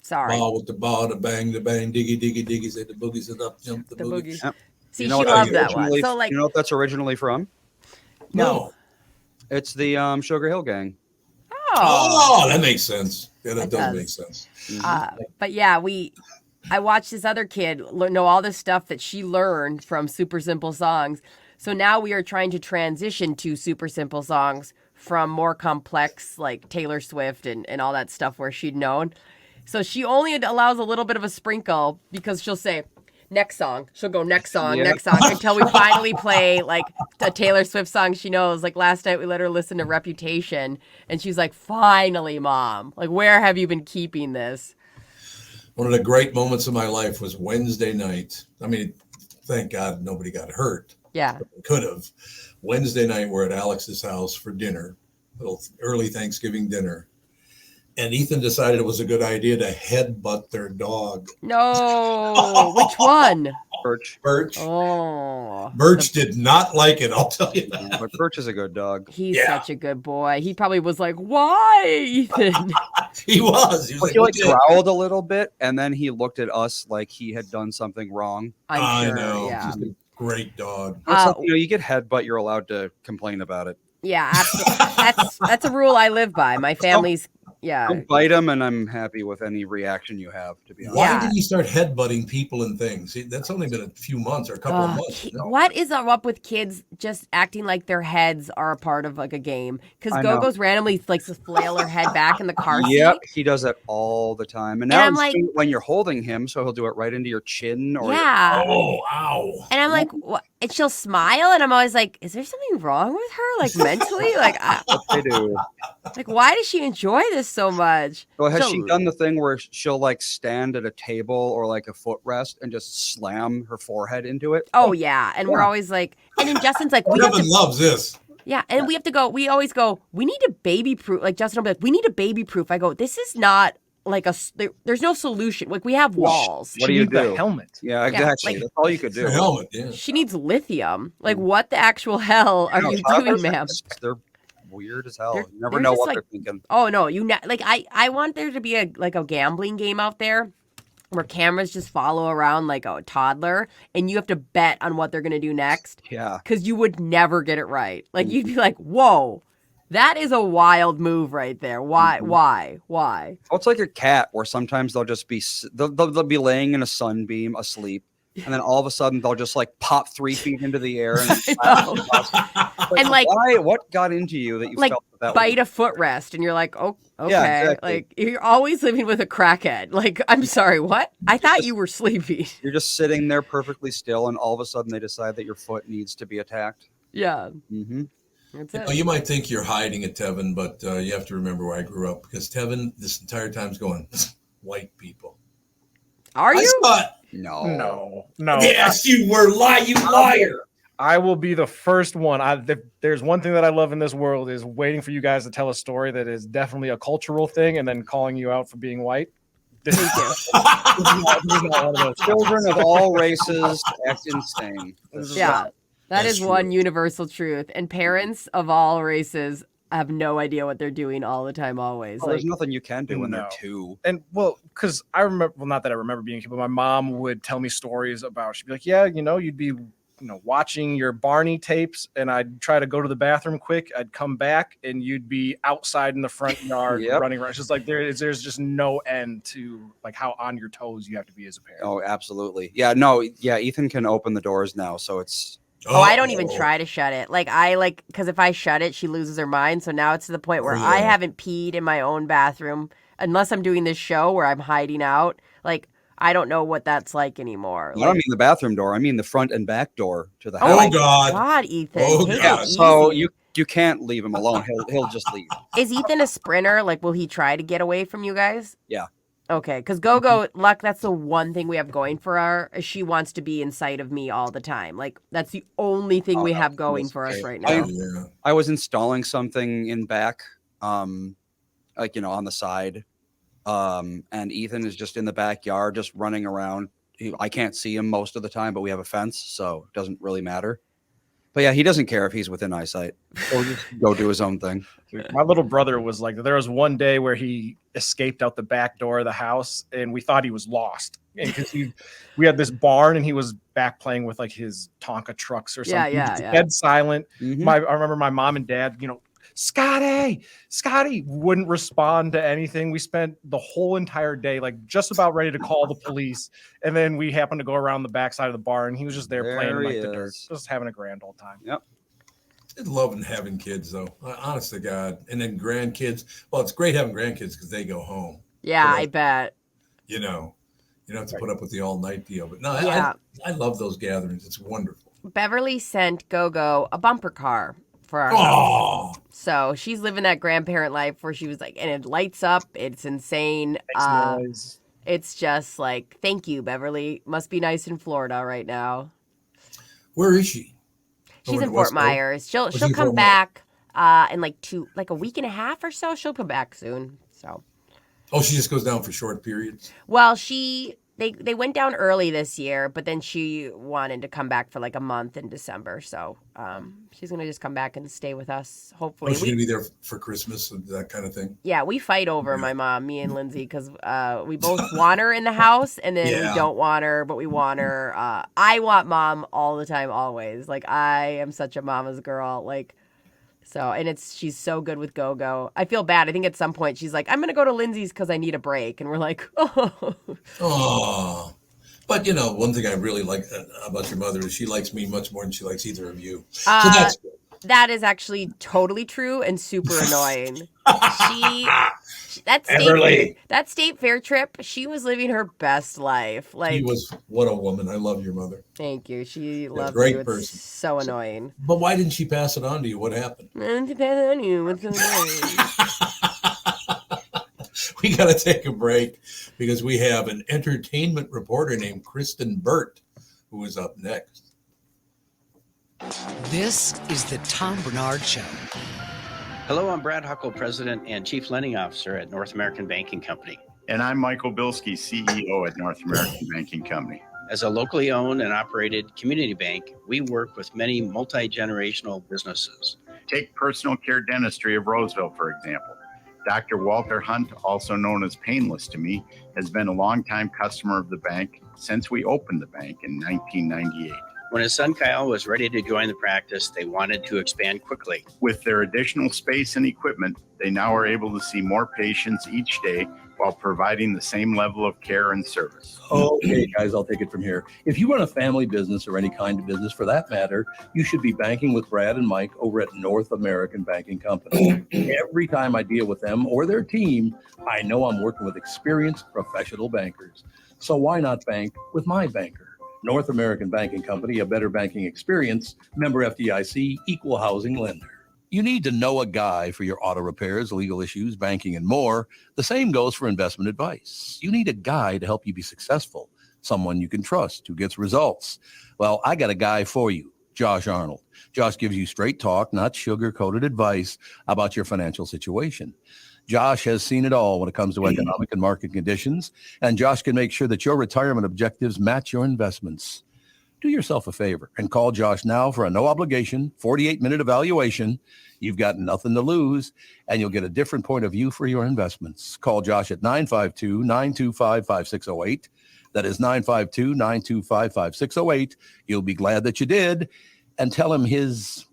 Sorry, Ball with the ball, the bang, diggy, diggy, diggy, say the boogies it up, jump the the boogie. boogie. Yep. See, You know she what that's loved that one. originally- So you know what that's originally from? No. It's the Sugar Hill Gang. Oh, that makes sense. Yeah, that That does does. make sense. But yeah, I watched this other kid know all this stuff that she learned from super simple songs. So now we are trying to transition to super simple songs from more complex like Taylor Swift and all that stuff where she'd known. So she only allows a little bit of a sprinkle because she'll say, next song. She'll go next song, Yep. next song until we finally play like a Taylor Swift song she knows. Like last night we let her listen to Reputation and she's like, finally, Mom. Like, where have you been keeping this? One of the great moments of my life was Wednesday night. I mean, thank God nobody got hurt. Yeah. Could have. Wednesday night, we're at Alex's house for dinner, little early Thanksgiving dinner. And Ethan decided it was a good idea to headbutt their dog. No. Which one? Birch. Birch. Oh. Birch did not like it, I'll tell you that. But Birch is a good dog. He's such a good boy. He probably was like, why, Ethan? He was. He growled a little bit, and then he looked at us like he had done something wrong. I'm sure, I know. yeah. He's a great dog. It's like, you get headbutt, you're allowed to complain about it. Yeah, absolutely. That's a rule I live by. My family's Don't bite him, and I'm happy with any reaction you have, to be honest. Why did he start headbutting people and things? That's only been a few months or a couple of months. You know? What is up with kids just acting like their heads are a part of like a game? Because I know. Go-Go's randomly likes to flail her head back in the car seat. Yep, he does that all the time. And now And I'm he's like- doing it when you're holding him, so he'll do it right into your chin. Or Yeah. Oh, ow. And I'm like, what? And she'll smile, and I'm always like, is there something wrong with her, like mentally? Like, They do. like why does she enjoy this so much? Well, has So- she done the thing where she'll stand at a table or like a footrest and just slam her forehead into it? Oh yeah, and we're always like, and then Justin's like, we have Kevin to, loves this. yeah, and we have to go. We always go. We need to baby proof. Like Justin will be like, we need to baby proof. I go, this is not like there's no solution. Like we have walls. What do you The do? helmet. Yeah, Yeah, exactly. like- That's all you could do. The helmet, yeah. She needs lithium. Like what the actual hell are No, you toddlers doing, are ma'am? They're weird as hell. They're- You never they're know just what like- they're thinking. Oh no, like I want there to be a gambling game out there where cameras just follow around like a toddler and you have to bet on what they're gonna do next. Yeah. Because you would never get it right. Like you'd be like, whoa, that is a wild move right there. Why? Why? Oh, it's like a cat where sometimes they'll just be they'll be laying in a sunbeam asleep, and then all of a sudden they'll just like pop 3 feet into the air. And, And, like, what got into you that you like felt that bite way? a footrest, and you're like, oh, okay. Yeah, exactly. Like, you're always living with a crackhead. Like, I'm sorry, what? I thought you were sleepy. You're just sitting there perfectly still, and all of a sudden they decide that your foot needs to be attacked. Yeah. Mm-hmm. That's You it. know, you might think you're hiding it, Tevin, but you have to remember where I grew up, because Tevin this entire time's going, white people. Are I you? saw it. No. Yes, you were you liar. I will be the first one. There's one thing that I love in this world is waiting for you guys to tell a story that is definitely a cultural thing and then calling you out for being white. This is not one of those. Children of all races act insane. Yeah. That That's is one universal truth. And parents of all races have no idea what they're doing all the time, always. There's nothing you can do when they're No. 2. And well, because I remember, well, not that I remember being a kid, but my mom would tell me stories about, she'd be like, yeah, you'd be, watching your Barney tapes, and I'd try to go to the bathroom quick. I'd come back and you'd be outside in the front yard running around. It's just like, there's just no end to like how on your toes you have to be as a parent. Oh, absolutely. Yeah, Ethan can open the doors now, so it's. Oh, I don't even try to shut it. Because if I shut it, she loses her mind. So now it's to the point where I haven't peed in my own bathroom unless I'm doing this show where I'm hiding out. Like, I don't know what that's like anymore. I don't mean the bathroom door. I mean the front and back door to the house. Oh my God, Ethan. Take it easy. So you can't leave him alone. He'll just leave. Is Ethan a sprinter? Like, will he try to get away from you guys? Yeah. Okay, because Go-Go, Luck, that's the one thing we have going for her. Is she wants to be in sight of me all the time. Like, that's the only thing we have going for us right now. I was installing something in back, on the side. And Ethan is just in the backyard, just running around. I can't see him most of the time, but we have a fence, so it doesn't really matter. But yeah, he doesn't care if he's within eyesight. He'll just go do his own thing. My little brother was like, there was one day where he escaped out the back door of the house, and we thought he was lost. And because we had this barn, and he was back playing with like his Tonka trucks or something. Yeah. Dead silent. Mm-hmm. I remember my mom and dad, Scotty wouldn't respond to anything. We spent the whole entire day like just about ready to call the police, and then we happened to go around the backside of the barn. He was just there playing in like the dirt, just having a grand old time. Yep. I love having kids, though. Honest to God. And then grandkids. Well, it's great having grandkids because they go home. Yeah, I bet. You don't have to put up with the all-night deal. But no, I love those gatherings. It's wonderful. Beverly sent Go-Go a bumper car for our house. So she's living that grandparent life where she was like, and it lights up. It's insane. It's just like, thank you, Beverly. Must be nice in Florida right now. Where is she? She's in Fort Myers. She'll come back in like a week and a half or so. She'll come back soon. So. Oh, she just goes down for short periods? Well, they went down early this year, but then she wanted to come back for like a month in December. So she's going to just come back and stay with us, hopefully. She's going to be there for Christmas and that kind of thing? Yeah, we fight over my mom, me and Lindsay, because we both want her in the house, and then we don't want her, but we want her. I want mom all the time, always. Like, I am such a mama's girl. Like, so, and she's so good with Go-Go. I feel bad. I think at some point she's like, I'm going to go to Lindsay's because I need a break. And we're like, oh. Oh. But, one thing I really like about your mother is she likes me much more than she likes either of you. So that's good. That is actually totally true and super annoying. That state fair trip, she was living her best life. Like, what a woman. I love your mother. Thank you. She loved great you. It's person. so annoying. But why didn't she pass it on to you? What happened? What's so annoying? We got to take a break because we have an entertainment reporter named Kristen Burt who is up next. This is the Tom Barnard Show. Hello, I'm Brad Huckle, President and Chief Lending Officer at North American Banking Company. And I'm Michael Bilski, CEO at North American Banking Company. As a locally owned and operated community bank, we work with many multi-generational businesses. Take personal care dentistry of Roseville, for example. Dr. Walter Hunt, also known as Painless to me, has been a longtime customer of the bank since we opened the bank in 1998. When his son Kyle was ready to join the practice, they wanted to expand quickly. With their additional space and equipment, they now are able to see more patients each day while providing the same level of care and service. Okay, guys, I'll take it from here. If you run a family business or any kind of business for that matter, you should be banking with Brad and Mike over at North American Banking Company. Every time I deal with them or their team, I know I'm working with experienced professional bankers. So why not bank with my banker? North American Banking Company, a better banking experience, member FDIC, equal housing lender. You need to know a guy for your auto repairs, legal issues, banking, and more. The same goes for investment advice. You need a guy to help you be successful, someone you can trust who gets results. Well, I got a guy for you, Josh Arnold. Josh gives you straight talk, not sugar-coated advice about your financial situation. Josh has seen it all when it comes to economic and market conditions, and Josh can make sure that your retirement objectives match your investments. Do yourself a favor and call Josh now for a no-obligation 48-minute evaluation. You've got nothing to lose, and you'll get a different point of view for your investments. Call Josh at 952-925-5608. That is 952-925-5608. You'll be glad that you did, and tell him his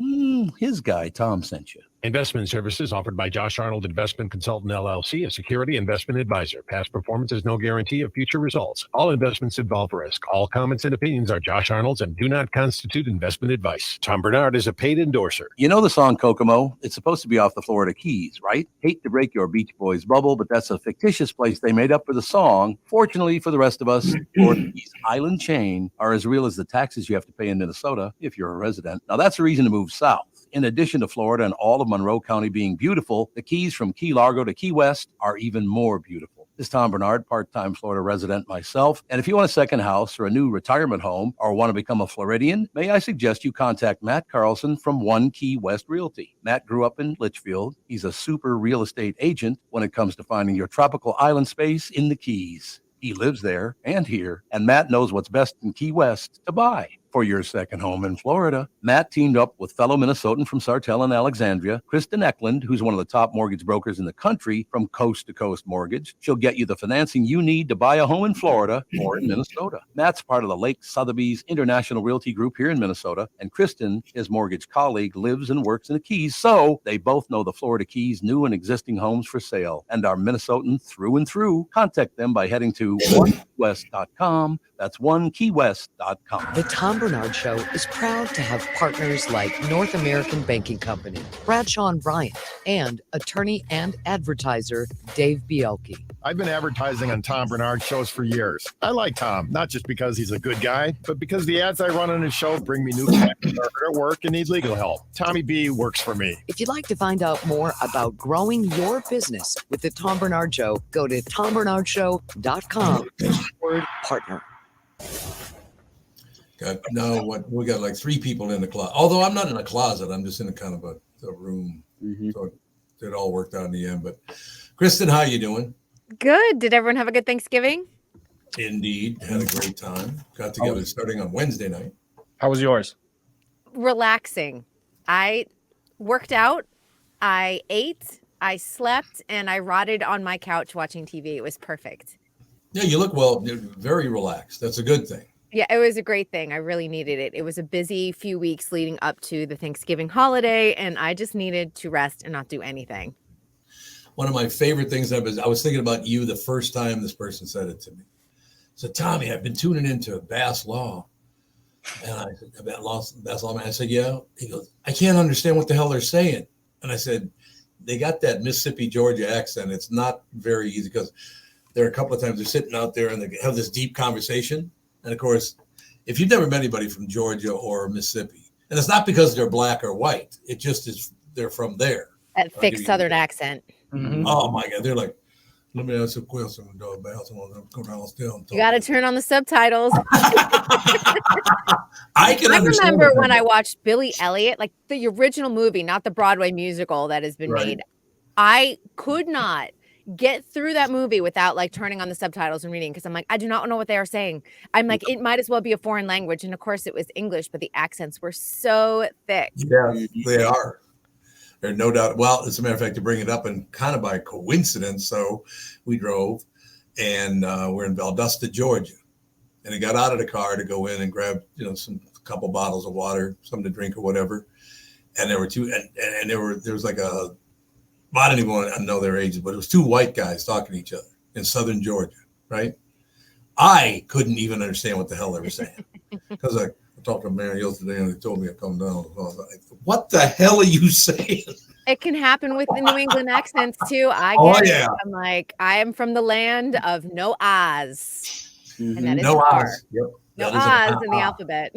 guy, Tom, sent you. Investment services offered by Josh Arnold Investment Consultant LLC, a security investment advisor. Past performance is no guarantee of future results. All investments involve risk. All comments and opinions are Josh Arnold's and do not constitute investment advice. Tom Barnard is a paid endorser. You know the song Kokomo? It's supposed to be off the Florida Keys, right? Hate to break your Beach Boys bubble, but that's a fictitious place they made up for the song. Fortunately for the rest of us, Florida Keys island chain are as real as the taxes you have to pay in Minnesota if you're a resident. Now that's the reason to move south. In addition to Florida and all of Monroe County being beautiful, the Keys from Key Largo to Key West are even more beautiful. This is Tom Barnard, part-time Florida resident myself. And if you want a second house or a new retirement home or want to become a Floridian, may I suggest you contact Matt Carlson from One Key West Realty. Matt grew up in Litchfield. He's a super real estate agent when it comes to finding your tropical island space in the Keys. He lives there and here, and Matt knows what's best in Key West to buy. For your second home in Florida, Matt teamed up with fellow Minnesotan from Sartell and Alexandria, Kristyn Eklund, who's one of the top mortgage brokers in the country from Coast to Coast Mortgage. She'll get you the financing you need to buy a home in Florida or in Minnesota. Matt's part of the Lake Sotheby's International Realty Group here in Minnesota, and Kristyn, his mortgage colleague, lives and works in the Keys, so they both know the Florida Keys' new and existing homes for sale and are Minnesotan through and through. Contact them by heading to onekeywest.com. That's onekeywest.com. The Tom Barnard Show is proud to have partners like North American Banking Company, Bradshaw and Bryant, and attorney and advertiser Dave Bielke. I've been advertising on Tom Barnard shows for years. I like Tom, not just because he's a good guy, but because the ads I run on his show bring me new clients that are hard at work and need legal help. Tommy B works for me. If you'd like to find out more about growing your business with the Tom Barnard Show, go to tombarnardshow.com. Word partner. No, we got like three people in the closet. Although I'm not in a closet, I'm just in a kind of a room. So it all worked out in the end. But Kristyn, how you doing? Good. Did everyone have a good Thanksgiving? Indeed, had a great time. Got together starting on Wednesday night. How was yours? Relaxing. I worked out, I ate, I slept, and I rotted on my couch watching TV. It was perfect. Yeah, you look well. You're very relaxed. That's a good thing. Yeah, it was a great thing. I really needed it. It was a busy few weeks leading up to the Thanksgiving holiday, and I just needed to rest and not do anything. One of my favorite things I was thinking about you the first time this person said it to me. So Tommy, I've been tuning into Bass Law. And I said, Bass Law man. I said, yeah. He goes, I can't understand what the hell they're saying. And I said, they got that Mississippi, Georgia accent. It's not very easy because there are a couple of times they're sitting out there and they have this deep conversation. And of course, if you've never met anybody from Georgia or Mississippi, and it's not because they're black or white, it just is they're from there. That thick Southern accent. Mm-hmm. Oh my God, they're like, let me ask you a question, dog. You got to turn on the subtitles. I remember when I watched Billy Elliot, like the original movie, not the Broadway musical that has been made. I could not get through that movie without like turning on the subtitles and reading because I'm like, I do not know what they are saying. I'm like, it might as well be a foreign language. And of course it was English, but the accents were so thick. Yeah, they are. There's no doubt. Well, as a matter of fact, to bring it up and kind of by coincidence, so we drove and we're in Valdosta, Georgia. And I got out of the car to go in and grab, a couple bottles of water, something to drink or whatever. And there were two, and there was like I don't even want to know their ages, but it was two white guys talking to each other. in southern Georgia, right? I couldn't even understand what the hell they were saying because I talked to Mary yesterday and they told me to come down. I was like, what the hell are you saying? It can happen with the New England accents too. I Oh, get yeah. it. I'm like, I am from the land of no Oz. And that is No R. Oz. Yep. No That is Oz in the alphabet.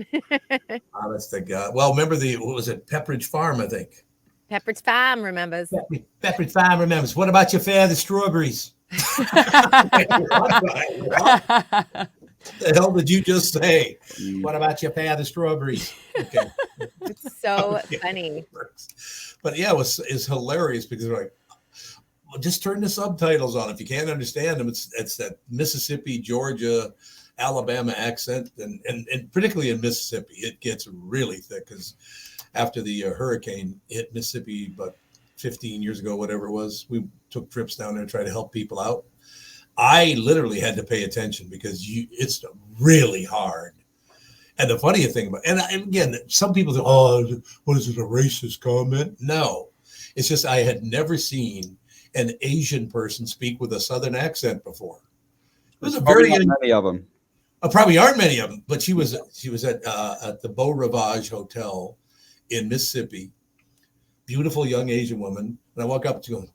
Honest to God. Well, remember what was it? Pepperidge Farm, I think. Pepperidge Farm remembers. Pepperidge Farm remembers. What about your father strawberries? What the hell did you just say? What about your father strawberries? Okay. It's so funny. But yeah, it's hilarious because they're like, well, just turn the subtitles on. If you can't understand them, it's that Mississippi, Georgia, Alabama accent, and particularly in Mississippi, it gets really thick because after the hurricane hit Mississippi about 15 years ago, whatever it was, we took trips down there to try to help people out. I literally had to pay attention because it's really hard. And the funny thing about, and again, some people say, oh, what is it, a racist comment? No, it's just I had never seen an Asian person speak with a Southern accent before. It was a very many of them. Probably aren't many of them, but she was at the Beau Rivage Hotel in Mississippi. Beautiful young Asian woman, and I walk up to her,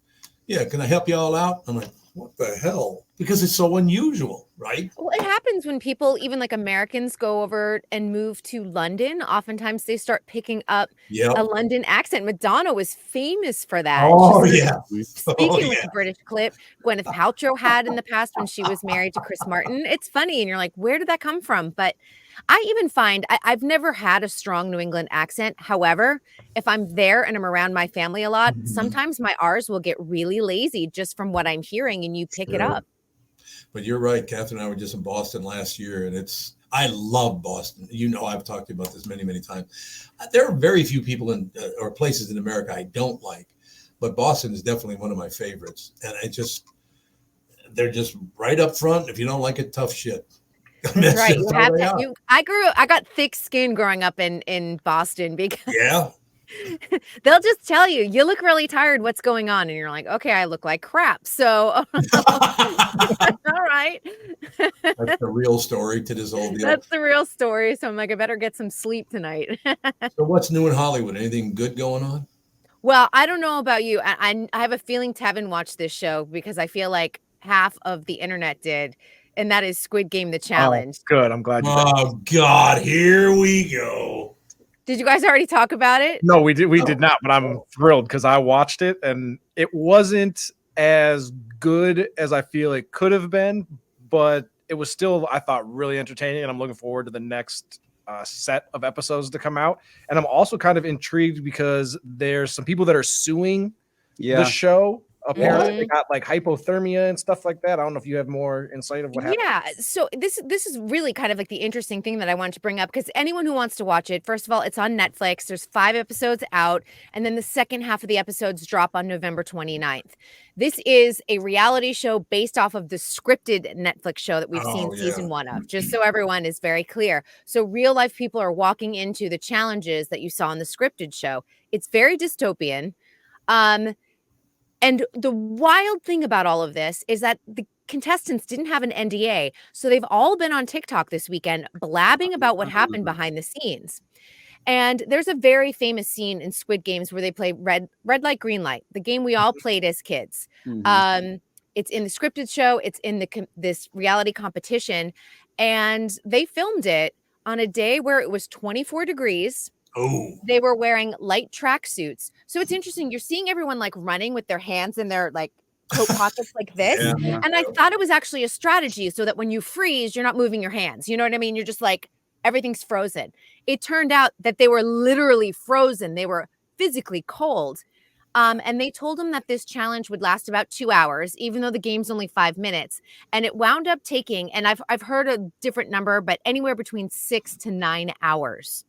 yeah, can I help you all out? I'm like, what the hell? Because it's so unusual, right? Well, it happens when people, even like Americans, go over and move to London. Oftentimes they start picking up a London accent. Madonna was famous for that. Oh, yeah. Speaking with a British clip, Gwyneth Paltrow had in the past when she was married to Chris Martin. It's funny. And you're like, where did that come from? But I even find I've never had a strong New England accent. However, if I'm there and I'm around my family a lot, sometimes my R's will get really lazy just from what I'm hearing and you pick it up. But you're right. Catherine and I were just in Boston last year, and I love Boston. You know, I've talked to you about this many, many times. There are very few people or places in America I don't like, but Boston is definitely one of my favorites. And they're just right up front. If you don't like it, tough shit. That's right. You have that. I got thick skin growing up in Boston because they'll just tell you, you look really tired. What's going on? And you're like, okay, I look like crap. So, all right. That's the real story to this whole deal. That's the real story. So I'm like, I better get some sleep tonight. So what's new in Hollywood? Anything good going on? Well, I don't know about you. I have a feeling Tevin watched this show because I feel like half of the internet did. And that is Squid Game, the challenge. Oh, good. I'm glad you did. Oh, God. Here we go. Did you guys already talk about it? No, we did not, but I'm thrilled because I watched it and it wasn't as good as I feel it could have been, but it was still, I thought, really entertaining, and I'm looking forward to the next set of episodes to come out. And I'm also kind of intrigued because there's some people that are suing the show. Apparently they got like hypothermia and stuff like that. I don't know if you have more insight of what happened. Yeah, so this is really kind of like the interesting thing that I wanted to bring up, because anyone who wants to watch it, first of all, it's on Netflix. There's 5 episodes out, and then the second half of the episodes drop on November 29th. This is a reality show based off of the scripted Netflix show that we've seen season 1 of, just so everyone is very clear. So real life people are walking into the challenges that you saw in the scripted show. It's very dystopian. And the wild thing about all of this is that the contestants didn't have an NDA. So they've all been on TikTok this weekend blabbing about what happened behind the scenes. And there's a very famous scene in Squid Games where they play red light, green light, the game we all played as kids. It's in the scripted show. It's in this reality competition. And they filmed it on a day where it was 24 degrees. Oh. They were wearing light track suits. So it's interesting. You're seeing everyone like running with their hands in their like coat pockets like this. And I thought it was actually a strategy so that when you freeze, you're not moving your hands. You know what I mean? You're just like, everything's frozen. It turned out that they were literally frozen. They were physically cold. And they told them that this challenge would last about 2 hours, even though the game's only 5 minutes. And it wound up taking, and I've heard a different number, but anywhere between 6 to 9 hours.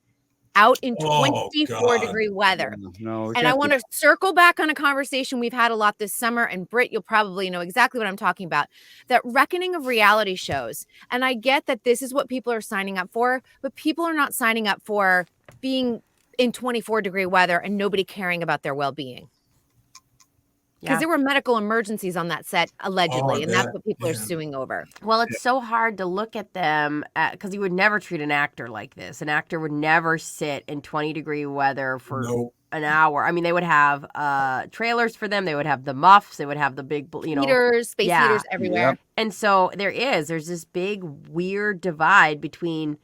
Out in 24-degree weather. And I want to circle back on a conversation we've had a lot this summer. And Britt, you'll probably know exactly what I'm talking about. That reckoning of reality shows. And I get that this is what people are signing up for, but people are not signing up for being in 24-degree weather and nobody caring about their well-being. Because there were medical emergencies on that set, allegedly, Oh, and that's what people are suing over. Well, it's so hard to look at them because you would never treat an actor like this. An actor would never sit in 20-degree weather for an hour. I mean, they would have trailers for them. They would have the muffs. They would have the big, Heaters, space heaters everywhere. Yep. And so there's this big weird divide between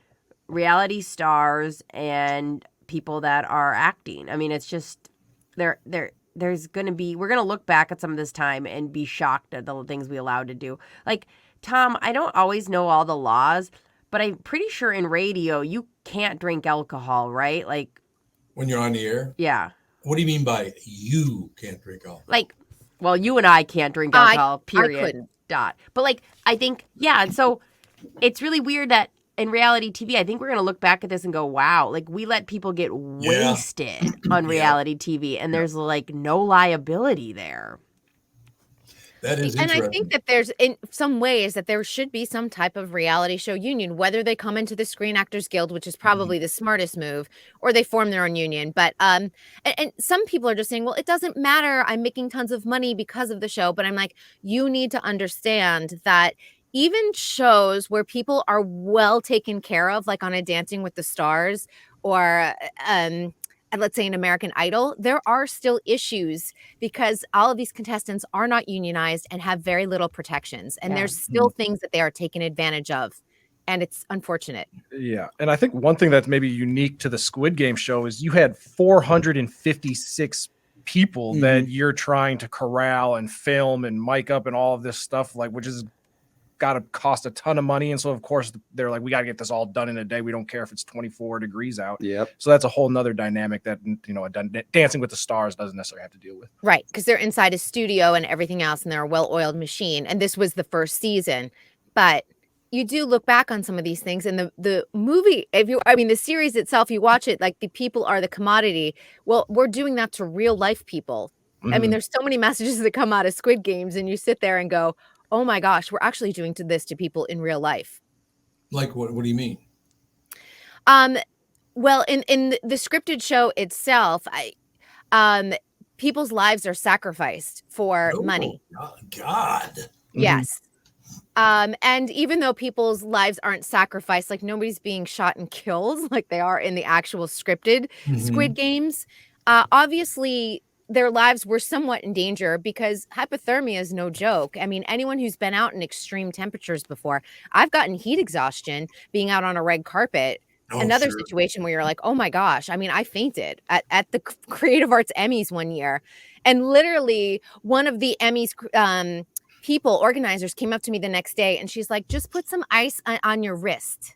reality stars and people that are acting. I mean, it's just we're going to look back at some of this time and be shocked at the things we allowed to do. Like, Tom, I don't always know all the laws, but I'm pretty sure in radio you can't drink alcohol, right? Like when you're on the air? Yeah. What do you mean by you can't drink alcohol? Like, well, you and I can't drink alcohol, period. I couldn't. But like, I think, and so it's really weird that in reality TV, I think we're going to look back at this and go, wow, like we let people get wasted on reality TV and there's like no liability there. That is And I think that there's, in some ways, that there should be some type of reality show union, whether they come into the Screen Actors Guild, which is probably the smartest move, or they form their own union. But and some people are just saying, well, it doesn't matter. I'm making tons of money because of the show. But I'm like, you need to understand that even shows where people are well taken care of, like on a Dancing with the Stars or let's say an American Idol, there are still issues because all of these contestants are not unionized and have very little protections. And there's still things that they are taken advantage of. And it's unfortunate. Yeah. And I think one thing that's maybe unique to the Squid Game show is you had 456 people that you're trying to corral and film and mic up and all of this stuff, like, which is got to cost a ton of money. And so of course they're like, we got to get this all done in a day. We don't care if it's 24 degrees out. Yep. So that's a whole nother dynamic that, Dancing with the Stars doesn't necessarily have to deal with. Right. Because they're inside a studio and everything else, and they're a well-oiled machine. And this was the first season. But you do look back on some of these things, and the movie, the series itself, you watch it, like the people are the commodity. Well, we're doing that to real life people. I mean, there's so many messages that come out of Squid Games, and you sit there and go, oh my gosh, we're actually doing this to people in real life. Like what do you mean? Well, in the scripted show itself, people's lives are sacrificed for money. God. Yes. And even though people's lives aren't sacrificed, like nobody's being shot and killed like they are in the actual scripted Squid Games, obviously their lives were somewhat in danger because hypothermia is no joke. I mean, anyone who's been out in extreme temperatures before, I've gotten heat exhaustion being out on a red carpet. Another situation where you're like, oh my gosh. I mean, I fainted at the Creative Arts Emmys one year. And literally one of the Emmys organizers came up to me the next day and she's like, just put some ice on your wrist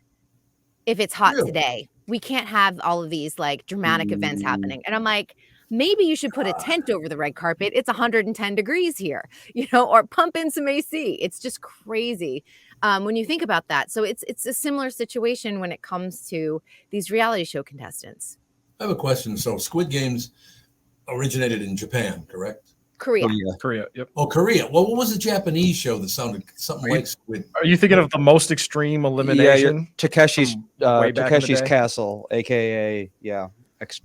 if it's hot today. We can't have all of these like dramatic events happening. And I'm like, maybe you should put a tent over the red carpet. It's 110 degrees here, or pump in some AC. It's just crazy when you think about that. So it's a similar situation when it comes to these reality show contestants. I have a question. So Squid Games originated in Japan, correct? Korea. Korea. Yep. Oh, Korea. Well, what was the Japanese show that sounded something like Squid? Are you thinking of the Most Extreme Elimination? Yeah, Takeshi's way back in the day? Castle, aka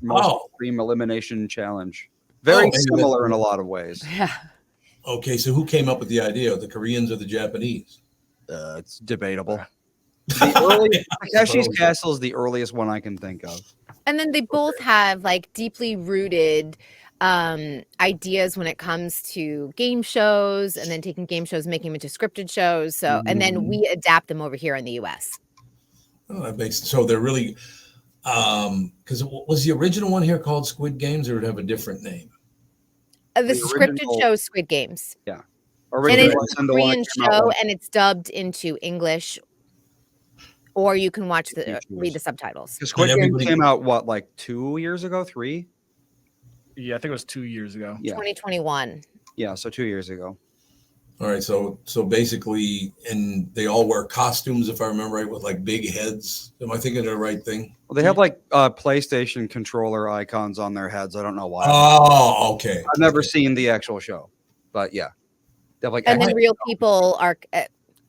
Most Extreme Elimination Challenge. Very similar in a lot of ways. Yeah. Okay, so who came up with the idea? The Koreans or the Japanese? It's debatable. Takeshi's Castle is the earliest one I can think of. And then they both have like deeply rooted ideas when it comes to game shows, and then taking game shows, making them into scripted shows. So, and then we adapt them over here in the US. Oh, that makes so they're really because was the original one here called Squid Games, or would it have a different name? The scripted show Squid Games. Yeah. And it's a Korean show and it's dubbed into English, or you can watch read the subtitles. The Squid Game came out like 2 years ago, 3? Yeah, I think it was 2 years ago. Yeah. 2021. Yeah, so 2 years ago. All right, so basically, and they all wear costumes, if I remember right, with like big heads. Am I thinking of the right thing? Well, they have like PlayStation controller icons on their heads. I don't know why. Oh, okay. I've never seen the actual show, but yeah. They have like and then real people are,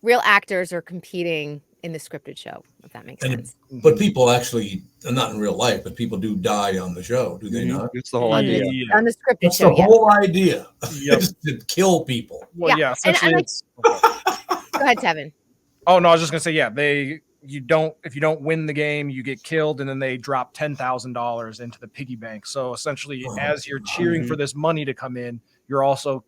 real actors are competing in the scripted show, if that makes And sense. but people actually, not in real life, but people do die on the show, do they not? It's the whole On the- idea. on the scripted That's show, the yes. whole idea. Yep. Is to kill people. Well, yeah, essentially and it's. Go ahead, Tevin. Oh no, I was just gonna say, yeah, if you don't win the game, you get killed, and then they drop $10,000 into the piggy bank. So essentially, as you're cheering for this money to come in, you're also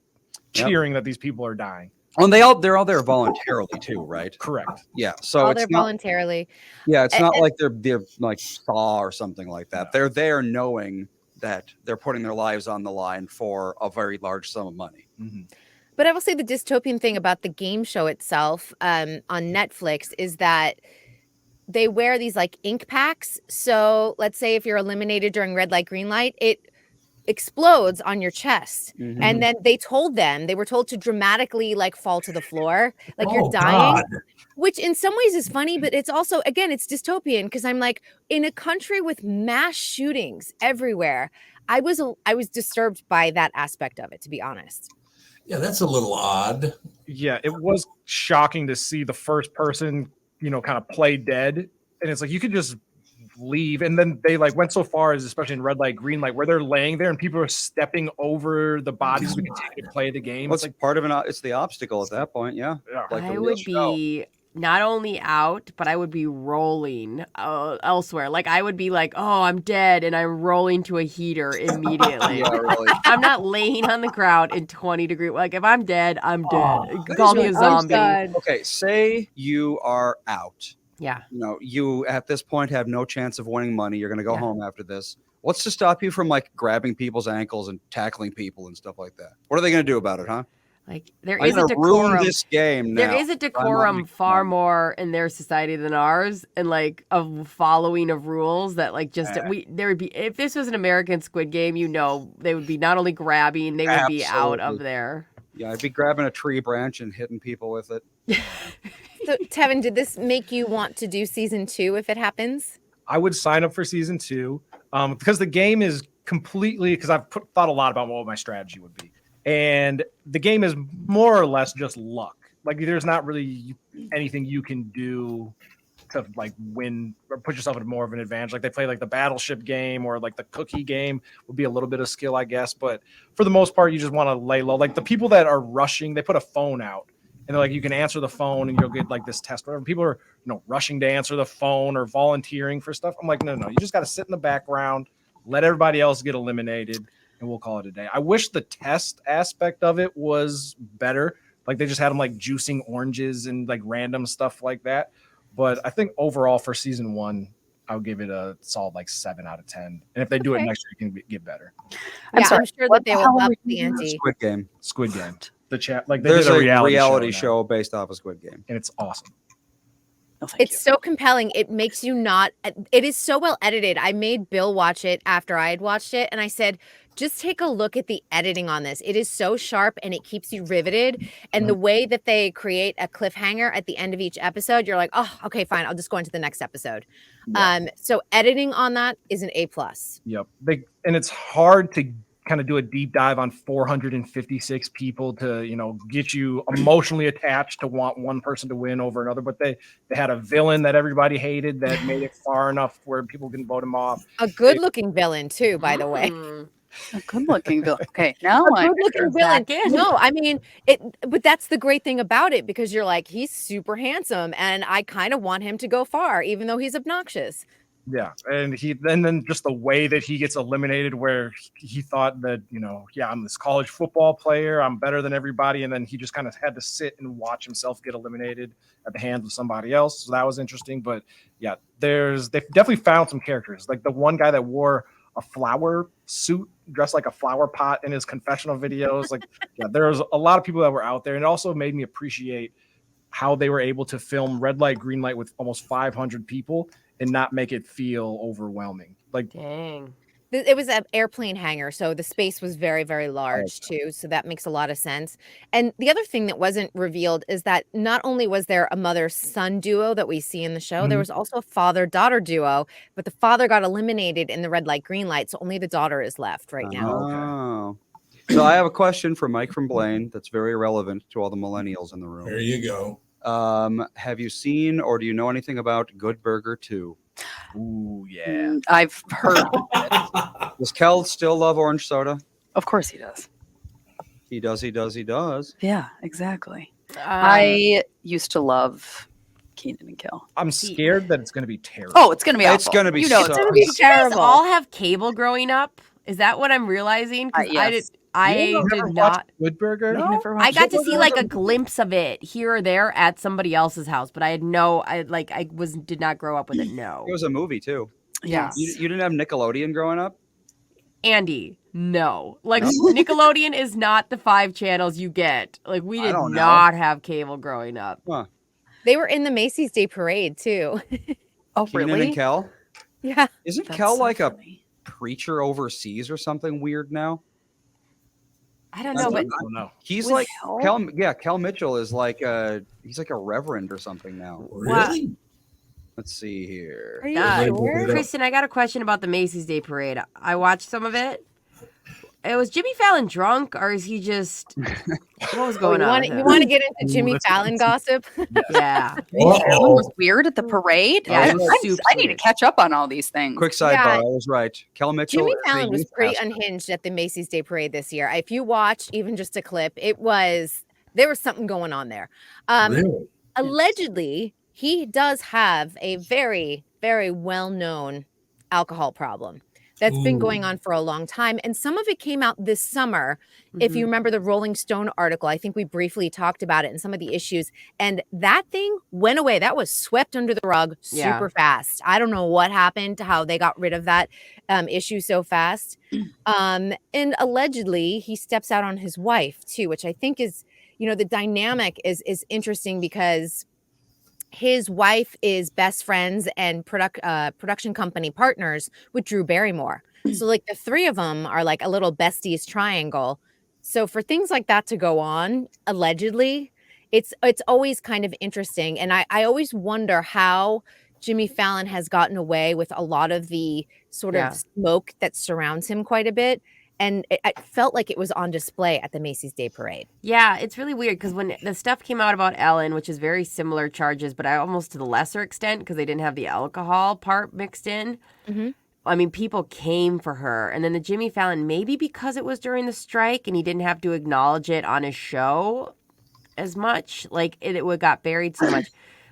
cheering that these people are dying. And they're all there voluntarily too, right? Correct. Yeah. So Oh, it's they're not, voluntarily. yeah, it's And- not and- like they're like Saw or something like that. They're there knowing that they're putting their lives on the line for a very large sum of money. But I will say the dystopian thing about the game show itself on Netflix is that they wear these like ink packs. So let's say if you're eliminated during red light, green light, it explodes on your chest. Mm-hmm. And then they were told to dramatically like fall to the floor, like Oh, you're dying. God. Which in some ways is funny, but it's also, again, it's dystopian because I'm like, in a country with mass shootings everywhere, I was disturbed by that aspect of it, to be honest. Yeah, that's a little odd. Yeah, it was shocking to see the first person, kind of play dead, and it's like you could just leave, and then they like went so far as, especially in red light, green light, where they're laying there and people are stepping over the bodies to continue to play the game. Well, It's it's like part of it's the obstacle at that point. Yeah. Like I the would real show. be not only out, but I would be rolling elsewhere. Like I would be like, oh, I'm dead, and I'm rolling to a heater immediately. Yeah, really. I'm not laying on the ground in 20-degree. Like if I'm dead, I'm dead. Call me a zombie. Okay, say you are out. Yeah. You at this point have no chance of winning money. You're going to go home after this. What's to stop you from like grabbing people's ankles and tackling people and stuff like that? What are they going to do about it, huh? Like there I'm is a gonna ruin decorum. this game There now. is a I'm not decorum making far more in their society than ours, and like a following of rules that like just there would be, if this was an American Squid Game, they would be not only grabbing, they would be out of Absolutely. there. Yeah, I'd be grabbing a tree branch and hitting people with it. So, Tevin, did this make you want to do season 2 if it happens? I would sign up for season 2 because the game is completely, because I've thought a lot about what my strategy would be. And the game is more or less just luck. Like there's not really anything you can do to like win or put yourself at more of an advantage. Like they play like the battleship game or like the cookie game would be a little bit of skill, I guess. But for the most part, you just want to lay low. Like the people that are rushing, they put a phone out and they're like, you can answer the phone and you'll get like this test. Whatever. People are, rushing to answer the phone or volunteering for stuff. I'm like, no, you just got to sit in the background, let everybody else get eliminated, and we'll call it a day. I wish the test aspect of it was better. Like they just had them like juicing oranges and like random stuff like that. But I think overall for season 1, I would give it a solid like 7 out of 10. And if they do it next year, it can get better. I'm sure that they will up the ante. Squid Game. Squid Game. The chat, like they There's did a a reality show based off of Squid Game, and it's awesome. It's so compelling. It makes you not. It is so well edited. I made Bill watch it after I had watched it, and I said, just take a look at the editing on this. It is so sharp and it keeps you riveted. And the way that they create a cliffhanger at the end of each episode, you're like, oh, okay, fine. I'll just go into the next episode. So editing on that is an A+. Yep. And it's hard to kind of do a deep dive on 456 people to, get you emotionally attached to want one person to win over another. But they had a villain that everybody hated that made it far enough where people can vote him off. A good-looking villain, too, by the way. A good-looking villain. Okay, now A good-looking villain. No, I mean it. But that's the great thing about it, because you're like, he's super handsome, and I kind of want him to go far, even though he's obnoxious. Yeah, and then just the way that he gets eliminated, where he thought that I'm this college football player, I'm better than everybody, and then he just kind of had to sit and watch himself get eliminated at the hands of somebody else. So that was interesting. But yeah, they've definitely found some characters, like the one guy that wore a flower suit dressed like a flower pot in his confessional videos. Like, yeah, there was a lot of people that were out there, and it also made me appreciate how they were able to film red light, green light with almost 500 people and not make it feel overwhelming. Like, dang. It was an airplane hangar, so the space was very, very large too. So that makes a lot of sense. And the other thing that wasn't revealed is that not only was there a mother-son duo that we see in the show, there was also a father-daughter duo, but the father got eliminated in the red light, green light, so only the daughter is left right now. Oh. So I have a question for Mike from Blaine that's very relevant to all the millennials in the room. There you go. Have you seen or do you know anything about Good Burger 2? Ooh, yeah. I've heard. Does Kel still love orange soda? Of course he does. He does. Yeah, exactly. I used to love Keenan and Kel. I'm scared that it's going to be terrible. Oh, it's going to be awful. It's going to be you know, so it's going to Did be you guys terrible. all have cable growing up? Is that what I'm realizing? Because Yes. I You never did watched not. Good Burger? You never I watched got to it? see like a glimpse of it here or there at somebody else's house, but I did not grow up with it. No, It was a movie too. Yes. You didn't have Nickelodeon growing up? Andy, no. Like Nickelodeon is not the 5 channels you get. Like we I did don't know. not have cable growing up. Huh. They were in the Macy's Day Parade too. Oh, Keenan really? and Kel? Yeah. Isn't That's Kel so like funny. a preacher overseas or something weird now? I don't know, but I don't know. He's Was like Kel? Kel Mitchell is like he's like a reverend or something now. Really? Let's see here. Are you Everybody sure? look it up. Kristen, I got a question about the Macy's Day Parade. I watched some of it. Was Jimmy Fallon drunk, or is he just what was going on? You want to get into Jimmy Fallon gossip? Yeah. Fallon was weird at the parade. Yeah, it was super I need to weird. catch up on all these things. Quick sidebar, Yeah. I was right. Kel Mitchell. Jimmy is a Fallon was youth pretty pastor. unhinged at the Macy's Day Parade this year. If you watch even just a clip, there was something going on there. Really? Allegedly, he does have a very, very well-known alcohol problem that's been going on for a long time. And some of it came out this summer. If you remember the Rolling Stone article, I think we briefly talked about it and some of the issues. And that thing went away. That was swept under the rug super fast. I don't know what happened, how they got rid of that issue so fast. And allegedly, he steps out on his wife too, which I think is, the dynamic is interesting because his wife is best friends and production company partners with Drew Barrymore. So like the three of them are like a little besties triangle. So for things like that to go on, allegedly, it's always kind of interesting. And I always wonder how Jimmy Fallon has gotten away with a lot of the sort of smoke that surrounds him quite a bit. And it felt like it was on display at the Macy's Day Parade. Yeah, it's really weird because when the stuff came out about Ellen, which is very similar charges, but almost to the lesser extent because they didn't have the alcohol part mixed in. Mm-hmm. I mean, people came for her. And then the Jimmy Fallon, maybe because it was during the strike and he didn't have to acknowledge it on his show as much, like it got buried so much.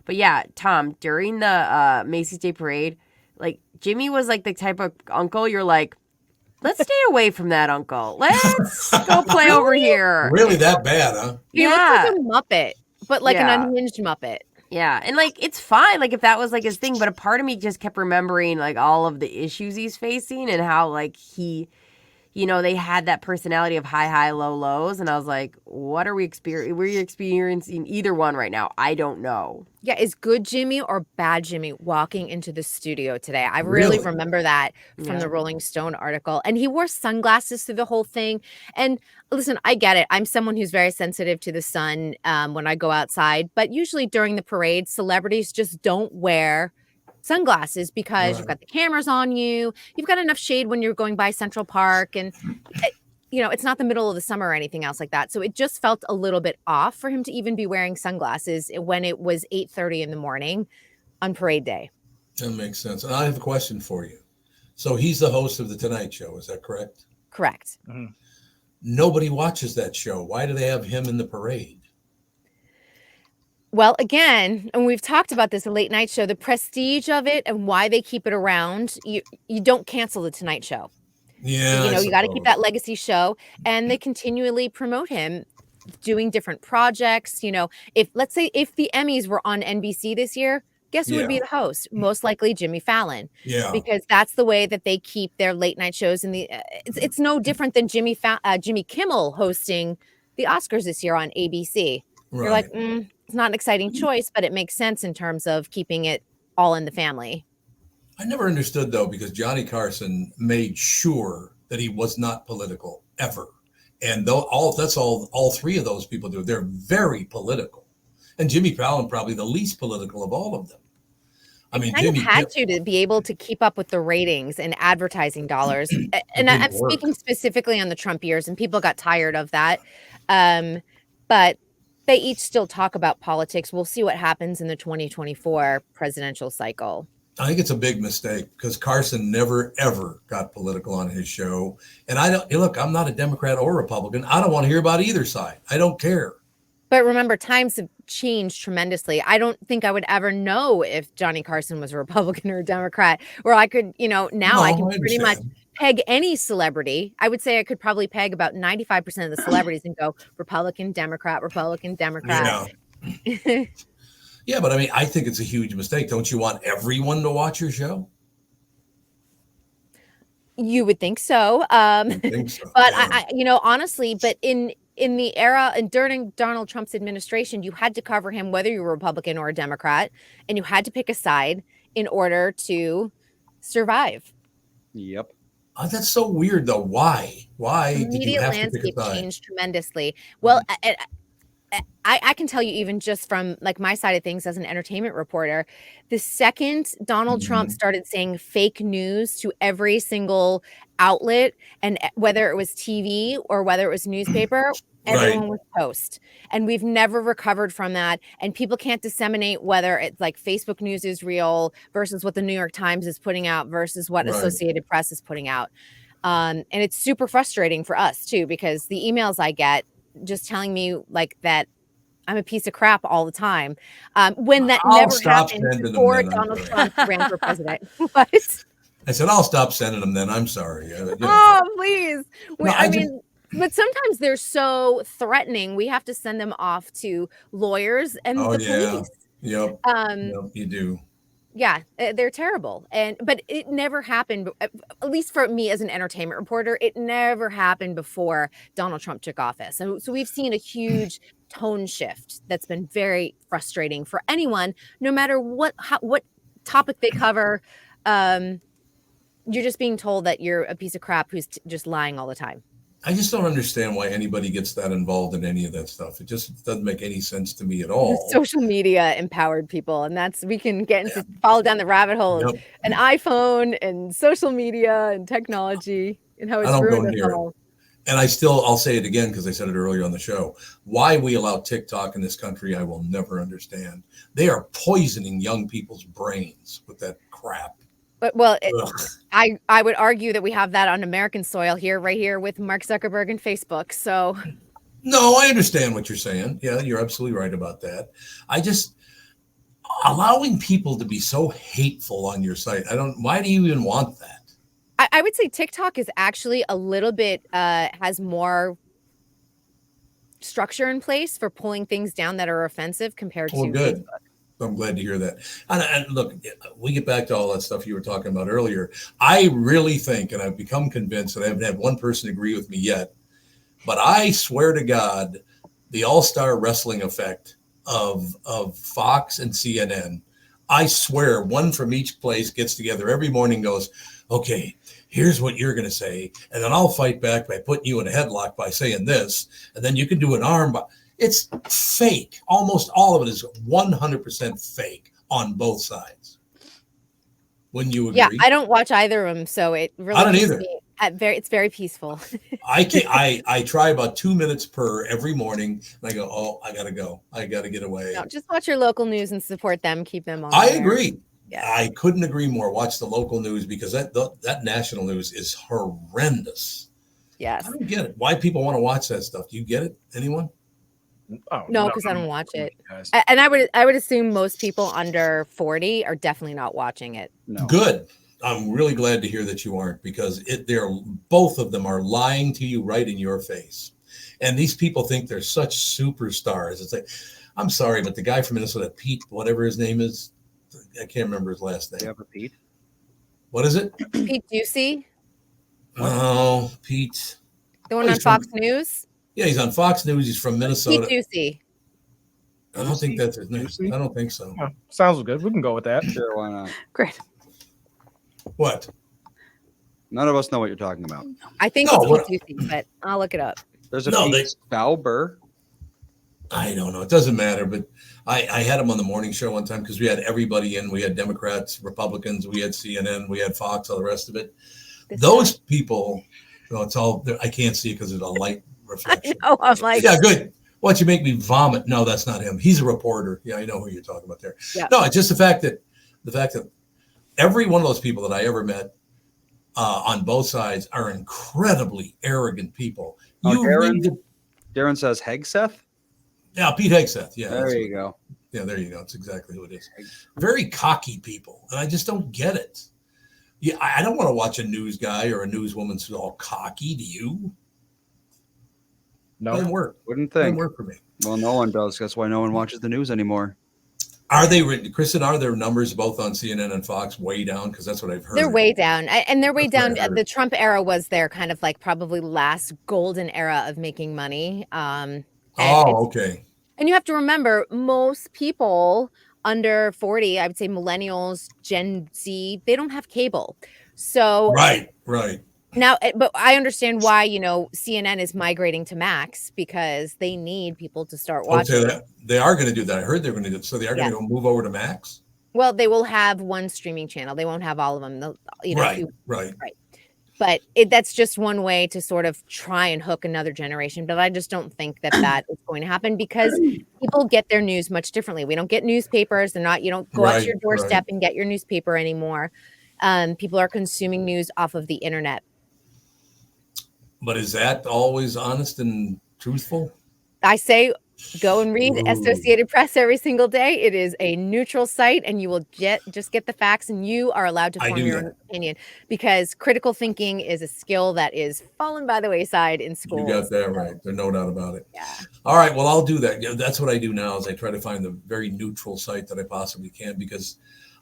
But yeah, Tom, during the Macy's Day Parade, like Jimmy was like the type of uncle you're like, let's stay away from that uncle. Let's go play over here. Really that bad, huh? He looks like a Muppet, but like an unhinged Muppet. Yeah, and like it's fine, like if that was like his thing, but a part of me just kept remembering like all of the issues he's facing and how like he, they had that personality of high, low, lows, and I was like, what are we experiencing? We're experiencing either one right now. I don't know. Yeah, is good Jimmy or bad Jimmy walking into the studio today? I really remember that from the Rolling Stone article. And he wore sunglasses through the whole thing. And listen, I get it. I'm someone who's very sensitive to the sun when I go outside. But usually during the parade, celebrities just don't wear sunglasses because you've got the cameras on you. You've got enough shade when you're going by Central Park. And it's not the middle of the summer or anything else like that. So it just felt a little bit off for him to even be wearing sunglasses when it was 8:30 in the morning on parade day. That makes sense. And I have a question for you. So he's the host of The Tonight Show. Is that correct? Correct. Mm-hmm. Nobody watches that show. Why do they have him in the parade? Well, again, and we've talked about this, a late night show, the prestige of it and why they keep it around. You don't cancel The Tonight Show. Yeah, you got to keep that legacy show, and they continually promote him doing different projects. If the Emmys were on NBC this year, guess who would be the host? Most likely Jimmy Fallon. Yeah, because that's the way that they keep their late night shows. In it's no different than Jimmy Kimmel hosting the Oscars this year on ABC. Right. You're like, it's not an exciting choice, but it makes sense in terms of keeping it all in the family. I never understood, though, because Johnny Carson made sure that he was not political ever. And that's all three of those people do. They're very political. And Jimmy Fallon, probably the least political of all of them. I mean, Jimmy had to be able to keep up with the ratings and advertising dollars. And I'm speaking specifically on the Trump years, and people got tired of that. But they each still talk about politics. We'll see what happens in the 2024 presidential cycle. I think it's a big mistake because Carson never, ever got political on his show. And I don't look, I'm not a Democrat or Republican. I don't want to hear about either side. I don't care. But remember, times have changed tremendously. I don't think I would ever know if Johnny Carson was a Republican or a Democrat, or I could, now I can pretty much peg any celebrity. I would say I could probably peg about 95% of the celebrities and go Republican, Democrat, Republican, Democrat. Yeah. Yeah, but I mean, I think it's a huge mistake. Don't you want everyone to watch your show? You would think so. But yeah. I honestly, but in the era and during Donald Trump's administration, you had to cover him whether you were a Republican or a Democrat, and you had to pick a side in order to survive. Yep. Oh, that's so weird, though. Why? Why the did you have to pick a landscape side? changed tremendously. Well, I can tell you, even just from like my side of things as an entertainment reporter, the second Donald Trump started saying fake news to every single outlet, and whether it was TV or whether it was newspaper, everyone was toast. And we've never recovered from that. And people can't disseminate whether it's like Facebook news is real versus what the New York Times is putting out versus what Associated Press is putting out. And it's super frustrating for us too, because the emails I get just telling me like that I'm a piece of crap all the time. When that never happened before Donald Trump ran for president. What? I said, I'll stop sending them then. I'm sorry. Oh, please. No, I mean, but sometimes they're so threatening. We have to send them off to lawyers and the police. Yep, you do. Yeah, they're terrible. But it never happened, at least for me as an entertainment reporter, it never happened before Donald Trump took office. So we've seen a huge tone shift that's been very frustrating for anyone, no matter what topic they cover. You're just being told that you're a piece of crap who's just lying all the time. I just don't understand why anybody gets that involved in any of that stuff. It just doesn't make any sense to me at all. Social media empowered people, and we can get into follow down the rabbit hole of an iPhone and social media and technology and how it's ruined us all. And I'll say it again because I said it earlier on the show. Why we allow TikTok in this country, I will never understand. They are poisoning young people's brains with that crap. But I would argue that we have that on American soil right here with Mark Zuckerberg and Facebook. So no, I understand what you're saying. Yeah, you're absolutely right about that. I just allowing people to be so hateful on your site. Why do you even want that? I would say TikTok is actually a little bit has more structure in place for pulling things down that are offensive compared to Facebook. I'm glad to hear that. And look, we get back to all that stuff you were talking about earlier. I really think, and I've become convinced, and I haven't had one person agree with me yet, but I swear to God, the all-star wrestling effect of Fox and CNN, I swear one from each place gets together every morning and goes, okay, here's what you're going to say, and then I'll fight back by putting you in a headlock by saying this, and then you can do an arm. It's fake. Almost all of it is 100% fake on both sides. Wouldn't you agree? Yeah, I don't watch either of them, so it really I don't either. It's very peaceful. I try about 2 minutes per every morning, and I go, oh, I gotta go. I gotta get away. No, just watch your local news and support them. Keep them on. I agree. Yeah. I couldn't agree more. Watch the local news because that national news is horrendous. Yes. I don't get it. Why people want to watch that stuff? Do you get it? Anyone? Oh, no, because I don't watch it. And I would assume most people under 40 are definitely not watching it. No. Good. I'm really glad to hear that you aren't, because both of them are lying to you right in your face. And these people think they're such superstars. It's like, I'm sorry, but the guy from Minnesota, Pete, whatever his name is, I can't remember his last name. You have a Pete? What is it? Pete Ducey? Oh, Pete. The one on Fox News? Yeah, he's on Fox News. He's from Minnesota. Pete Ducey. I don't think that's his name. I don't think so. Oh, sounds good. We can go with that. Sure, why not? Great. What? None of us know what you're talking about. I think it's Pete Ducey, but I'll look it up. There's a Pete Bauber. I don't know. It doesn't matter. But I had him on the morning show one time because we had everybody in. We had Democrats, Republicans, we had CNN, we had Fox, all the rest of it. Those people, it's all, I can't see it because it's a light reflection. I know, I'm like, yeah, good. What, you make me vomit? No, that's not him. He's a reporter. Yeah, I know who you're talking about there. Yeah. No, it's just the fact that every one of those people that I ever met on both sides are incredibly arrogant people. Darren says Hegseth. Yeah, Pete Hegseth. Yeah, there you go. Yeah, there you go. It's exactly who it is. Very cocky people, and I just don't get it. Yeah, I don't want to watch a news guy or a newswoman who's all cocky. Do you? No, doesn't work. Wouldn't think. Doesn't work for me. Well, no one does. That's why no one watches the news anymore. Are they, Kristen? Are their numbers both on CNN and Fox way down? Because that's what I've heard. They're way down, and they're way That's what down. I heard. The Trump era was their kind of like probably last golden era of making money. Okay. And you have to remember, most people under 40, I would say millennials, Gen Z, they don't have cable. So Right. now, but I understand why, CNN is migrating to Max because they need people to start watching. Okay, they are going to do that. I heard they're going to do it. So they are going to go move over to Max? Well, they will have one streaming channel. They won't have all of them. They'll, Right. But that's just one way to sort of try and hook another generation. But I just don't think that is going to happen because people get their news much differently. We don't get newspapers. You don't go out to your doorstep and get your newspaper anymore. People are consuming news off of the internet. But is that always honest and truthful? I say go and read Associated Press every single day. It is a neutral site, and you will just get the facts, and you are allowed to form your own opinion because critical thinking is a skill that is fallen by the wayside in schools. You got that right. There's no doubt about it. Yeah. All right. Well, I'll do that. Yeah, that's what I do now is I try to find the very neutral site that I possibly can because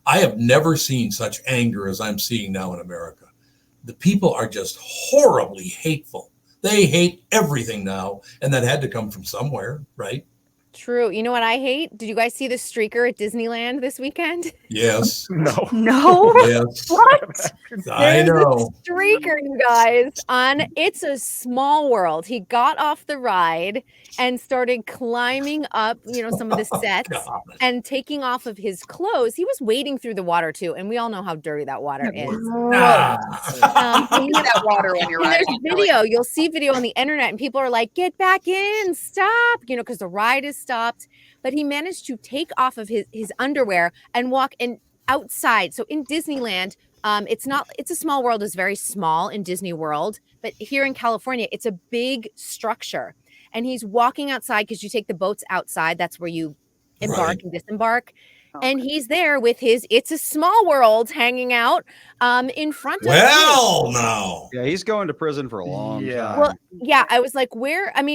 I have never seen such anger as I'm seeing now in America. The people are just horribly hateful. They hate everything now, and that had to come from somewhere, right? True. You know what I hate? Did you guys see the streaker at Disneyland this weekend? Yes. No. Yes. What? I know. Streaker, you guys, on It's a Small World. He got off the ride and started climbing up, some of the sets and taking off of his clothes. He was wading through the water too, and we all know how dirty that water is. You need that water when you're And riding. there's video. You'll see video on the internet, and people are like, "Get back in, stop!" Because the ride is stopped. But he managed to take off of his underwear and walk outside. So in Disneyland, It's a Small World is very small in Disney World, but here in California, it's a big structure. And he's walking outside because you take the boats outside. That's where you embark and disembark. And he's there with his It's a Small World hanging out in front of now. Yeah, he's going to prison for a long time. Well, yeah, I was like,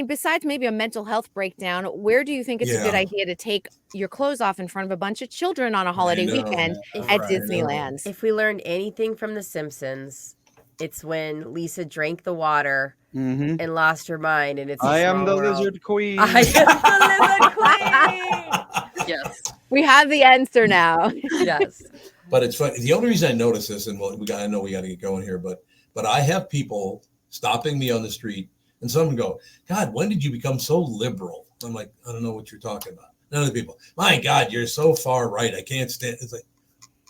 besides maybe a mental health breakdown, where do you think it's a good idea to take your clothes off in front of a bunch of children on a holiday weekend at Disneyland? If we learned anything from The Simpsons, it's when Lisa drank the water and lost her mind, and it's I am Small the World. Lizard Queen. I am the Lizard Queen. Yes. We have the answer now. Yes. But it's funny. The only reason I notice this, and I know we got to get going here, but I have people stopping me on the street, and some go, "God, when did you become so liberal?" I'm like, I don't know what you're talking about. None of the people, my God, you're so far right. I can't stand. It's like,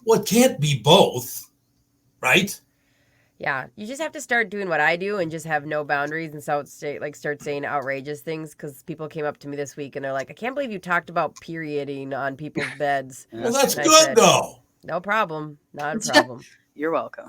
well, it can't be both, right? Yeah, you just have to start doing what I do and just have no boundaries and start saying outrageous things, because people came up to me this week and they're like, "I can't believe you talked about perioding on people's beds." Well, that's And I good said, though. No problem. Not a problem. You're welcome.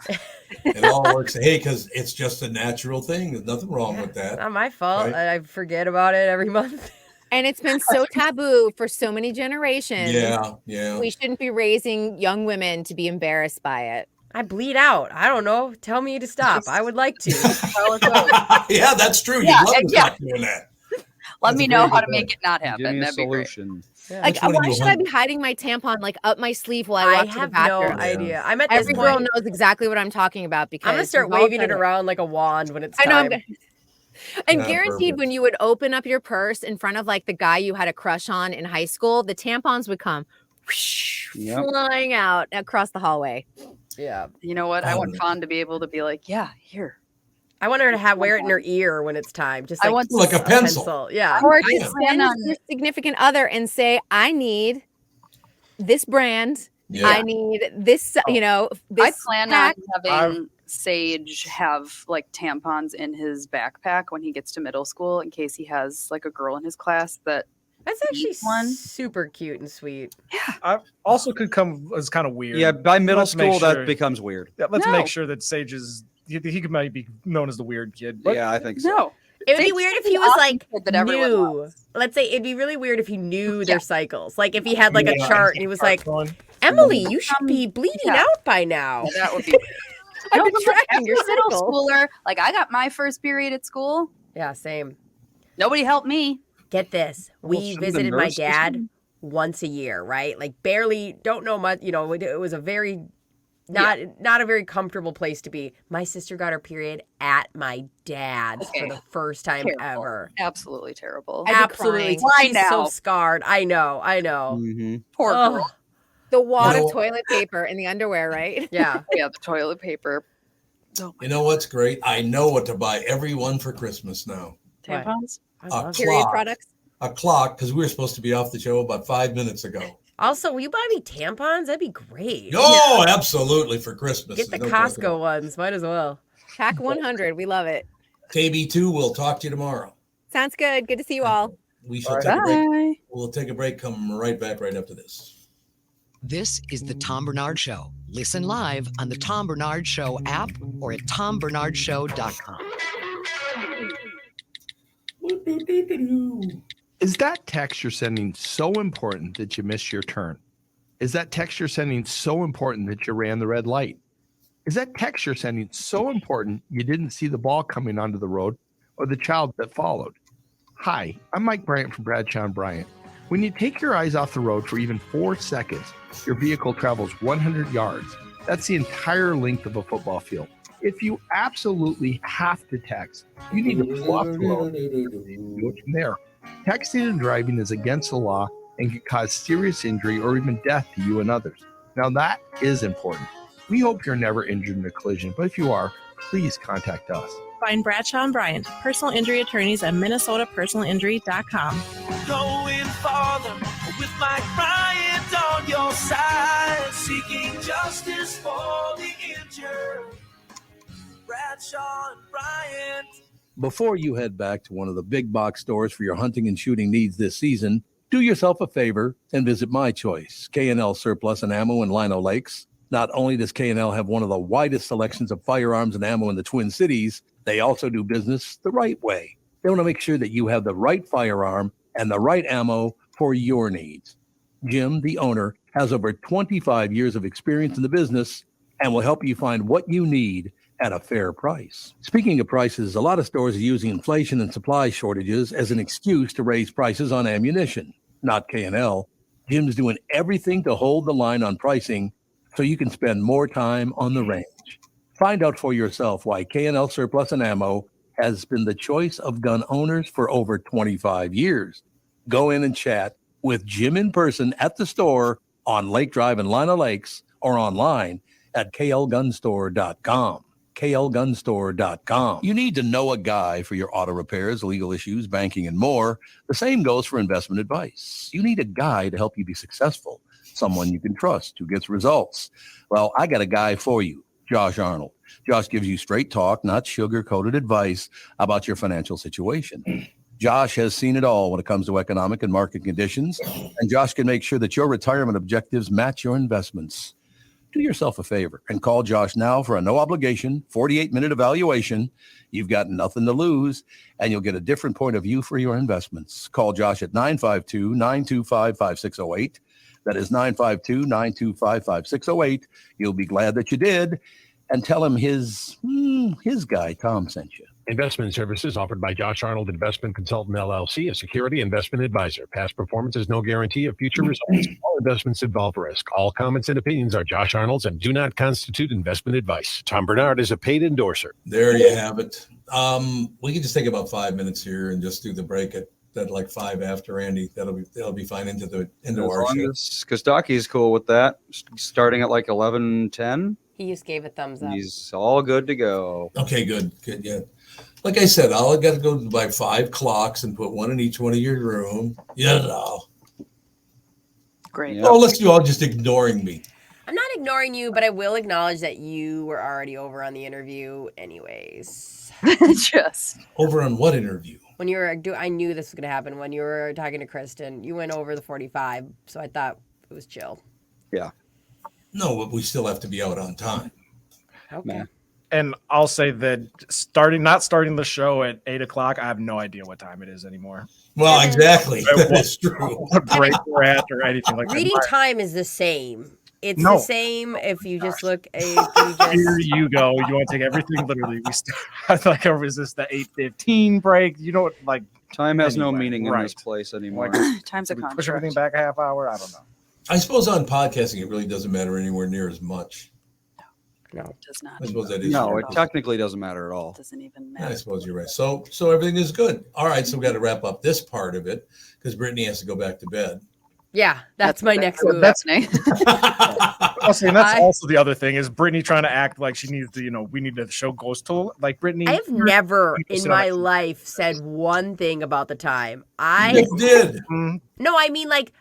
It all works. Hey, because it's just a natural thing. There's nothing wrong with that. It's not my fault. Right? I forget about it every month. And it's been so taboo for so many generations. Yeah. We shouldn't be raising young women to be embarrassed by it. I bleed out. I don't know. Tell me to stop. I would like to. Yeah, that's true. Yeah, You'd love to yeah. stop doing that. Let me a know very how good to make it not happen. Give me a That'd be great. solution. Like, why should I be hiding my tampon up my sleeve while I walk to the have bathroom? no idea. I'm at this Every girl point. knows exactly what I'm talking about because I'm gonna start we've all waving done it around like a wand when it's I time. know. I'm gonna. And Yeah, guaranteed, perfect. when you would open up your purse in front of like the guy you had a crush on in high school, the tampons would come flying out across the hallway. Yeah. You know what? I want Fawn to be able to be like, yeah, here. I want her to wear it in her ear when it's time. Just I like, want Like a pencil. Yeah. Or I just plan send on- your significant other and say, "I need this brand. Yeah. I need this. This I plan pack." on having Sage have like tampons in his backpack when he gets to middle school in case he has like a girl in his class that That's actually super cute and sweet. I also could come as kind of weird. Yeah, by middle Let's make school, that sure- becomes weird. Yeah, let's No. make sure that Sage is he might be known as the weird kid. But Yeah, I think so. No. It would be Sage's weird if the he was awesome like kid that everyone new. Let's say it'd be really weird if he knew their cycles. Like if he had like a Yeah, chart and he was like, Emily, you should be bleeding out by now. That would be. I've No, been but like, tracking as your a middle cycle. schooler, like I got my first period at school. Yeah, same. Nobody helped me. Get this. We shouldn't the visited my nurse dad listen? once a year, right? Like barely, don't know much. You know, it was a very not a very comfortable place to be. My sister got her period at my dad's for the first time Terrible. ever. Absolutely terrible. Absolutely. Why She's now? so scarred. I know. Poor Ugh. girl. The wad You know- of toilet paper and the underwear, right? Yeah. Yeah, the toilet paper. You know what's great? I know what to buy everyone for Christmas now. Tampons? A Period clock. products. A clock, because we were supposed to be off the show about 5 minutes ago. Also, will you buy me tampons? That'd be great. Oh, absolutely, for Christmas. Get the There's no question. Costco ones. Might as well. Pack 100. We love it. KB2, we'll talk to you tomorrow. Sounds good. Good to see you all. We shall take a break. We'll take a break, come right back right after this. This is the Tom Barnard Show. Listen live on the Tom Barnard Show app or at tombarnardshow.com. Is that text you're sending so important that you missed your turn? Is that text you're sending so important that you ran the red light? Is that text you're sending so important you didn't see the ball coming onto the road or the child that followed? Hi, I'm Mike Bryant from Bradshaw and Bryant. When you take your eyes off the road for even 4 seconds, your vehicle travels 100 yards. That's the entire length of a football field. If you absolutely have to text, you need to pull off the road and go from there. Texting and driving is against the law and can cause serious injury or even death to you and others. Now that is important. We hope you're never injured in a collision, but if you are, please contact us. Find Bradshaw and Bryant, personal injury attorneys at minnesotapersonalinjury.com. Going farther with Mike Bryant on your side, seeking justice for the injured. Bradshaw and Bryant. Before you head back to one of the big box stores for your hunting and shooting needs this season, do yourself a favor and visit My Choice, K&L Surplus and Ammo in Lino Lakes. Not only does K&L have one of the widest selections of firearms and ammo in the Twin Cities, they also do business the right way. They want to make sure that you have the right firearm and the right ammo for your needs. Jim, the owner, has over 25 years of experience in the business and will help you find what you need at a fair price. Speaking of prices, a lot of stores are using inflation and supply shortages as an excuse to raise prices on ammunition. Not K&L. Jim's doing everything to hold the line on pricing so you can spend more time on the range. Find out for yourself why K&L Surplus and Ammo has been the choice of gun owners for over 25 years. Go in and chat with Jim in person at the store on Lake Drive in Lino Lakes or online at klgunstore.com. klgunstore.com. You need to know a guy for your auto repairs, legal issues, banking, and more. The same goes for investment advice. You need a guy to help you be successful, someone you can trust who gets results. Well, I got a guy for you, Josh Arnold. Josh gives you straight talk, not sugar-coated advice about your financial situation. Josh has seen it all when it comes to economic and market conditions, and Josh can make sure that your retirement objectives match your investments. Do yourself a favor and call Josh now for a no-obligation, 48-minute evaluation. You've got nothing to lose, and you'll get a different point of view for your investments. Call Josh at 952-925-5608. That is 952-925-5608. You'll be glad that you did, and tell him his guy, Tom, sent you. Investment services offered by Josh Arnold Investment Consultant LLC, a security investment advisor. Past performance is no guarantee of future results. All investments involve risk. All comments and opinions are Josh Arnold's and do not constitute investment advice. Tom Barnard is a paid endorser. There you have it. We can just take about 5 minutes here and just do the break at like 5 after, Andy. That'll be fine into our show. Because Docky's cool with that. Starting at like 11:10. He just gave a thumbs up. He's all good to go. Okay, good, yeah. Like I said, all I got to go buy 5 clocks and put one in each one of your room. You know. Great. Oh, unless you all just ignoring me. I'm not ignoring you, but I will acknowledge that you were already over on the interview anyways. Just over on what interview? When you were, I knew this was going to happen. When you were talking to Kristen, you went over the 45, so I thought it was chill. Yeah. No, but we still have to be out on time. Okay. And I'll say that not starting the show at 8:00, I have no idea what time it is anymore. Well, exactly. That's true. What break we're at or anything like Reading that. time is the same. It's No. the same if you just look. Here you go. You want to take everything literally. We start like, is this the 8:15 break? You know what? Like time has no anyway, meaning in right. this place anymore. Time's a we contract. push everything back a half hour. I don't know. I suppose on podcasting, it really doesn't matter anywhere near as much. No, it does not. I suppose that is No, true. it technically doesn't matter at all. It doesn't even Yeah, I matter. suppose you're right. So everything is good. All right, so we got to wrap up this part of it because Brittany has to go back to bed. Yeah, that's my next move. That's also the other thing is Brittany trying to act like she needs to, we need the show goes to like Brittany. I have never you in sit my on life said one thing about the time. You did. No, I mean like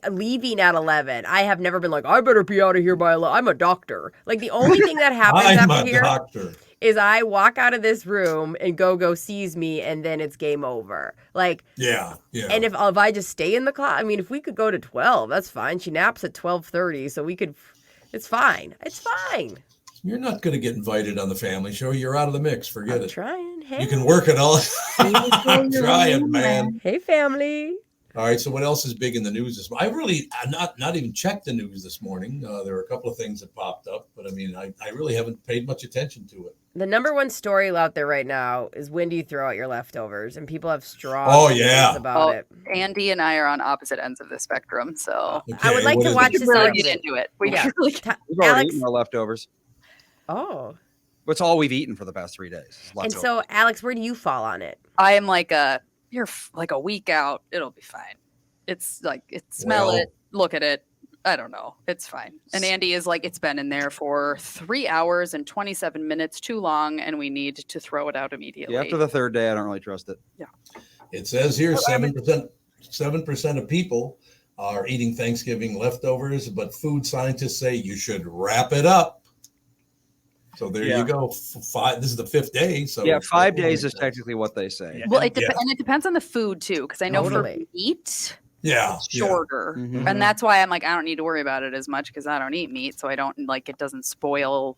leaving at 11. I have never been like, I better be out of here by 11. I'm a doctor. Like the only thing that happens I'm after a here doctor. is I walk out of this room and Go sees me and then it's game over. Like Yeah. And if I just stay in the class, I mean, if we could go to 12, that's fine. She naps at 12:30, so we could. It's fine. It's fine. You're not going to get invited on the family show. You're out of the mix. Forget I'm it. trying. Hey. You can work it all. I'm trying, man. Hey, family. All right. So what else is big in the news this morning? I really not even checked the news this morning. There were a couple of things that popped up, but I mean, I really haven't paid much attention to it. The number one story out there right now is when do you throw out your leftovers? And people have strong yeah. opinions about it. Andy and I are on opposite ends of the spectrum, so I would like to watch this really argument. get into it. We Yeah. really We've already Alex- eaten our leftovers. Oh. It's all we've eaten for the past 3 days. is And leftovers. so, Alex, where do you fall on it? I am like you're like a week out. It'll be fine. It's like smell Well- it, look at it. I don't know. It's fine. And Andy is like, it's been in there for 3 hours and 27 minutes too long, and we need to throw it out immediately. Yeah, after the third day, I don't really trust it. Yeah. It says here 7% of people are eating Thanksgiving leftovers, but food scientists say you should wrap it up. So there you go. This is the 5th day. So Yeah, 5 days is technically what they say. Well, and it depends on the food too, because I know Totally. for meat, Yeah. it's shorter, Mhm. and that's why I'm like, I don't need to worry about it as much because I don't eat meat, so I don't like it doesn't spoil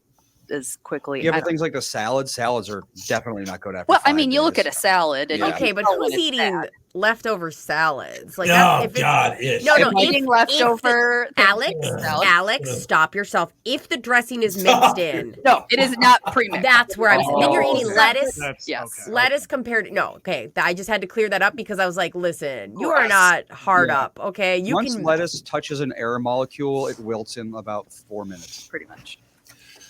as quickly. Yeah, I but don't- things like the salads are definitely not good after. well, I 5 mean, you look days. at a salad, and Yeah. you Okay, can but tell when who's it's eating bad. leftover salads? Like, Oh, if it's- God, ish. No, If no. eating leftover Alex, Thanksgiving salad- Alex, stop yourself. If the dressing is mixed in, No, it is not pre-mixed. that's where I'm saying. Then you're eating Oh, lettuce. Yes. Lettuce compared to no, okay. I just had to clear that up because I was like, listen, you are Gross. not hard Yeah. up, okay? You Once can lettuce touches an air molecule, it wilts in about 4 minutes. Pretty much.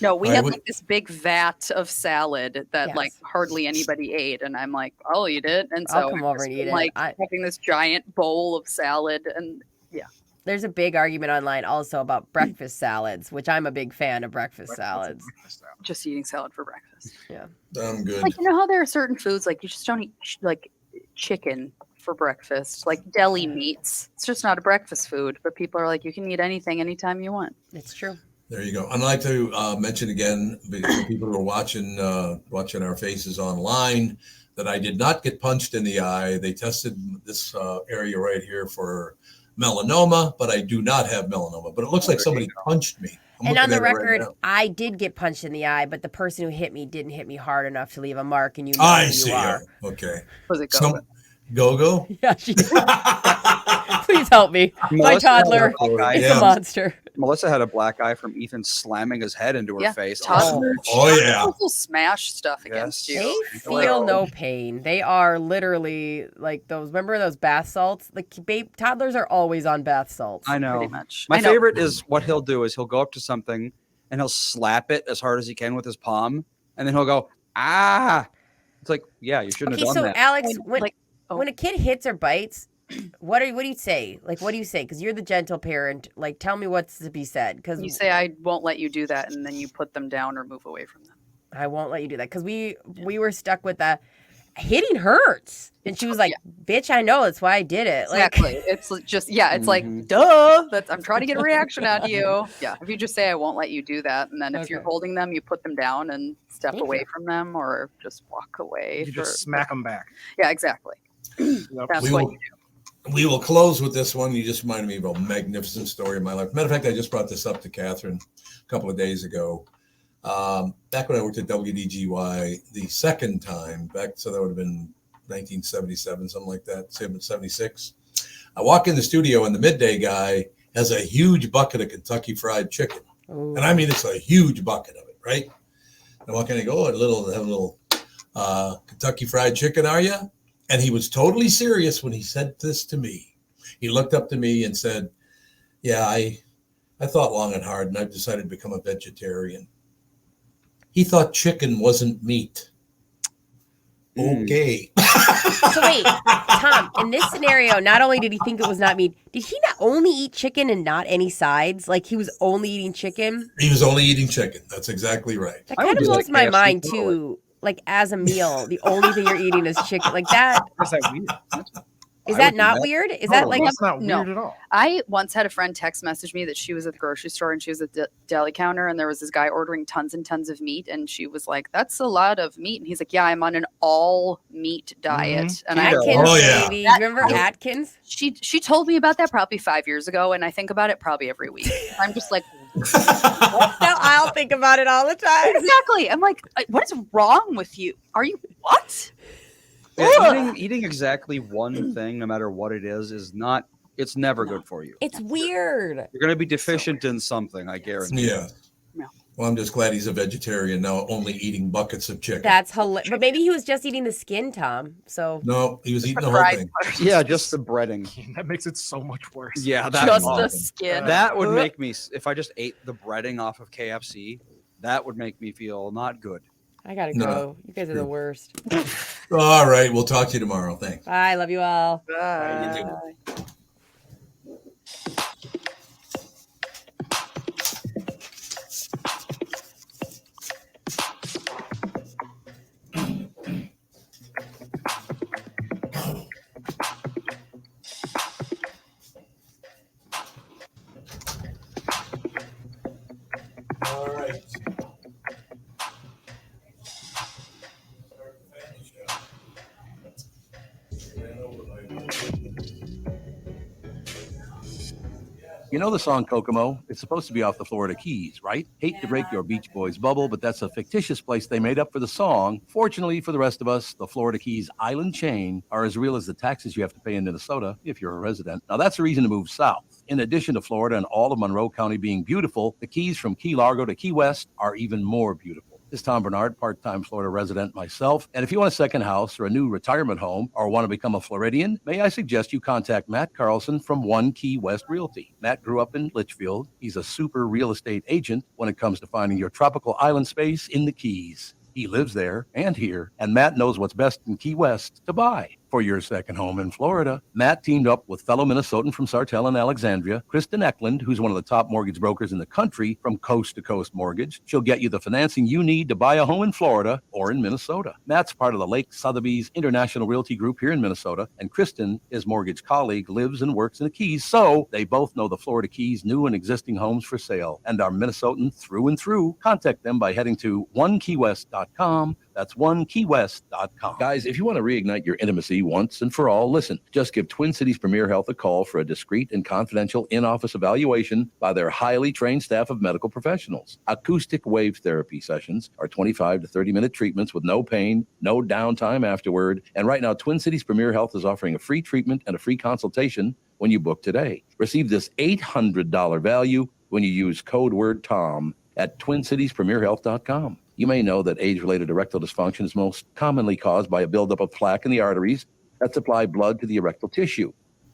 No, we All right, had what- like this big vat of salad that Yes. like hardly anybody ate, and I'm like, I'll eat it, and so I'll come I've over just and been, eat it. like I- having this giant bowl of salad, and yeah, There's a big argument online also about breakfast salads, which I'm a big fan of breakfast salads. just eating salad for breakfast. Yeah. I'm good. Like, you know how there are certain foods like you just don't eat like chicken for breakfast, like deli meats. It's just not a breakfast food, but people are like, you can eat anything anytime you want. It's true. There you go. I'd like to mention again, for people who are watching our faces online, that I did not get punched in the eye. They tested this area right here for melanoma, but I do not have melanoma. But it looks like somebody punched me. I'm And on looking the at it right record, now. I did get punched in the eye, but the person who hit me didn't hit me hard enough to leave a mark, and you know I who see. you are. Okay. Was it Go-Go? Yeah, she Please help me. My Melissa had a toddler black eye. is Yeah. a monster. Melissa had a black eye from Ethan slamming his head into her Yeah, face. toddlers. Oh, yeah. Toddlers will smash stuff against They you. feel no pain. They are literally like those. Remember those bath salts? Like toddlers are always on bath salts. I know. Pretty much. My I know. favorite is what he'll do is he'll go up to something and he'll slap it as hard as he can with his palm, and then he'll go, ah. It's like, yeah, you shouldn't Okay, have so done that. Alex, And, when like, oh. when a kid hits or bites, what do you say? Like, what do you say? Because you're the gentle parent. Like, tell me what's to be said. Because You say I won't let you do that, and then you put them down or move away from them. I won't let you do that. Because we were stuck with that. hitting hurts. And she was like, bitch, I know. That's why I did it. Exactly. It's just, it's like, duh. I'm trying to get a reaction out of you. Yeah. If you just say, I won't let you do that. And then if you're holding them, you put them down and step away from them or just walk away. You just smack them back. Yeah, exactly. That's what you do. We will close with this one. You just reminded me of a magnificent story of my life. Matter of fact, I just brought this up to Catherine a couple of days ago. Back when I worked at WDGY the second time, so that would have been 1977, something like that, 76. I walk in the studio and the midday guy has a huge bucket of Kentucky Fried Chicken. Ooh. And I mean, it's a huge bucket of it, right? And I walk in and go, have a little Kentucky Fried Chicken, are you? And he was totally serious when he said this to me. He looked up to me and said, yeah, I thought long and hard and I've decided to become a vegetarian. He thought chicken wasn't meat. Okay. So wait, Tom, in this scenario, not only did he think it was not meat, did he not only eat chicken and not any sides? Like he was only eating chicken? He was only eating chicken. That's exactly right. That kind of blows my mind too. Like as a meal, the only thing you're eating is chicken. Like that. Is that weird? Is that not weird? Is that like that's not weird at all? I once had a friend text message me that she was at the grocery store and she was at the deli counter and there was this guy ordering tons and tons of meat and she was like, "That's a lot of meat." And he's like, "Yeah, I'm on an all meat diet." Mm-hmm. And Atkins, baby. Remember Atkins? She told me about that probably 5 years ago, and I think about it probably every week. I'm just like, now I'll think about it all the time. Exactly. I'm like, what is wrong with you? Are you what? Yeah, eating exactly one thing, no matter what it is not. It's never good for you. It's weird. You're going to be deficient in something, I guarantee. Yeah. Well, I'm just glad he's a vegetarian now, only eating buckets of chicken. That's hilarious. But maybe he was just eating the skin, Tom. So no, he was eating the whole thing. Yeah, just the breading. That makes it so much worse. Yeah, just the skin. That would make me. If I just ate the breading off of KFC, that would make me feel not good. I gotta go. You guys are the worst. All right, we'll talk to you tomorrow. Thanks. Bye. Love you all. Bye. All right. You know the song Kokomo? It's supposed to be off the Florida Keys, right? Hate to break your Beach Boys bubble, but that's a fictitious place they made up for the song. Fortunately for the rest of us, the Florida Keys island chain are as real as the taxes you have to pay in Minnesota if you're a resident. Now that's a reason to move south. In addition to Florida and all of Monroe County being beautiful, the Keys from Key Largo to Key West are even more beautiful. This is Tom Barnard, part-time Florida resident myself. And if you want a second house or a new retirement home or want to become a Floridian, may I suggest you contact Matt Carlson from One Key West Realty. Matt grew up in Litchfield. He's a super real estate agent when it comes to finding your tropical island space in the Keys. He lives there and here, and Matt knows what's best in Key West to buy. For your second home in Florida, Matt teamed up with fellow Minnesotan from Sartell and Alexandria, Kristyn Eklund, who's one of the top mortgage brokers in the country from Coast to Coast Mortgage. She'll get you the financing you need to buy a home in Florida or in Minnesota. Matt's part of the Lake Sotheby's International Realty Group here in Minnesota, and Kristyn, his mortgage colleague, lives and works in the Keys, so they both know the Florida Keys' new and existing homes for sale and are Minnesotan through and through. Contact them by heading to onekeywest.com. That's onekeywest.com. Guys, if you want to reignite your intimacy once and for all, listen, just give Twin Cities Premier Health a call for a discreet and confidential in-office evaluation by their highly trained staff of medical professionals. Acoustic wave therapy sessions are 25 to 30-minute treatments with no pain, no downtime afterward. And right now, Twin Cities Premier Health is offering a free treatment and a free consultation when you book today. Receive this $800 value when you use code word TOM at TwinCitiesPremierHealth.com. You may know that age-related erectile dysfunction is most commonly caused by a buildup of plaque in the arteries that supply blood to the erectile tissue.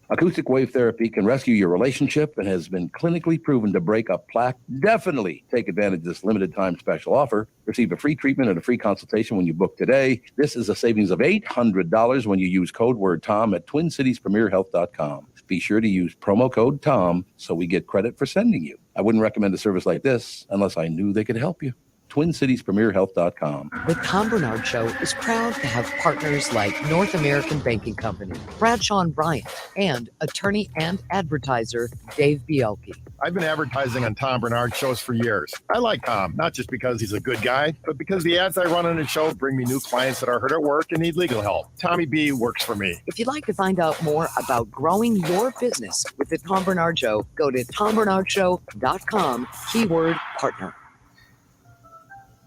Acoustic wave therapy can rescue your relationship and has been clinically proven to break up plaque. Definitely take advantage of this limited time special offer. Receive a free treatment and a free consultation when you book today. This is a savings of $800 when you use code word TOM at TwinCitiesPremierHealth.com. Be sure to use promo code TOM so we get credit for sending you. I wouldn't recommend a service like this unless I knew they could help you. TwinCitiesPremierHealth.com. The Tom Barnard Show is proud to have partners like North American Banking Company, Bradshaw and Bryant, and attorney and advertiser Dave Bielke. I've been advertising on Tom Barnard shows for years. I like Tom, not just because he's a good guy, but because the ads I run on his show bring me new clients that are hurt at work and need legal help. Tommy B works for me. If you'd like to find out more about growing your business with the Tom Barnard Show, go to tombarnardshow.com, keyword partner.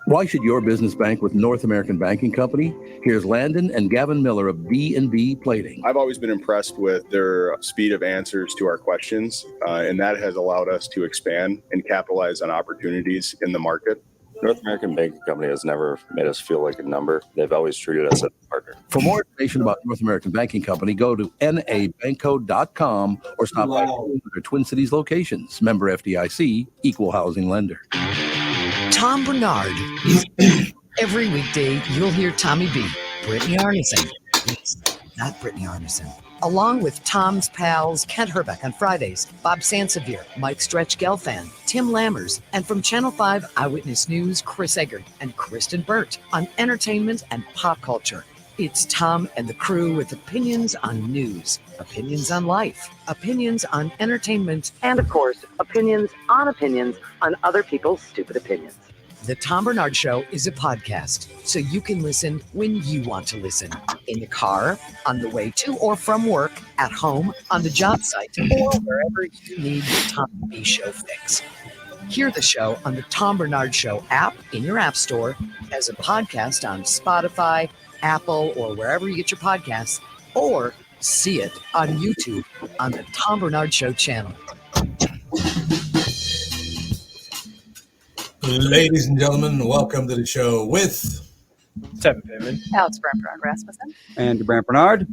Why should your business bank with North American Banking Company? Here's Landon and Gavin Miller of B&B Plating. I've always been impressed with their speed of answers to our questions, and that has allowed us to expand and capitalize on opportunities in the market. North American Banking Company has never made us feel like a number. They've always treated us as a partner. For more information about North American Banking Company, go to nabanco.com or stop by their Twin Cities locations. Member FDIC, equal housing lender. Tom Barnard is every weekday. You'll hear Tommy B, Brittany Arneson, yes, not Brittany Arneson, along with Tom's pals Kent Herbeck on Fridays, Bob Sansevier, Mike Stretch Gelfand, Tim Lammers, and from Channel 5 Eyewitness News, Chris Eggert and Kristen Burt on entertainment and pop culture. It's Tom and the crew with opinions on news, opinions on life, opinions on entertainment, and of course, opinions on other people's stupid opinions. The Tom Barnard Show is a podcast, so you can listen when you want to listen. In the car, on the way to or from work, at home, on the job site, or wherever you need the Tom B Show fix. Hear the show on the Tom Barnard Show app in your app store, as a podcast on Spotify, Apple, or wherever you get your podcasts, or see it on YouTube on the Tom Barnard Show channel. Ladies and gentlemen, welcome to the show with Tevin, Alex Bernard Rasmussen, and Brant Bernard,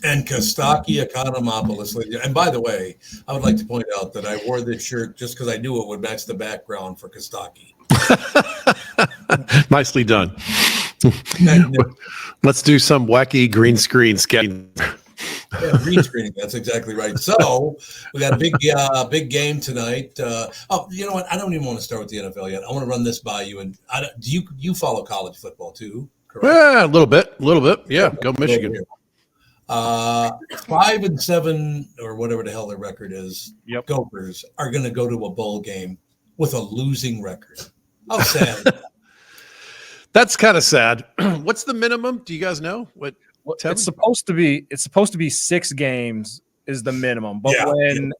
and Kostaki Economopoulos. And by the way, I would like to point out that I wore this shirt just because I knew it would match the background for Kostaki. Nicely done. Let's do some wacky green screen sketching. Yeah, green screening. That's exactly right. So we got a big game tonight. You know what? I don't even want to start with the NFL yet. I want to run this by you. And do you follow college football too? Correct? Yeah, a little bit. Yeah, go Michigan. 5-7 or whatever the hell their record is. Yep. Gophers are going to go to a bowl game with a losing record. How sad. That's kind of sad. What's the minimum? Do you guys know? It's supposed to be 6 games is the minimum, but when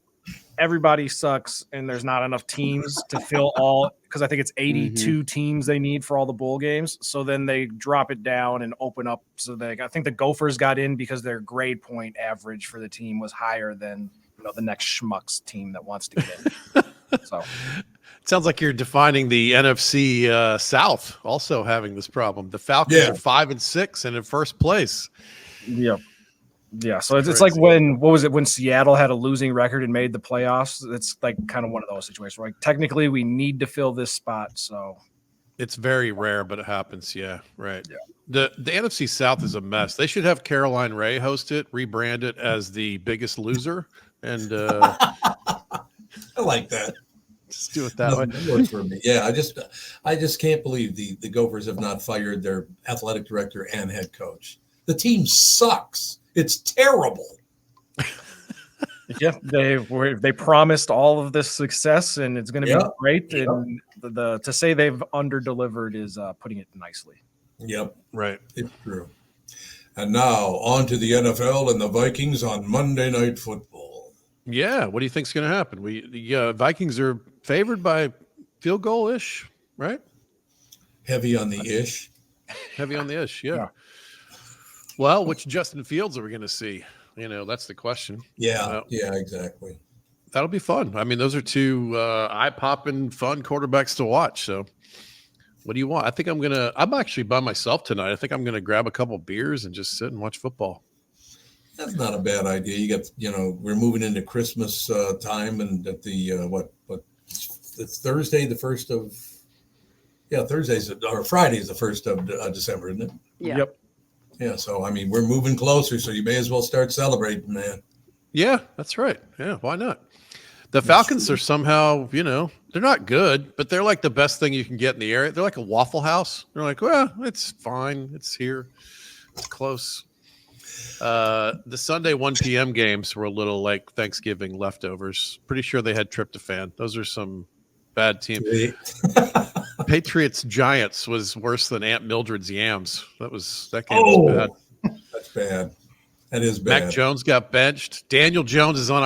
everybody sucks and there's not enough teams to fill all, because I think it's 82 teams they need for all the bowl games, so then they drop it down and open up. So I think the Gophers got in because their grade point average for the team was higher than the next schmucks team that wants to get in. So it sounds like you're defining the NFC South also having this problem. The Falcons are 5-6 and in first place. Yeah. So it's like when Seattle had a losing record and made the playoffs. It's like kind of one of those situations where technically we need to fill this spot. So it's very rare, but it happens. Yeah, right. Yeah. The NFC South is a mess. They should have Caroline Ray host it, rebrand it as the Biggest Loser, and I like that. Just do it that way. That works for me. Yeah, I just can't believe the Gophers have not fired their athletic director and head coach. The team sucks. It's terrible. Yeah, they promised all of this success and it's going to be great. And to say they've under-delivered is putting it nicely. Yep, right. It's true. And now on to the NFL and the Vikings on Monday Night Football. Yeah, what do you think's going to happen? The Vikings are favored by field goal-ish, right? Heavy on the ish. Heavy on the ish, yeah. Well, which Justin Fields are we going to see? That's the question. Yeah, exactly. That'll be fun. I mean, those are two eye-popping, fun quarterbacks to watch. So what do you want? I think I'm actually by myself tonight. I think I'm going to grab a couple beers and just sit and watch football. That's not a bad idea. You got, we're moving into Christmas time, and at the it's Thursday, the 1st of, Friday's the 1st of December, isn't it? Yeah. Yep. Yeah. So, I mean, we're moving closer, so you may as well start celebrating, man. Yeah, that's right. Yeah. Why not? The Falcons are somehow, they're not good, but they're like the best thing you can get in the area. They're like a Waffle House. They're like, well, it's fine. It's here. It's close. The Sunday 1 p.m. games were a little like Thanksgiving leftovers. Pretty sure they had tryptophan. Those are some bad teams. Patriots Giants was worse than Aunt Mildred's yams. That game was bad. That's bad. That is bad. Mac Jones got benched. Daniel Jones is on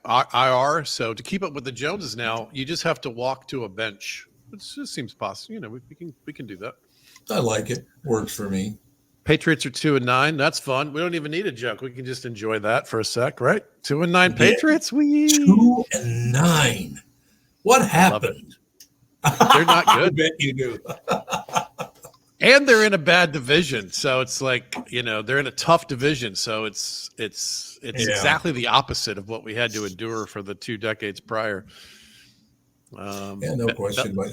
IR. So to keep up with the Joneses now, you just have to walk to a bench. It just seems possible. We can do that. I like it. Works for me. Patriots are 2-9. That's fun. We don't even need a joke. We can just enjoy that for a sec, right? 2-9 Patriots. 2-9. What happened? They're not good. I bet you do. And they're in a bad division, so it's like they're in a tough division. So it's exactly the opposite of what we had to endure for the 2 decades prior. No question. But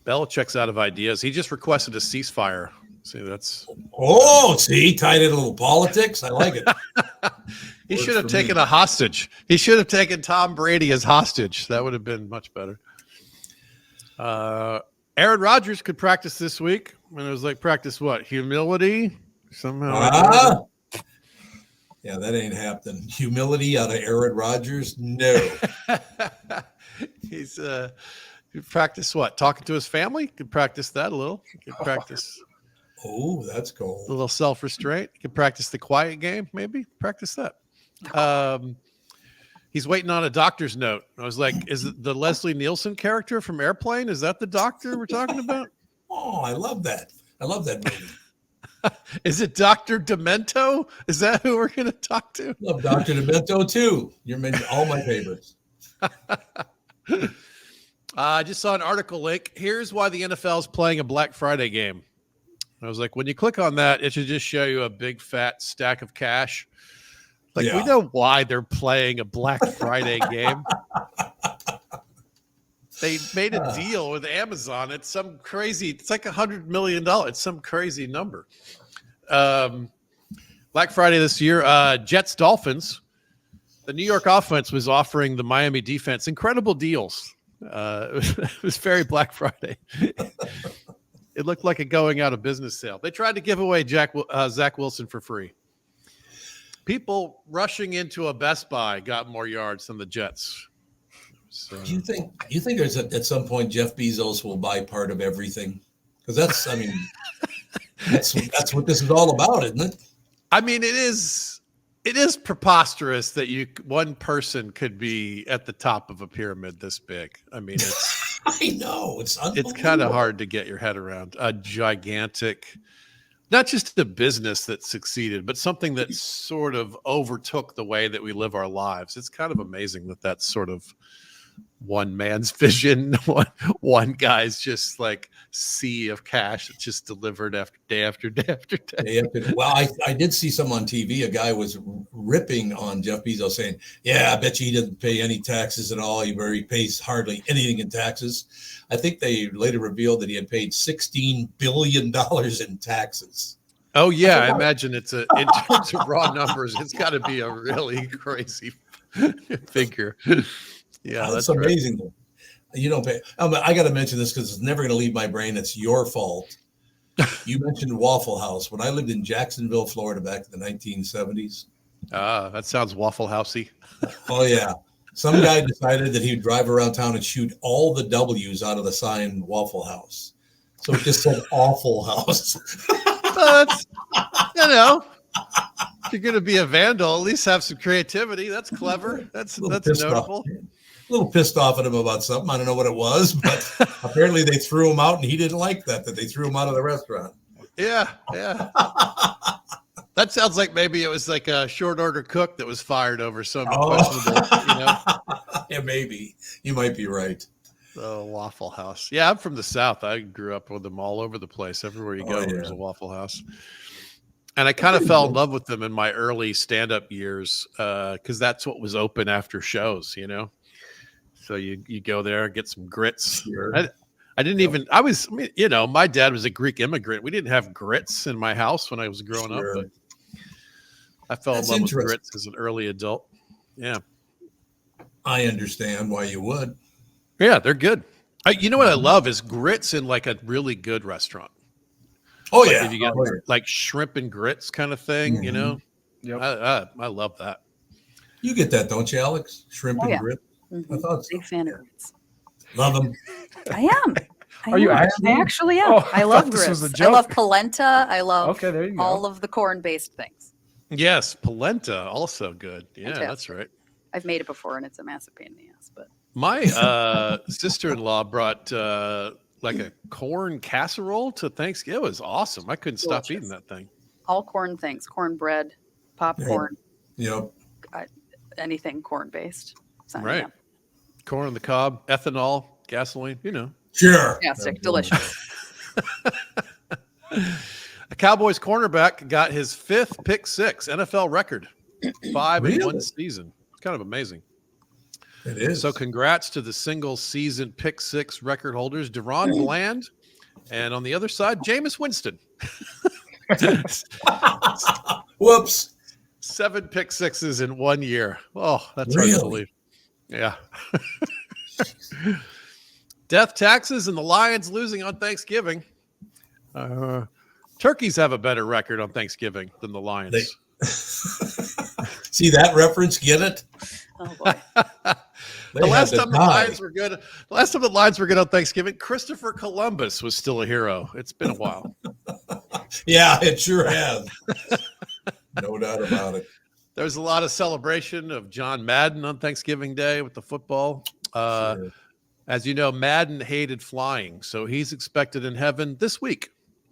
Belichick's out of ideas. He just requested a ceasefire. See, that's tied in a little politics. I like it. He should have taken a hostage. He should have taken Tom Brady as hostage. That would have been much better. Aaron Rodgers could practice this week. And it was like, practice what? Humility? Somehow. Yeah, that ain't happening. Humility out of Aaron Rodgers? No. He's practice what? Talking to his family? Could practice that a little. Could practice. Oh, that's cool. A little self-restraint. Could practice the quiet game, maybe. Practice that. He's waiting on a doctor's note. I was like, is it the Leslie Nielsen character from Airplane? Is that the doctor we're talking about? Oh, I love that. I love that movie. Is it Dr. Demento? Is that who we're going to talk to? Love Dr. Demento too. You're all my favorites. I just saw an article link. Here's why the NFL is playing a Black Friday game. I was like, when you click on that, it should just show you a big fat stack of cash. We know why they're playing a Black Friday game. They made a deal with Amazon. It's like $100 million. It's some crazy number. Black Friday this year, Jets Dolphins. The New York offense was offering the Miami defense incredible deals. It was very Black Friday. It looked like a going out of business sale. They tried to give away Zach Wilson for free. People rushing into a Best Buy got more yards than the Jets. So, do you think there's at some point Jeff Bezos will buy part of everything? Because that's what this is all about, isn't it? I mean, it is preposterous that one person could be at the top of a pyramid this big. I mean, it's I know it's kind of hard to get your head around a gigantic. Not just a business that succeeded, but something that sort of overtook the way that we live our lives. It's kind of amazing that that's sort of one man's vision, one guy's just like sea of cash that's just delivered day after day after day. Well, I did see some on TV. A guy was ripping on Jeff Bezos saying, yeah, I bet you he doesn't pay any taxes at all. He pays hardly anything in taxes. I think they later revealed that he had paid $16 billion in taxes. Oh, yeah. I imagine in terms of raw numbers, it's got to be a really crazy figure. Yeah, that's amazing. Right. You don't pay. I got to mention this because it's never going to leave my brain. It's your fault. You mentioned Waffle House. When I lived in Jacksonville, Florida, back in the 1970s. That sounds Waffle Housey. Oh, yeah. Some guy decided that he would drive around town and shoot all the W's out of the sign Waffle House. So it just said Awful House. But, if you're going to be a vandal, at least have some creativity. That's clever. That's notable. A little pissed off at him about something. I don't know what it was, but apparently they threw him out and he didn't like that they threw him out of the restaurant. Yeah. That sounds like maybe it was like a short order cook that was fired over some questionable, Yeah, maybe. You might be right. The Waffle House. Yeah, I'm from the South. I grew up with them all over the place. Everywhere you go, there's a Waffle House. And I kind of fell in love with them in my early stand-up years because that's what was open after shows, So you go there, get some grits. Sure. My dad was a Greek immigrant. We didn't have grits in my house when I was growing up, but I fell in love with grits as an early adult. Yeah. I understand why you would. Yeah, they're good. You know what I love is grits in like a really good restaurant. Oh, Like yeah. if you get like shrimp and grits kind of thing, you know. Yep. I love that. You get that, don't you, Alex? Shrimp and grits. I thought so. Big fan of grits. Love them. I am. Are you I actually? actually am. Oh, I I love thought this was grits. a I love joke. polenta. I love Okay, there you go. all of the corn-based things. Yes, polenta also good. Yeah, Fantastic. that's right. I've made it before, and it's a massive pain in the ass. But My sister-in-law brought like a corn casserole to Thanksgiving. It was awesome. I couldn't stop eating that thing. all corn things: cornbread, popcorn, Yep. anything corn-based. Sign me Right. up. Corn on the cob, ethanol, gasoline, you know. Sure. Fantastic, delicious. A Cowboys cornerback got his 5th pick six NFL record, 5 in one season. It's kind of amazing. It is. So congrats to the single season pick six record holders, Deron Bland, and on the other side, Jameis Winston. Whoops. 7 pick sixes in 1 year. Oh, that's hard to believe. Yeah. Death taxes and the Lions losing on Thanksgiving. Turkeys have a better record on Thanksgiving than the Lions. See that reference? Get it? Oh boy. The last time the Lions were good on Thanksgiving, Christopher Columbus was still a hero. It's been a while. Yeah, it sure has. No doubt about it. There's a lot of celebration of John Madden on Thanksgiving Day with the football. As you know, Madden hated flying, so he's expected in heaven this week.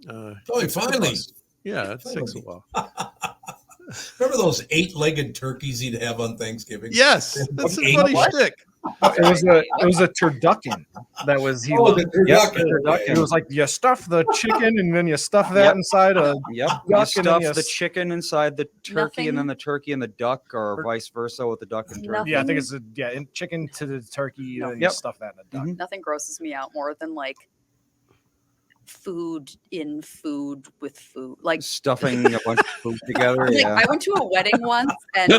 Finally. Yeah, it takes a while. Remember those 8-legged turkeys he'd have on Thanksgiving? Yes, that's a funny shtick. It was a turducken. That was he. Oh, the turducken. Turducken. It was like you stuff the chicken and then you stuff that inside a Yep. duck You and stuff then the chicken inside the turkey, and then the turkey and the duck, or vice versa with the duck and turkey. Yeah, I think it's chicken to the turkey, and then you stuff that in a duck. Nothing grosses me out more than like food in food with food, like Stuffing a bunch of food together. Like, Yeah. I went to a wedding once, and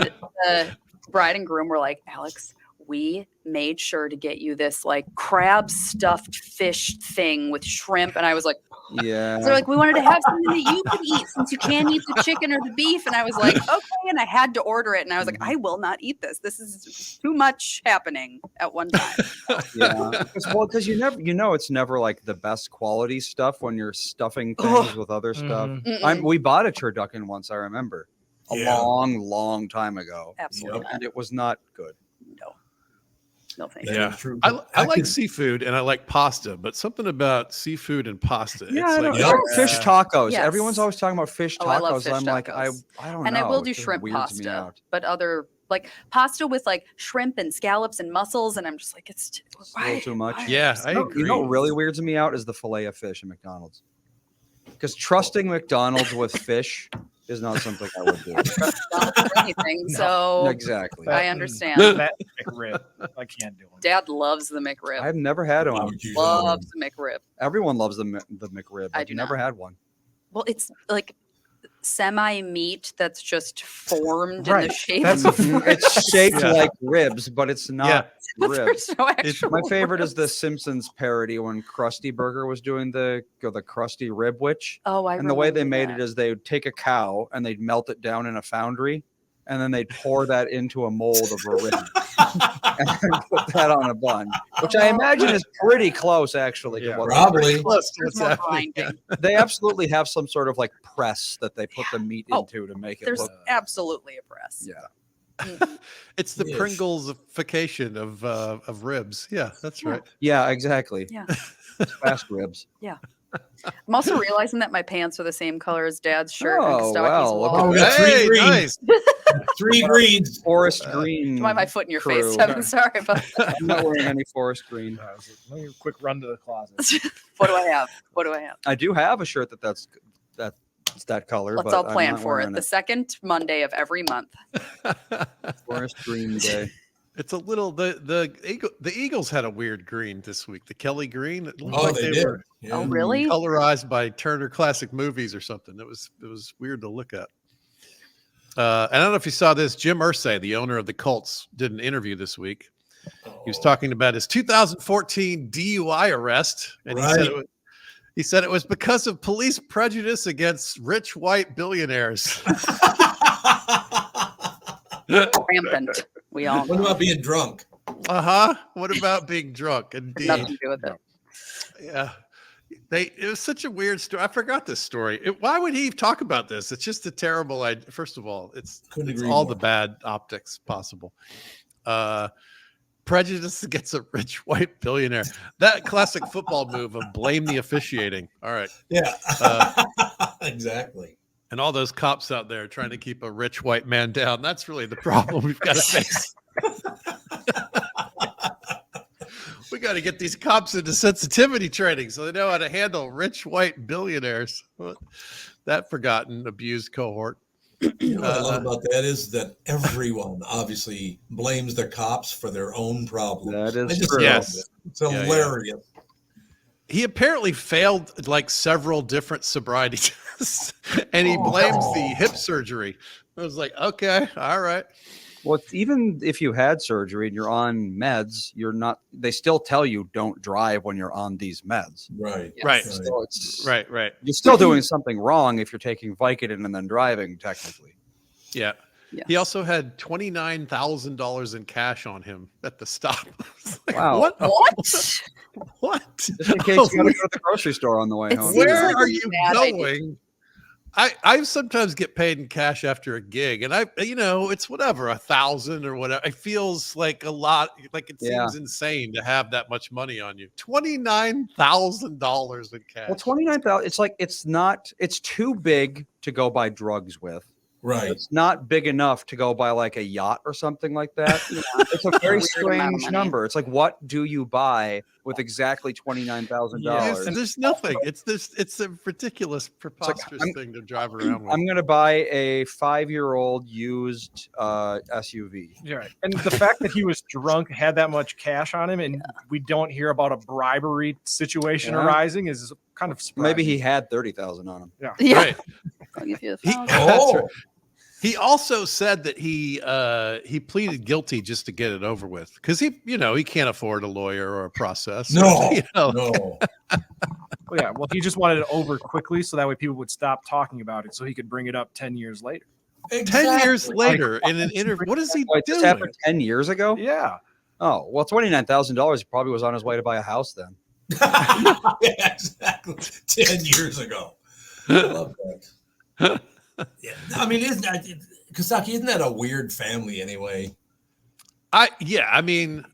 the bride and groom were like, "Alex, we made sure to get you this like crab stuffed fish thing with shrimp," and I was like, Yeah. So they're like, "We wanted to have something that you could eat since you can't eat the chicken or the beef," and I was like, "Okay," and I had to order it, and I was like, "I will not eat this. This is too much happening at one time." Yeah, because you never, it's never like the best quality stuff when you're stuffing things with other stuff. We bought a turducken once, I remember, a long time ago. Absolutely, and it was not good. No thank Yeah, I like seafood and I like pasta, but something about seafood and pasta. Yeah, it's I don't- fish tacos. Yes. Everyone's always talking about fish tacos. Oh, I love fish I'm like, I tacos. don't and know. I will It do just shrimp weirds me pasta, out. but other like pasta with like shrimp and scallops and mussels, and I'm just like, it's A little too much. Yeah, I You know agree. what really weirds me out is the fillet of fish at McDonald's. Because trusting McDonald's with fish is not something I would do. not for anything. So Exactly. I understand. That McRib, I can't do it. Dad loves the McRib. I've never had one. Loves the McRib. Everyone loves the McRib. I I've do never not. had one. Well, it's like semi meat that's just formed in Right. the shape. That's of it's shaped Yeah. like ribs, but it's not But ribs. there's no actual My favorite is the ribs. Simpsons parody when Krusty Burger was doing the Krusty Rib Witch. Oh, I And the way they remember made that. it is they would take a cow and they'd melt it down in a foundry, and then they'd pour that into a mold of a rib and then put that on a bun, which I imagine is pretty close actually. To what Probably. Close to There's what's more happening. grinding. they absolutely have some sort of like press that they put the meat into to make it There's look. absolutely a press. Yeah. It's the Yes. Pringlesification of ribs. Yeah, that's right. Yeah, exactly. Yeah. Fast ribs. Yeah. I'm also realizing that my pants are the same color as Dad's shirt and Oh, Stocky's well, look wall. we got three Hey, greens. nice. 3 greens. Forest green. Why am I foot in your crew. face? I'm sorry about that. I'm not wearing any forest green. Let me quick run to the closet. What do I have? What do I have? I do have a shirt that's that color. Let's but all I'm plan not for it. wearing The second Monday of every month. Forest green day. It's a little the Eagles had a weird green this week. The Kelly green. It looked Oh, like they did. were Yeah. Oh, really? colorized by Turner Classic Movies or something. It was weird to look at. And I don't know if you saw this. Jim Irsay, the owner of the Colts, did an interview this week, He was talking about his 2014 DUI arrest, and he said it was because of police prejudice against rich white billionaires. Rampant. We all know. What about being drunk? What about being drunk? Indeed. Nothing to do with it. Yeah. It was such a weird story. I forgot this story. Why would he talk about this? It's just a terrible idea. First of all, it's all the bad optics possible. Prejudice against a rich white billionaire. That classic football move of blame the officiating. All right. Yeah. Exactly. And all those cops out there trying to keep a rich white man down. That's really the problem we've got to face. We got to get these cops into sensitivity training so they know how to handle rich white billionaires. That forgotten, abused cohort. You know what I love about that is that everyone obviously blames the cops for their own problems. That is true. Yes. It's hilarious. He apparently failed like several different sobriety tests, and he blames the hip surgery. I was like, okay, all right. Well, even if you had surgery and you're on meds, they still tell you don't drive when you're on these meds. Right. Yes. Right. So Right. You're still doing something wrong if you're taking Vicodin and then driving, technically. Yeah. He also had $29,000 in cash on him at the stop. Like, Wow. What? Just in case you got to go to the grocery store on the way home. Where are you going? I sometimes get paid in cash after a gig, and it's whatever, 1,000 or whatever. It feels like a lot. Like it seems insane to have that much money on you. $29,000 in cash. Well, 29,000. It's too big to go buy drugs with. Right. It's not big enough to go buy like a yacht or something like that. It's a very strange number. It's like, what do you buy with exactly $29,000? There's nothing. It's a ridiculous, preposterous thing to drive around with. I'm going to buy a 5-year-old used SUV. Yeah. And the fact that he was drunk, had that much cash on him, and we don't hear about a bribery situation arising is kind of surprising. Maybe he had 30,000 on him. Yeah. Right. I'll give you That's right. He also said that he pleaded guilty just to get it over with because he can't afford a lawyer or a process. No. Well, yeah. Well, he just wanted it over quickly so that way people would stop talking about it so he could bring it up 10 years later. Exactly. 10 years later in an interview. What is he This doing? happened 10 years ago? Yeah. Oh, well, $29,000 he probably was on his way to buy a house then. Yeah, exactly. 10 years ago. I love that. Yeah. I mean, Kostaki, isn't that a weird family anyway? Again,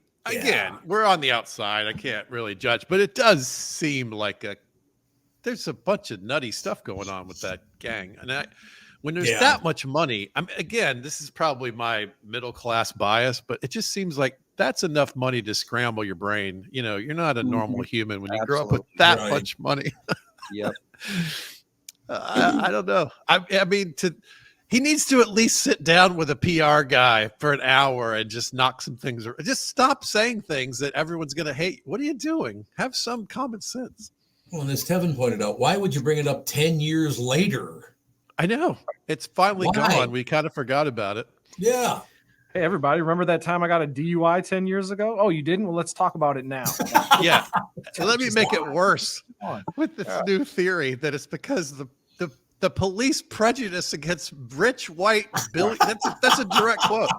we're on the outside. I can't really judge, but it does seem like there's a bunch of nutty stuff going on with that gang. And when there's that much money, this is probably my middle class bias, but it just seems like that's enough money to scramble your brain. You're not a normal human when you grow up with that much money. Yep. I don't know. He needs to at least sit down with a PR guy for an hour and just knock some things around. Just stop saying things that everyone's going to hate. What are you doing? Have some common sense. Well, and as Tevin pointed out, why would you bring it up 10 years later? I know. It's finally gone. We kind of forgot about it. Yeah. Hey, everybody, remember that time I got a DUI 10 years ago? Oh, you didn't? Well, let's talk about it now. Yeah. Let me make it worse with this new theory that it's because the police prejudice against rich white billionaire. That's a direct quote.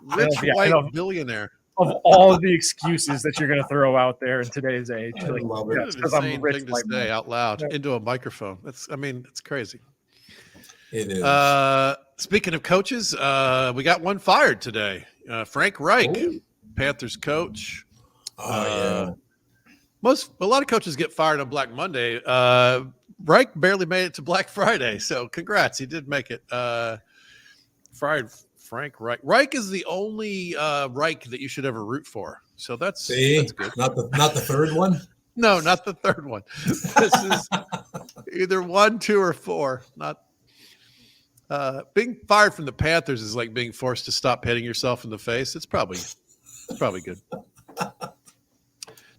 Rich white billionaire. Of all the excuses that you're going to throw out there in today's age, Because I'm a rich white man. Out loud into a microphone. It's crazy. It is. Speaking of coaches, we got one fired today. Frank Reich, Panthers coach. A lot of coaches get fired on Black Monday. Reich barely made it to Black Friday, so congrats, he did make it. Fired Frank Reich. Reich is the only Reich that you should ever root for. So that's good. Not the third one. No, not the third one. This is either 1, 2, or 4. Not being fired from the Panthers is like being forced to stop hitting yourself in the face. It's probably good.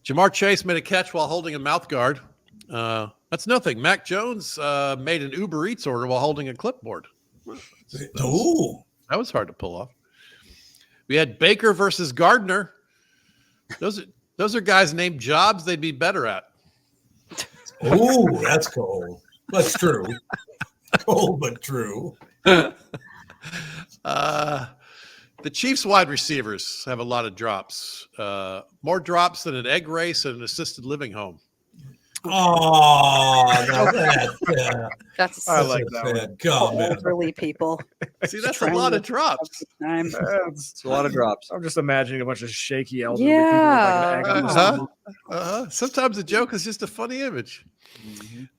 Jamar Chase made a catch while holding a mouth guard. That's nothing. Mac Jones made an Uber Eats order while holding a clipboard. That was hard to pull off. We had Baker versus Gardner. Those are guys named jobs they'd be better at. Oh, that's cold. That's true. Cold but true. The Chiefs wide receivers have a lot of drops. More drops than an egg race at an assisted living home. Oh, That's I like that one. comment. Elderly people. See, that's a lot of drops. It's a lot of drops. I'm just imagining a bunch of shaky elderly Yeah. people with like an egg on the Sometimes a joke is just a funny image.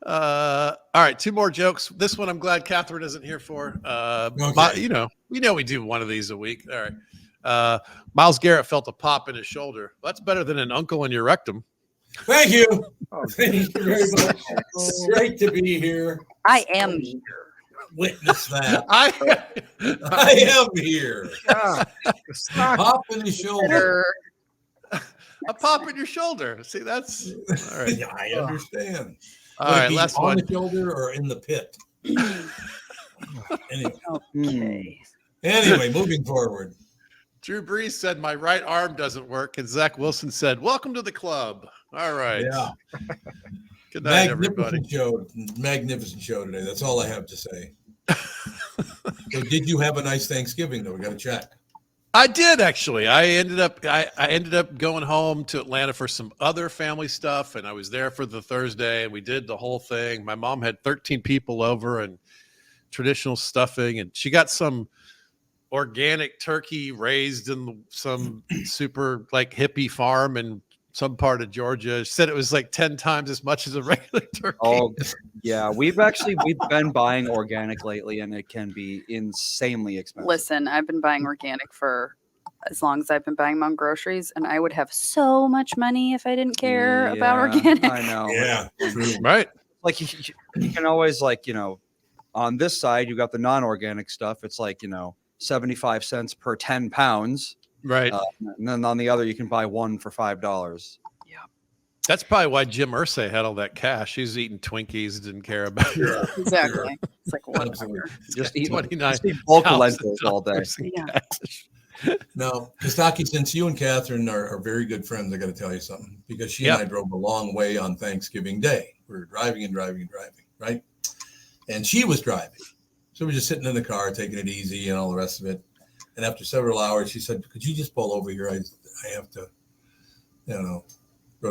All right, 2 more jokes. This one I'm glad Catherine isn't here for. Okay. We know we do one of these a week. All right. Myles Garrett felt a pop in his shoulder. Well, that's better than an uncle in your rectum. Thank you. Thank you very much. It's great to be here. I am here. Witness that. I am here. Pop in the shoulder. A pop in your shoulder. See, that's all right. Yeah, I understand. All right, last on one. the shoulder or in the pit. Anyway, moving forward. Drew Brees said, "My right arm doesn't work," and Zach Wilson said, "Welcome to the club." All right. Yeah. Good night, everybody. Magnificent show today. That's all I have to say. So did you have a nice Thanksgiving though? We got to check. I did actually. I ended up going home to Atlanta for some other family stuff, and I was there for the Thursday, and we did the whole thing. My mom had 13 people over and traditional stuffing, and she got some organic turkey raised in some super like hippie farm in some part of Georgia. She said it was like 10 times as much as a regular turkey. Oh, yeah. We've been buying organic lately, and it can be insanely expensive. Listen, I've been buying organic for as long as I've been buying my own groceries, and I would have so much money if I didn't care about organic. I know. Yeah, true. Right. Like you can always on this side, you got the non-organic stuff. It's 75 cents per 10 pounds. Right. And then on the other, you can buy one for $5. Yeah. That's probably why Jim Irsay had all that cash. He's eating Twinkies, didn't care about it. Exactly. It's like whatever. Just eat 29 bulk lentils all day. Yeah. Now, Kostaki, since you and Catherine are very good friends, I got to tell you something because she and I drove a long way on Thanksgiving Day. We were driving, right? And she was driving. So we're just sitting in the car, taking it easy and all the rest of it. And after several hours, she said, "Could you just pull over here? I have to, go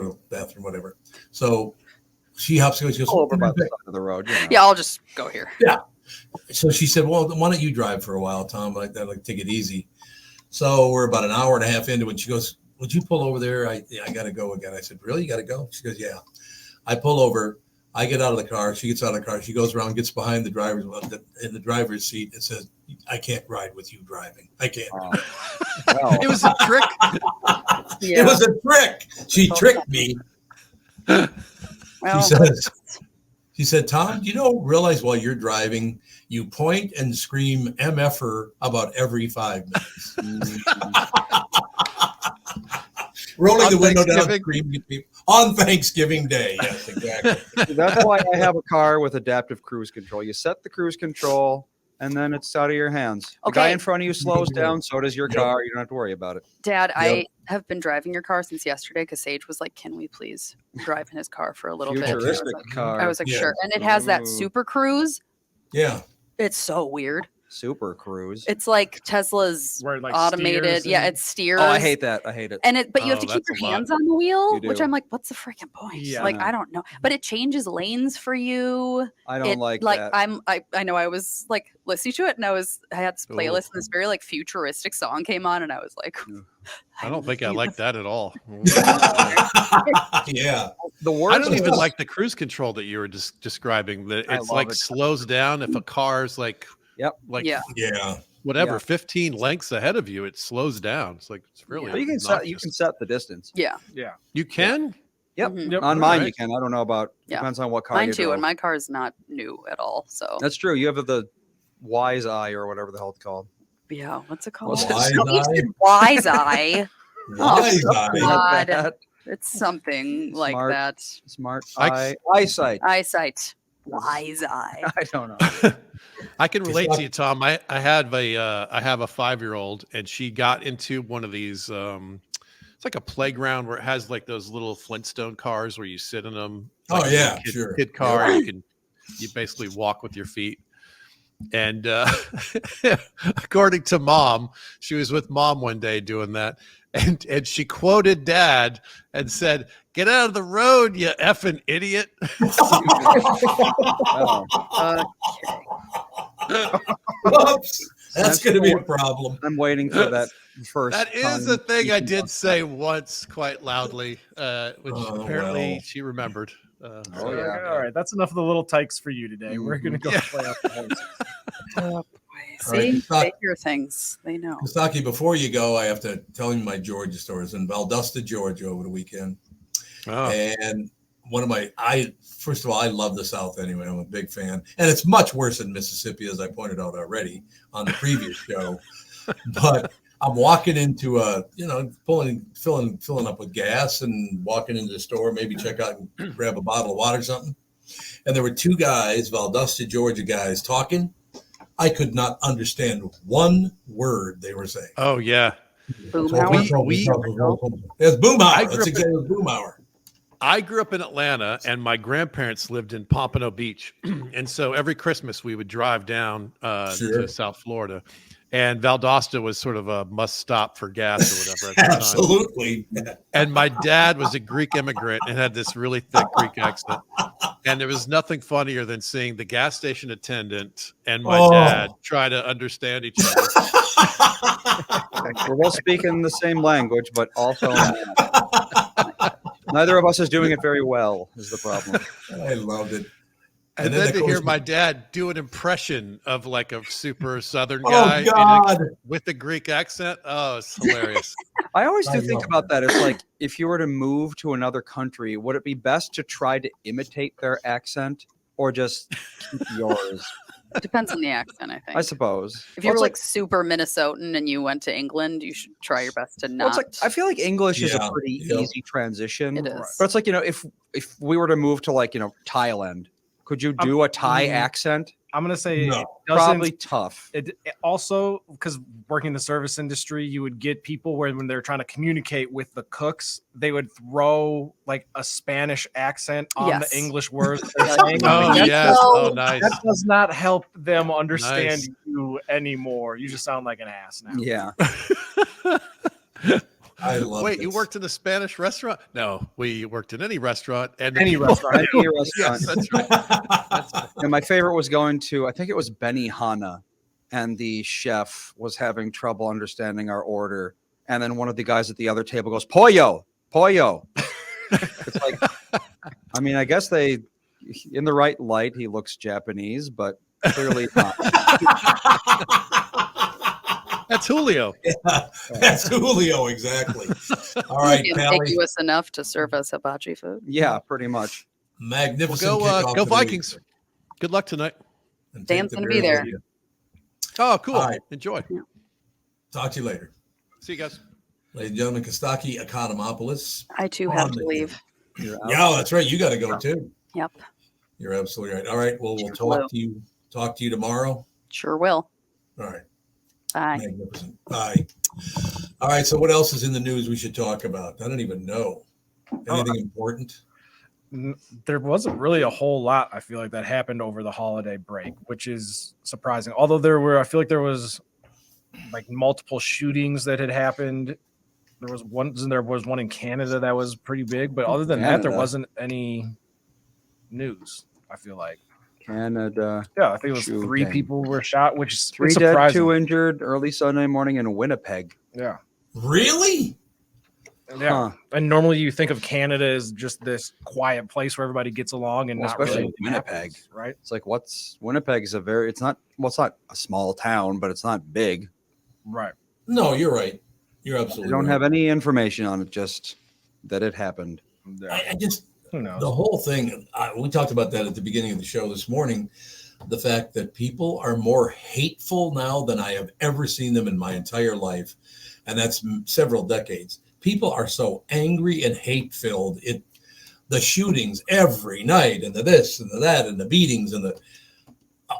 to the bathroom, whatever." So she hops in. She goes, Pull over by the side of the road. Yeah, I'll just go here. Yeah. So she said, "Well, why don't you drive for a while, Tom? Like take it easy." So we're about an hour and a half into it. She goes, "Would you pull over there? I got to go again." I said, "Really? You got to go?" She goes, "Yeah." I pull over. I get out of the car. She gets out of the car. She goes around, gets behind the driver's in the driver's seat. It says, "I can't ride with you driving. I can't." It was a trick. It was a trick. She tricked me. Well, She said, "Tom, do you realize while you're driving, you point and scream MFer about every 5 minutes." Rolling the window down, screaming at people on Thanksgiving Day. Yes, exactly. That's why I have a car with adaptive cruise control. You set the cruise control, and then it's out of your hands. The guy in front of you slows down, so does your car. You don't have to worry about it. Dad, I have been driving your car since yesterday because Sage was like, "Can we please drive in his car for a little bit?" Futuristic car. I was like, "Sure." And it has that Super Cruise. Yeah. It's so weird. Super Cruise. It's like Tesla's Where it, like, automated. steers Yeah, and- it steers. Oh, I hate that. I hate it. And but you have Oh, to keep that's your a lot. hands on the wheel, You which do. I'm like, what's the freaking point? Yeah. Like, I don't know. But it changes lanes for you. I don't like that. I know I was like listening to it and I had this playlist and this very like futuristic song came on and I was like, I don't think I like that at all. Yeah. The I worst don't even is- like the cruise control that you were describing. That I it's love like it. slows down if a car's like Yeah. whatever Yeah. 15 lengths ahead of you, it slows down. It's like it's really But you can set the distance. Yeah. Yeah. You can? Yep. Mhm. On mine, you Alright. can. I don't know about. Yeah. Depends on what car Mine you too, drove. and my car is not new at all. So That's true. You have the Wise Eye or whatever the hell it's called. yeah, what's it called? Wise No, you Eye? said Wise Eye. Wise Oh, Eye. God. That. It's something like Smart. that. Smart I- Eye. Eyesight. Eyesight. Wise eye. I don't know. I can relate to you, Tom. I have a 5-year-old, and she got into one of these. It's like a playground where it has like those little Flintstone cars where you sit in them. Like Oh yeah, kid car. Yeah. And you basically walk with your feet. And according to Mom, she was with Mom one day doing that, and she quoted Dad and said, "Get out of the road, you effing idiot." Oops. That's going to be a problem. I'm waiting for that first. That is a thing I did say once quite loudly, which apparently she remembered. All right, that's enough of the little tykes for you today. We're gonna go play out the horses. Oh, boy. right, See, they hear things. They know. Kostaki, before you go, I have to tell you my Georgia stories in Valdosta, Georgia over the weekend. Oh. And first of all, I love the South anyway. I'm a big fan. And it's much worse in Mississippi, as I pointed out already on the previous show. But I'm walking into filling up with gas and walking into the store, maybe check out and grab a bottle of water or something. And there were two guys, Valdosta, Georgia guys, talking. I could not understand one word they were saying. Oh yeah. Boomhauer? It's Boomhauer. That's exactly Boomhauer. I grew up in Atlanta, and my grandparents lived in Pompano Beach, and so every Christmas we would drive down to South Florida, and Valdosta was sort of a must stop for gas or whatever at the time. Absolutely. And my dad was a Greek immigrant and had this really thick Greek accent, and there was nothing funnier than seeing the gas station attendant and my dad try to understand each other. We're both speaking the same language, but also neither of us is doing it very well, is the problem. I loved it. And then to hear my dad do an impression of like a super Southern Oh, guy God. with a Greek accent. Oh, it's hilarious. I always do I think love about that. It's like, if you were to move to another country, would it be best to try to imitate their accent or just keep yours? It depends on the accent, I think. I suppose. If you were like super Minnesotan and you went to England, you should try your best to Well, not. it's like, I feel like English is Yeah, a pretty yeah. easy transition. It is. But it's like, if we were to move to like, Thailand, could you do a Thai accent? I'm gonna say No. it doesn't- Probably tough. It also, because working in the service industry, you would get people where when they're trying to communicate with the cooks, they would throw like a Spanish accent on Yes. the English words they're saying. Oh, That yes. Oh, nice. That does not help them understand Nice. you anymore. You just sound like an ass now. Yeah. I love Wait, this. you worked in a Spanish restaurant? No, we worked in any restaurant. And Any restaurant. Any restaurant. Yes, that's right. That's right. And my favorite was going to, I think it was Benihana, and the chef was having trouble understanding our order. And then one of the guys at the other table goes, "Pollo, pollo." It's like, I mean, I guess they, in the right light, he looks Japanese, but clearly not. That's Julio. Yeah, that's Julio, exactly. All right, Pally. Ambiguous enough to serve us hibachi food. Yeah, pretty much. Magnificent. Well, kickoff go to the Vikings. week. Good luck tonight. And take Dan's the gonna be Bears there. with you. Oh, cool. All right. Enjoy. Talk to you later. See you guys. Ladies and gentlemen, Kostaki Economopoulos. I too have to leave. Yeah, that's right. You got to go too. Yep. You're absolutely right. All right. Well, we'll Sure talk to you tomorrow. Sure will. All right. Bye. Magnificent. Bye. All right. So what else is in the news we should talk about? I don't even know. Anything important? There wasn't really a whole lot, I feel like, that happened over the holiday break, which is surprising. Although I feel like there was like multiple shootings that had happened. There was one in Canada that was pretty big, but other than that, there Canada. wasn't any news, I feel like. Canada. Yeah, I think it was shooting. 3 people were shot, which is 3 dead, surprising. 2 injured early Sunday morning in Winnipeg. Yeah. Really? Yeah. And normally you think of Canada as just this quiet place where everybody gets along and Well, not especially really Winnipeg, happens, right? It's like, Winnipeg's it's not a small town, but it's not big. Right. No, you're right. You're I absolutely don't right. have any information on it, just that it happened. I just, Who knows? the whole thing, we talked about that at the beginning of the show this morning. The fact that people are more hateful now than I have ever seen them in my entire life. And that's several decades. People are so angry and hate filled. the shootings every night and the this and the that and the beatings and the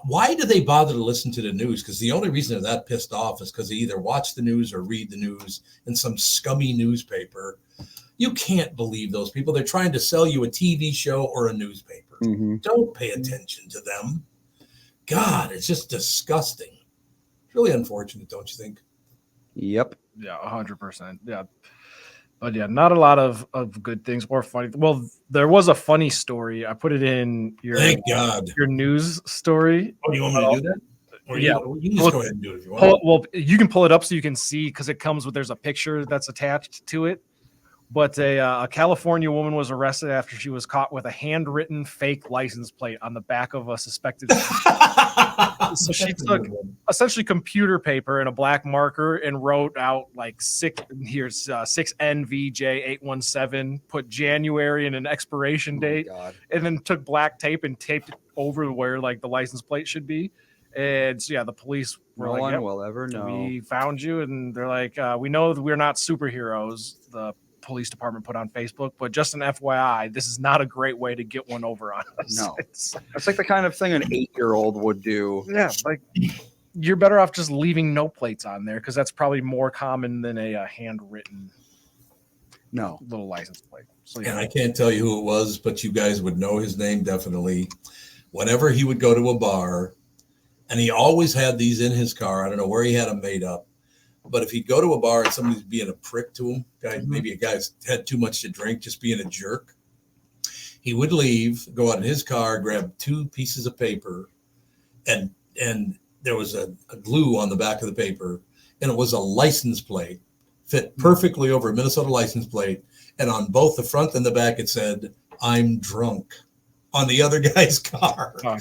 why do they bother to listen to the news? Because the only reason they're that pissed off is because they either watch the news or read the news in some scummy newspaper. You can't believe those people. They're trying to sell you a TV show or a newspaper. Don't pay attention to them. God, it's just disgusting. It's really unfortunate, don't you think? Yep. Yeah, 100%. Yeah. But yeah, not a lot of good things or funny. Well, there was a funny story. I put it in your Thank God. Your news story. Oh, you want me to do that? Or yeah, you can just go ahead and do it if you want. Well, you can pull it up so you can see because it comes with there's a picture that's attached to it. But a California woman was arrested after she was caught with a handwritten fake license plate on the back of a suspected. So she took essentially computer paper and a black marker and wrote out like 6NVJ817, put January and an expiration date, and then took black tape and taped it over where like the license plate should be. And so, yeah, the police were No like, one yep, will ever know. We found you. And they're like, we know that we're not superheroes. The police department put on Facebook, but just an FYI, this is not a great way to get one over on us. No, it's like the kind of thing an 8-year-old would do. Yeah, like you're better off just leaving no plates on there because that's probably more common than a handwritten little license plate. So, yeah. And I can't tell you who it was, but you guys would know his name definitely. Whenever he would go to a bar, and he always had these in his car. I don't know where he had them made up. But if he'd go to a bar and somebody's being a prick to him, maybe a guy's had too much to drink, just being a jerk, he would leave, go out in his car, grab 2 pieces of paper, and there was a glue on the back of the paper, and it was a license plate, fit perfectly over a Minnesota license plate, and on both the front and the back it said, "I'm drunk," on the other guy's car. Oh,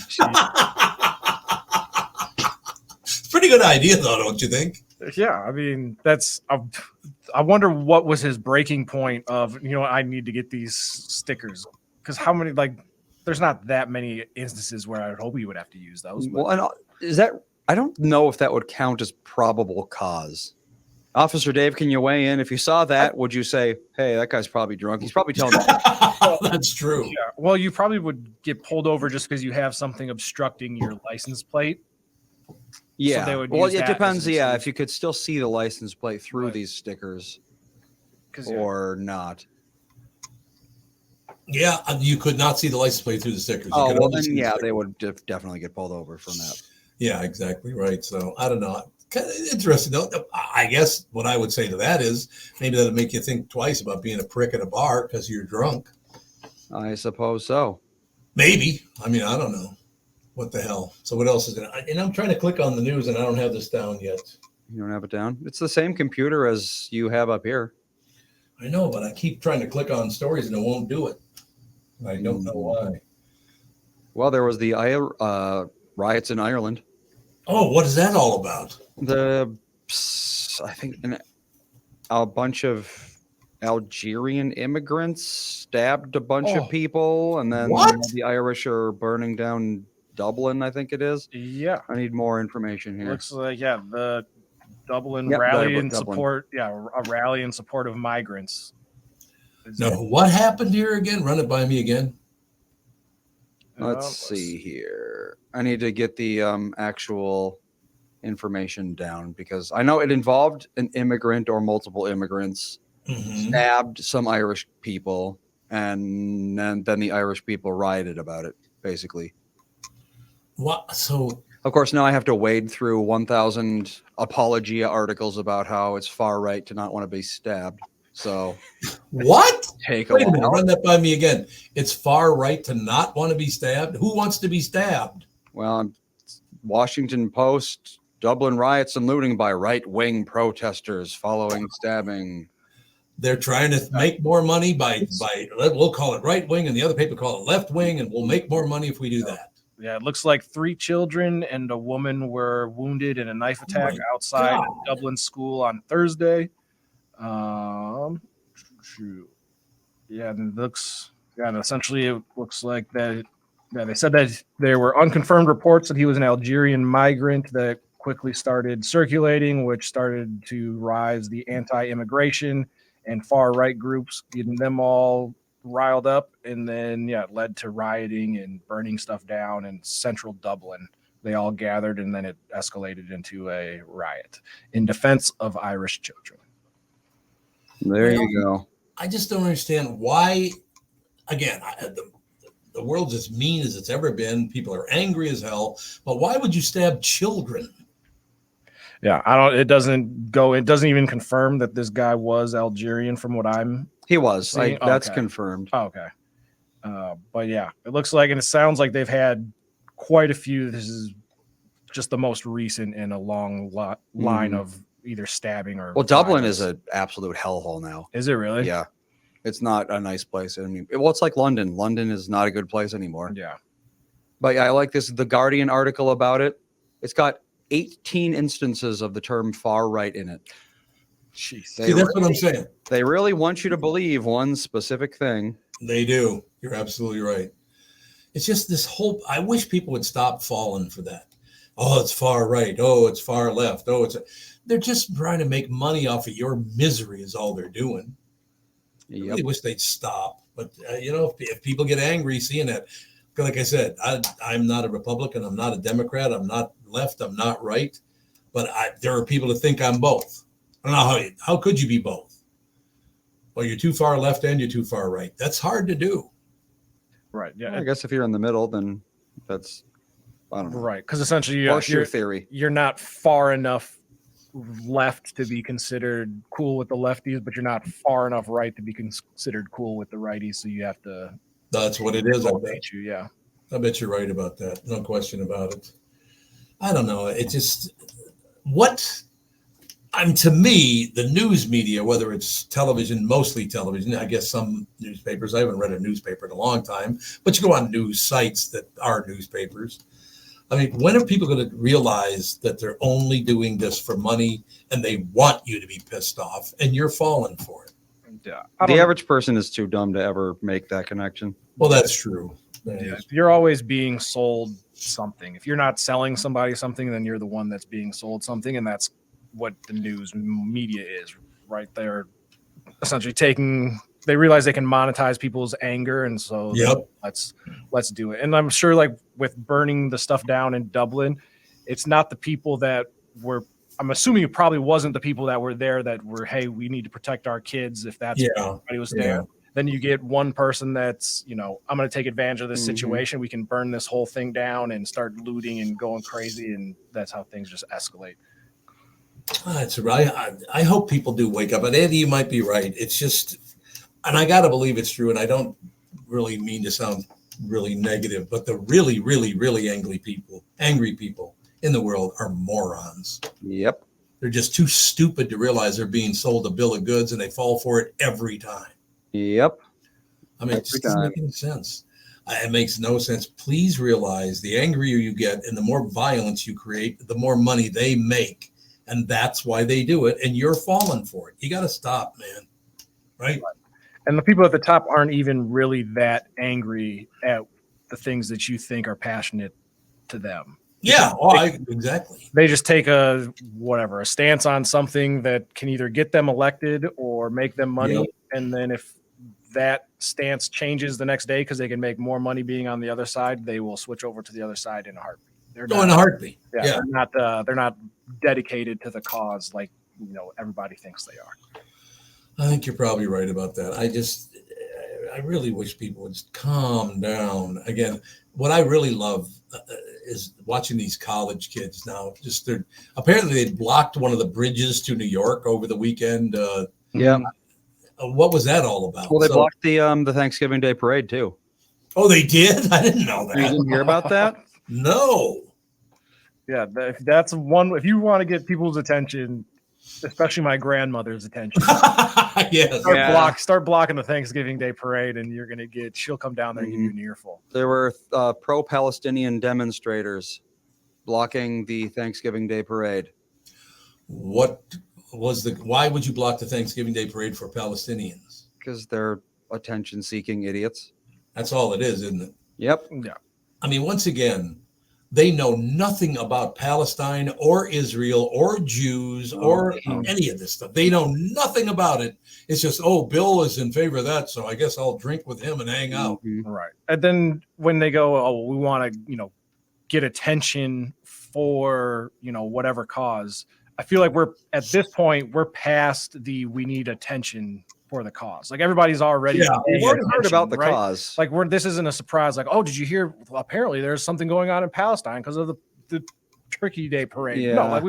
pretty good idea, though, don't you think? Yeah, I mean, that's. I wonder what was his breaking point of, I need to get these stickers because how many there's not that many instances where I would hope he would have to use those. But. Well, and is that I don't know if that would count as probable cause. Officer Dave, can you weigh in? If you saw that, would you say, "Hey, that guy's probably drunk"? He's probably telling me. That's true. Yeah. Well, you probably would get pulled over just because you have something obstructing your license plate. Yeah. So they would well, use it that depends. as an Yeah, excuse. if you could still see the license plate through these stickers, or not. Yeah, you could not see the license plate through the stickers. You Oh could well, only then see the yeah, sticker. they would definitely get pulled over from that. Yeah, exactly right. So I don't know. Kind of interesting though. I guess what I would say to that is maybe that'll make you think twice about being a prick at a bar because you're drunk. I suppose so. Maybe. I mean, I don't know. What the hell? So what else is in it? And I'm trying to click on the news and I don't have this down yet. You don't have it down? It's the same computer as you have up here. I know, but I keep trying to click on stories and it won't do it. I don't know why. Well, there was the riots in Ireland. Oh, what is that all about? I think a bunch of Algerian immigrants stabbed a bunch of people, and then the Irish are burning down Dublin, I think it is. Yeah. I need more information here. Looks like the Dublin Yep, rally in Dublin. support. Yeah, a rally in support of migrants. No, what happened here again? Run it by me again. Let's see here. I need to get the actual information down because I know it involved an immigrant or multiple immigrants stabbed some Irish people, and then the Irish people rioted about it, basically. What? So, of course, now I have to wade through 1,000 apologia articles about how it's far right to not want to be stabbed. So, what? Take a Wait a minute, while. run that by me again. It's far right to not want to be stabbed. Who wants to be stabbed? Well, Washington Post, Dublin riots and looting by right-wing protesters following stabbing. They're trying to make more money by we'll call it right wing, and the other paper call it left wing, and we'll make more money if we do that. Yeah, it looks like 3 children and a woman were wounded in a knife attack outside a Dublin school on Thursday. Yeah, and essentially it looks like that. Yeah, they said that there were unconfirmed reports that he was an Algerian migrant that quickly started circulating, which started to rise the anti-immigration and far right groups, getting them all riled up, and then it led to rioting and burning stuff down in central Dublin. They all gathered, and then it escalated into a riot in defense of Irish children. There you go. I just don't understand why. Again, the world's as mean as it's ever been. People are angry as hell. But why would you stab children? Yeah, I don't. It doesn't even confirm that this guy was Algerian from what I'm. He was. seeing. That's Okay. confirmed. Oh, okay. But yeah, it looks like, and it sounds like they've had quite a few. This is just the most recent in a long line of either stabbing or. Well, Dublin violence. is an absolute hellhole now. Is it really? Yeah. It's not a nice place. I mean, well, it's like London. London is not a good place anymore. Yeah. But yeah, I like this. The Guardian article about it. It's got 18 instances of the term far right in it. Jeez. See, that's what I'm saying. They really want you to believe one specific thing. They do. You're absolutely right. It's just this whole, I wish people would stop falling for that. Oh, it's far right. Oh, it's far left. Oh, they're just trying to make money off of your misery is all they're doing. I really wish they'd stop. But, if people get angry seeing that, like I said, I'm not a Republican. I'm not a Democrat. I'm not left. I'm not right. But there are people that think I'm both. I don't know how could you be both? Well, you're too far left and you're too far right. That's hard to do. Right. Yeah. I guess if you're in the middle, then that's, I don't know. Right. Because essentially, Horseshoe theory. You're not far enough left to be considered cool with the lefties, but you're not far enough right to be considered cool with the righties. So you have to. That's what it is. I bet you. Yeah. I bet you're right about that. No question about it. I don't know. It just to me, the news media, whether it's television, mostly television, I guess some newspapers, I haven't read a newspaper in a long time, but you go on news sites that are newspapers. I mean, when are people going to realize that they're only doing this for money and they want you to be pissed off and you're falling for it? Yeah. The average person is too dumb to ever make that connection. Well, that's true. You're always being sold something. If you're not selling somebody something, then you're the one that's being sold something. And that's what the news media is, right? They're essentially they realize they can monetize people's anger. And so let's do it. And I'm sure like with burning the stuff down in Dublin, it's not the people that were, I'm assuming it probably wasn't the people that were there that were, hey, we need to protect our kids. If that's what everybody was there. Then you get one person that's, I'm going to take advantage of this situation. We can burn this whole thing down and start looting and going crazy. And that's how things just escalate. That's right. I hope people do wake up. And Andy, you might be right. It's just, and I got to believe it's true. And I don't really mean to sound really negative, but the really, really, really angry people in the world are morons. Yep. They're just too stupid to realize they're being sold a bill of goods and they fall for it every time. Yep. I mean, it just doesn't make any sense. It makes no sense. Please realize the angrier you get and the more violence you create, the more money they make. And that's why they do it. And you're falling for it. You got to stop, man. Right? And the people at the top aren't even really that angry at the things that you think are passionate to them. Yeah, exactly. They just take a stance on something that can either get them elected or make them money. Yep. And then if that stance changes the next day because they can make more money being on the other side, they will switch over to the other side in a heartbeat. In a heartbeat. Yeah. They're not dedicated to the cause like everybody thinks they are. I think you're probably right about that. I really wish people would calm down. Again, what I really love is watching these college kids now. Apparently they blocked one of the bridges to New York over the weekend. What was that all about? Well, they blocked the Thanksgiving Day parade too. Oh, they did? I didn't know that. You didn't hear about that? No. Yeah, that's one. If you want to get people's attention, especially my grandmother's attention, start blocking the Thanksgiving Day parade, and you're gonna she'll come down there and give you an earful. There were pro-Palestinian demonstrators blocking the Thanksgiving Day parade. Why would you block the Thanksgiving Day parade for Palestinians? Because they're attention-seeking idiots. That's all it is, isn't it? Yep. Yeah. I mean, once again, They know nothing about Palestine or Israel or Jews or any of this stuff. They know nothing about it. It's just, oh, Bill is in favor of that, so I guess I'll drink with him and hang out. Right. And then when they go, oh, we want to, get attention for, whatever cause. I feel like at this point, we're past we need attention for the cause. Like everybody's already heard about the cause. Like this isn't a surprise. Like, oh, did you hear? Well, apparently there's something going on in Palestine because of the Turkey Day parade. Yeah. No, like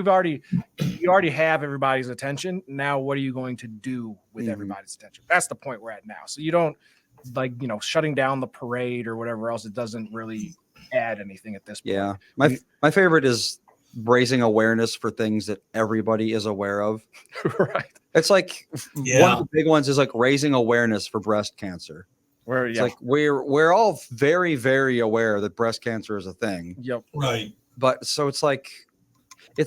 you already have everybody's attention. Now, what are you going to do with everybody's attention? That's the point we're at now. So you don't shutting down the parade or whatever else. It doesn't really add anything at this point. Yeah, my favorite is raising awareness for things that everybody is aware of. Right. It's like one of the big ones is like raising awareness for breast cancer. It's like we're all very, very aware that breast cancer is a thing. Yep. Right. But so it's like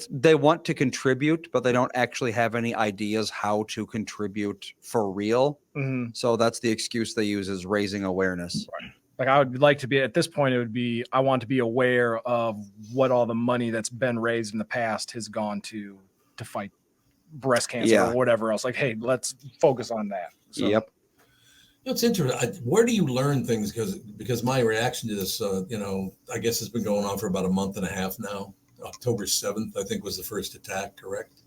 they want to contribute, but they don't actually have any ideas how to contribute for real. Mm-hmm. So that's the excuse they use, is raising awareness. Right. Like I would like to be at this point, I want to be aware of what all the money that's been raised in the past has gone to fight breast cancer or whatever else. Like, hey, let's focus on that. So, Yep. It's interesting. Where do you learn things? Because my reaction to this, I guess it's been going on for about a month and a half now. October 7th, I think, was the first attack, correct?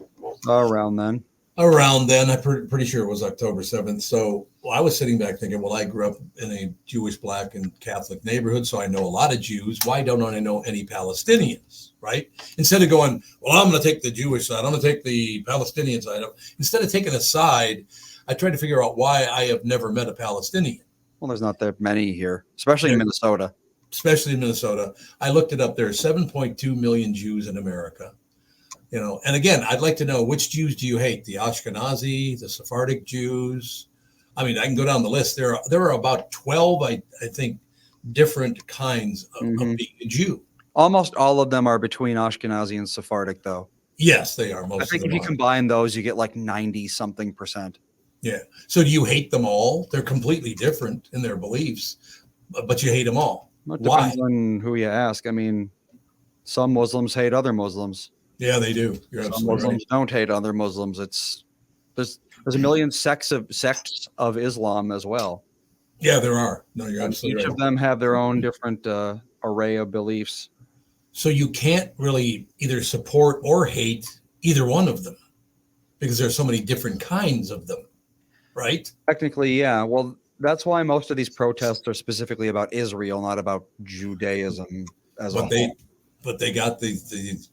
Around then. I'm pretty sure it was October 7th. So I was sitting back thinking, well, I grew up in a Jewish, Black, and Catholic neighborhood, so I know a lot of Jews. Why don't I know any Palestinians, right? Instead of going, well, I'm going to take the Jewish side, I'm going to take the Palestinian side. Instead of taking a side, I tried to figure out why I have never met a Palestinian. Well, there's not that many here, especially in Minnesota. I looked it up. There are 7.2 million Jews in America. And again, I'd like to know, which Jews do you hate? The Ashkenazi, the Sephardic Jews? I mean, I can go down the list. There are about 12, I think, different kinds of being a Jew. Almost all of them are between Ashkenazi and Sephardic, though. Yes, they are. I think if you combine those, you get like 90-something%. Yeah. So do you hate them all? They're completely different in their beliefs, but you hate them all. It Why? depends on who you ask. I mean, some Muslims hate other Muslims. Yeah, they do. You're Some absolutely Muslims don't hate other Muslims. There's a million sects of Islam as well. Yeah, there are. No, you're absolutely Each right. of them have their own different array of beliefs. So you can't really either support or hate either one of them because there's so many different kinds of them, right? Technically, yeah. Well, that's why most of these protests are specifically about Israel, not about Judaism as a whole. But they got the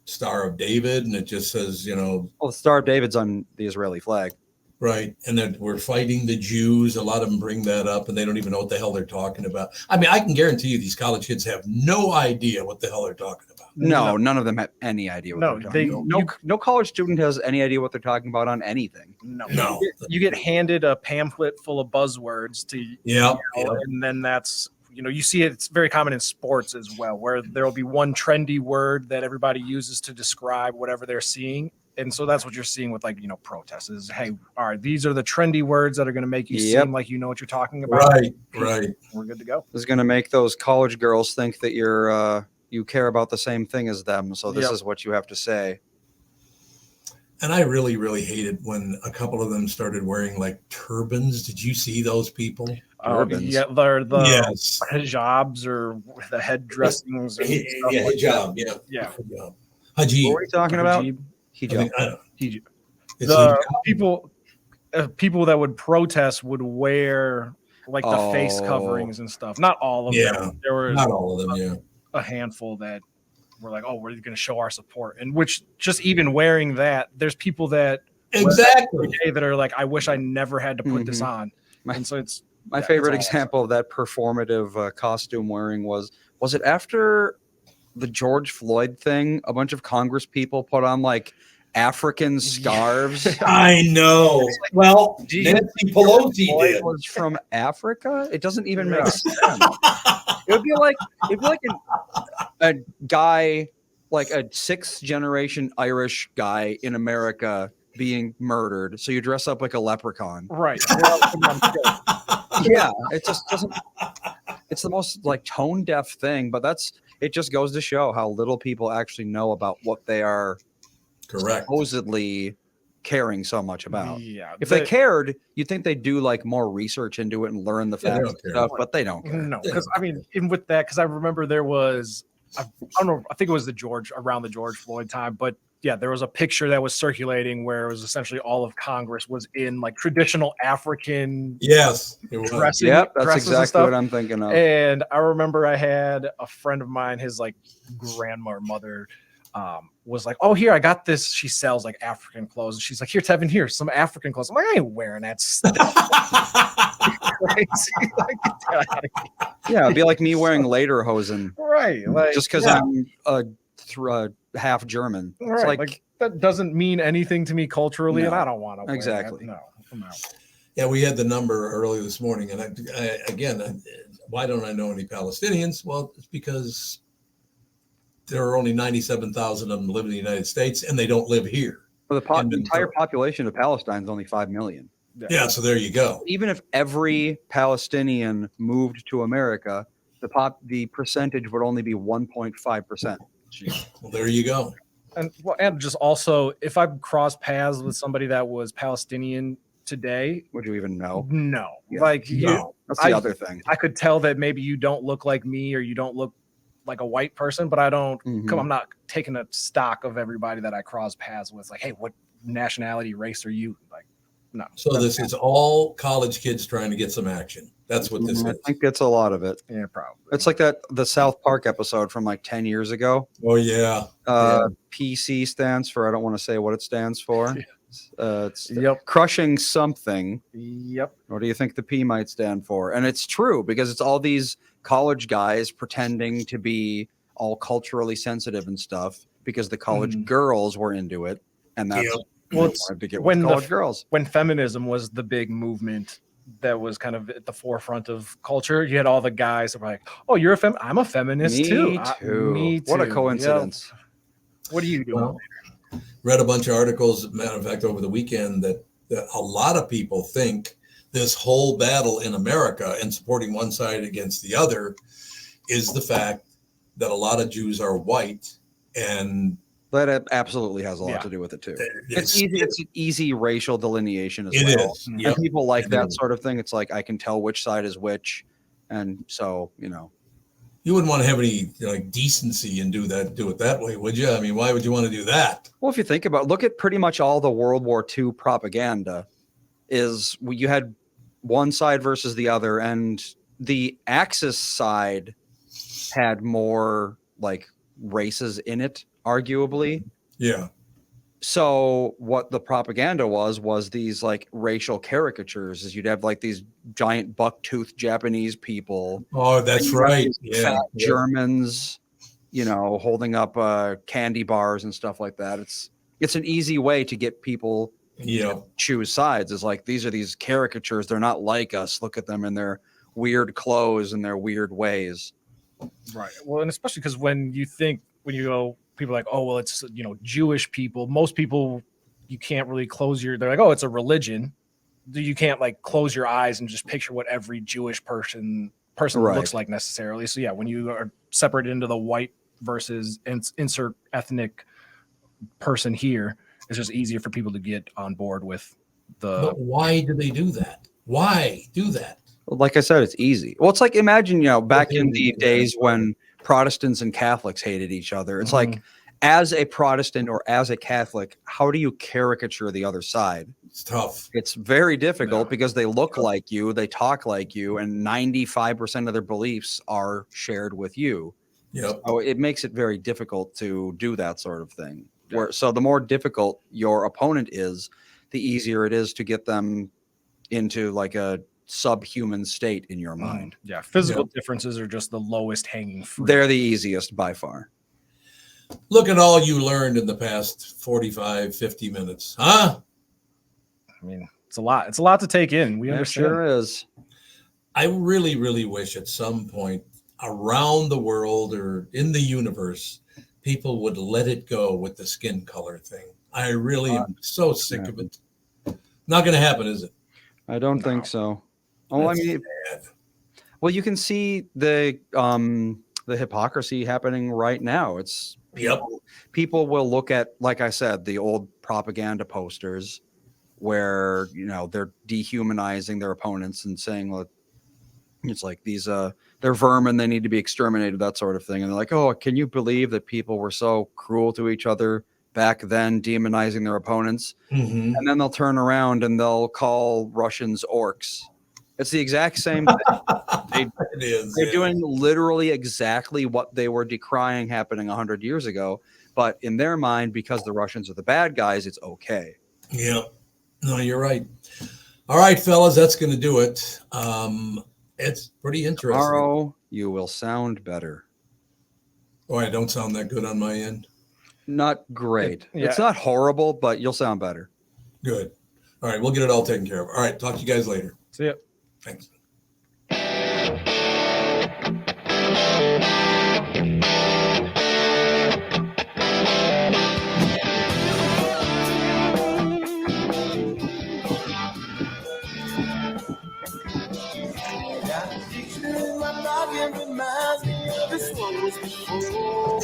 Star of David, and it just says, Well, the Star of David's on the Israeli flag. Right. And that we're fighting the Jews. A lot of them bring that up, and they don't even know what the hell they're talking about. I mean, I can guarantee you these college kids have no idea what the hell they're talking about. No, none of them have any idea what they're talking about. No college student has any idea what they're talking about on anything. No. You get handed a pamphlet full of buzzwords and then that's, you see it's very common in sports as well, where there will be one trendy word that everybody uses to describe whatever they're seeing. And so that's what you're seeing with protests is, hey, all right, these are the trendy words that are going to make you seem like you know what you're talking about. Right. We're good to go. This is going to make those college girls think that you care about the same thing as them. So this is what you have to say. And I really, really hated when a couple of them started wearing turbans. Did you see those people? Yeah, they're the hijabs or the head dressings. Hijab. Yeah. Hajib. What are we talking about? Hijab. Hijab. The people that would protest would wear the face coverings and stuff. Not all of them. There were not all of them. A handful that were like, oh, we're going to show our support. And which just even wearing that, there's people that that are like, I wish I never had to put this on. And so it's my favorite example of that performative costume wearing was it after the George Floyd thing? A bunch of Congress people put on African scarves. I know. Nancy Pelosi did. Was from Africa. It doesn't even make sense. It would be like a guy, a 6th generation Irish guy in America being murdered. So you dress up like a leprechaun. Right. Yeah. It just doesn't. It's the most tone deaf thing, but it just goes to show how little people actually know about what they are supposedly caring so much about. Yeah, if they cared, you'd think they'd do like more research into it and learn the Yeah, they facts don't and care. stuff, but they don't care. No, because I mean, even with that, because I remember there was, I don't know, I think it was around the George Floyd time, but yeah, there was a picture that was circulating where it was essentially all of Congress was in like traditional African Yes, it was. dressing. Yep, that's dresses and exactly stuff. what I'm thinking of. And I remember I had a friend of mine, his like grandma or mother, was like, "Oh, here, I got this." She sells like African clothes. And she's like, "Here, Tevin, here, some African clothes." I'm like, "I ain't wearing that stuff." Crazy. Like, get out of here. Yeah, it'd be like me wearing lederhosen, Right? Like, just because yeah. I'm half German. It's Right. like, Like that doesn't mean anything to me culturally, and No, I don't want to. exactly. No, I'm out. Yeah, we had the number earlier this morning, and why don't I know any Palestinians? Well, it's because there are only 97,000 of them live in the United States, and they don't live here. well, the entire population of Palestine is only 5 million. Yeah, so there you go. Even if every Palestinian moved to America, the percentage would only be 1.5%. Well, there you go. And just also, if I cross paths with somebody that was Palestinian today, would you even know? No, Yeah. like No. That's the other thing. I could tell that maybe you don't look like me or you don't look like a white person, but I don't. Mhm. I'm not taking a stock of everybody that I cross paths with. Like, hey, what nationality, race are you? Like, no. So this is all college kids trying to get some action. That's what this I is. think that's a lot of it. Yeah, probably. It's like the South Park episode from like 10 years ago. Oh yeah. PC stands for, I don't want to say what it stands for. It's Yep. crushing something. Yep. What do you think the P might stand for? And it's true because it's all these college guys pretending to be all culturally sensitive and stuff because the college girls were into it, and that's Well, they wanted to get with college girls. When feminism was the big movement that was kind of at the forefront of culture, you had all the guys that were like, "Oh, you're I'm a feminist Me too." too. Me too. What a coincidence. Yep. What are you doing? Well, read a bunch of articles, matter of fact, over the weekend that a lot of people think this whole battle in America and supporting one side against the other is the fact that a lot of Jews are white, and That absolutely has a lot to do with it too. It's easy. It's an easy racial delineation as It well. is. And Yep. people like It that is. sort of thing. It's like I can tell which side is which, and so you wouldn't want to have any decency and do it that way, would you? I mean, why would you want to do that? Well, if you think about, look at pretty much all the World War II propaganda. You had one side versus the other, and the Axis side had more like races in it, arguably. Yeah. So what the propaganda was these like racial caricatures. Is you'd have like these giant buck-toothed Japanese people. Oh, that's right. These Yeah. fat Yeah. Germans, holding up candy bars and stuff like that. It's an easy way to get people to choose sides. Is like, these are these caricatures. They're not like us. Look at them in their weird clothes and their weird ways. Right. Well, and especially because when you go, people are like, oh, well, it's Jewish people. Most people, you can't really they're like, oh, it's a religion. You can't like close your eyes and just picture what every Jewish person Right. looks like necessarily. So yeah, when you are separated into the white versus insert ethnic person here, it's just easier for people to get on board with But why do they do that? Why do that? Like I said, it's easy. Well, it's like, imagine, back in the days when Protestants and Catholics hated each other. It's like, as a Protestant or as a Catholic, how do you caricature the other side? It's tough. It's very difficult because they look like you, they talk like you, and 95% of their beliefs are shared with you. Yep. So it makes it very difficult to do that sort of thing. So the more difficult your opponent is, the easier it is to get them into like a subhuman state in your mind. Yeah, physical differences are just the lowest hanging fruit. They're the easiest by far. Look at all you learned in the past 45, 50 minutes, huh? I mean, it's a lot. It's a lot to take in. We It understand. sure is. I really, really wish at some point around the world or in the universe, people would let it go with the skin color thing. I really am so sick of it. Not going to happen, is it? I don't think so. Oh, I That's mean, sad. well, you can see the the hypocrisy happening right now. It's people will look at, like I said, the old propaganda posters where, you know, they're dehumanizing their opponents and saying, well, it's like these they're vermin, they need to be exterminated, that sort of thing. And they're like, oh, can you believe that people were so cruel to each other back then, demonizing their opponents? Mhm. And then they'll turn around and they'll call Russians orcs. It's the exact same thing. They're doing literally exactly what they were decrying happening 100 years ago. But in their mind, because the Russians are the bad guys, it's okay. Yeah. No, you're right. All right, fellas, that's going to do it. It's pretty interesting. Tomorrow, you will sound better. Oh, I don't sound that good on my end. Not great. Yeah. It's not horrible, but you'll sound better. Good. All right, we'll get it all taken care of. All right, talk to you guys later. See ya. Thanks. This one was before.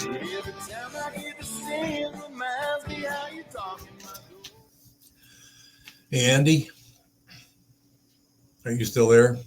Every time I hear the sing, reminds me how you talking. Hey, Andy, are you still there?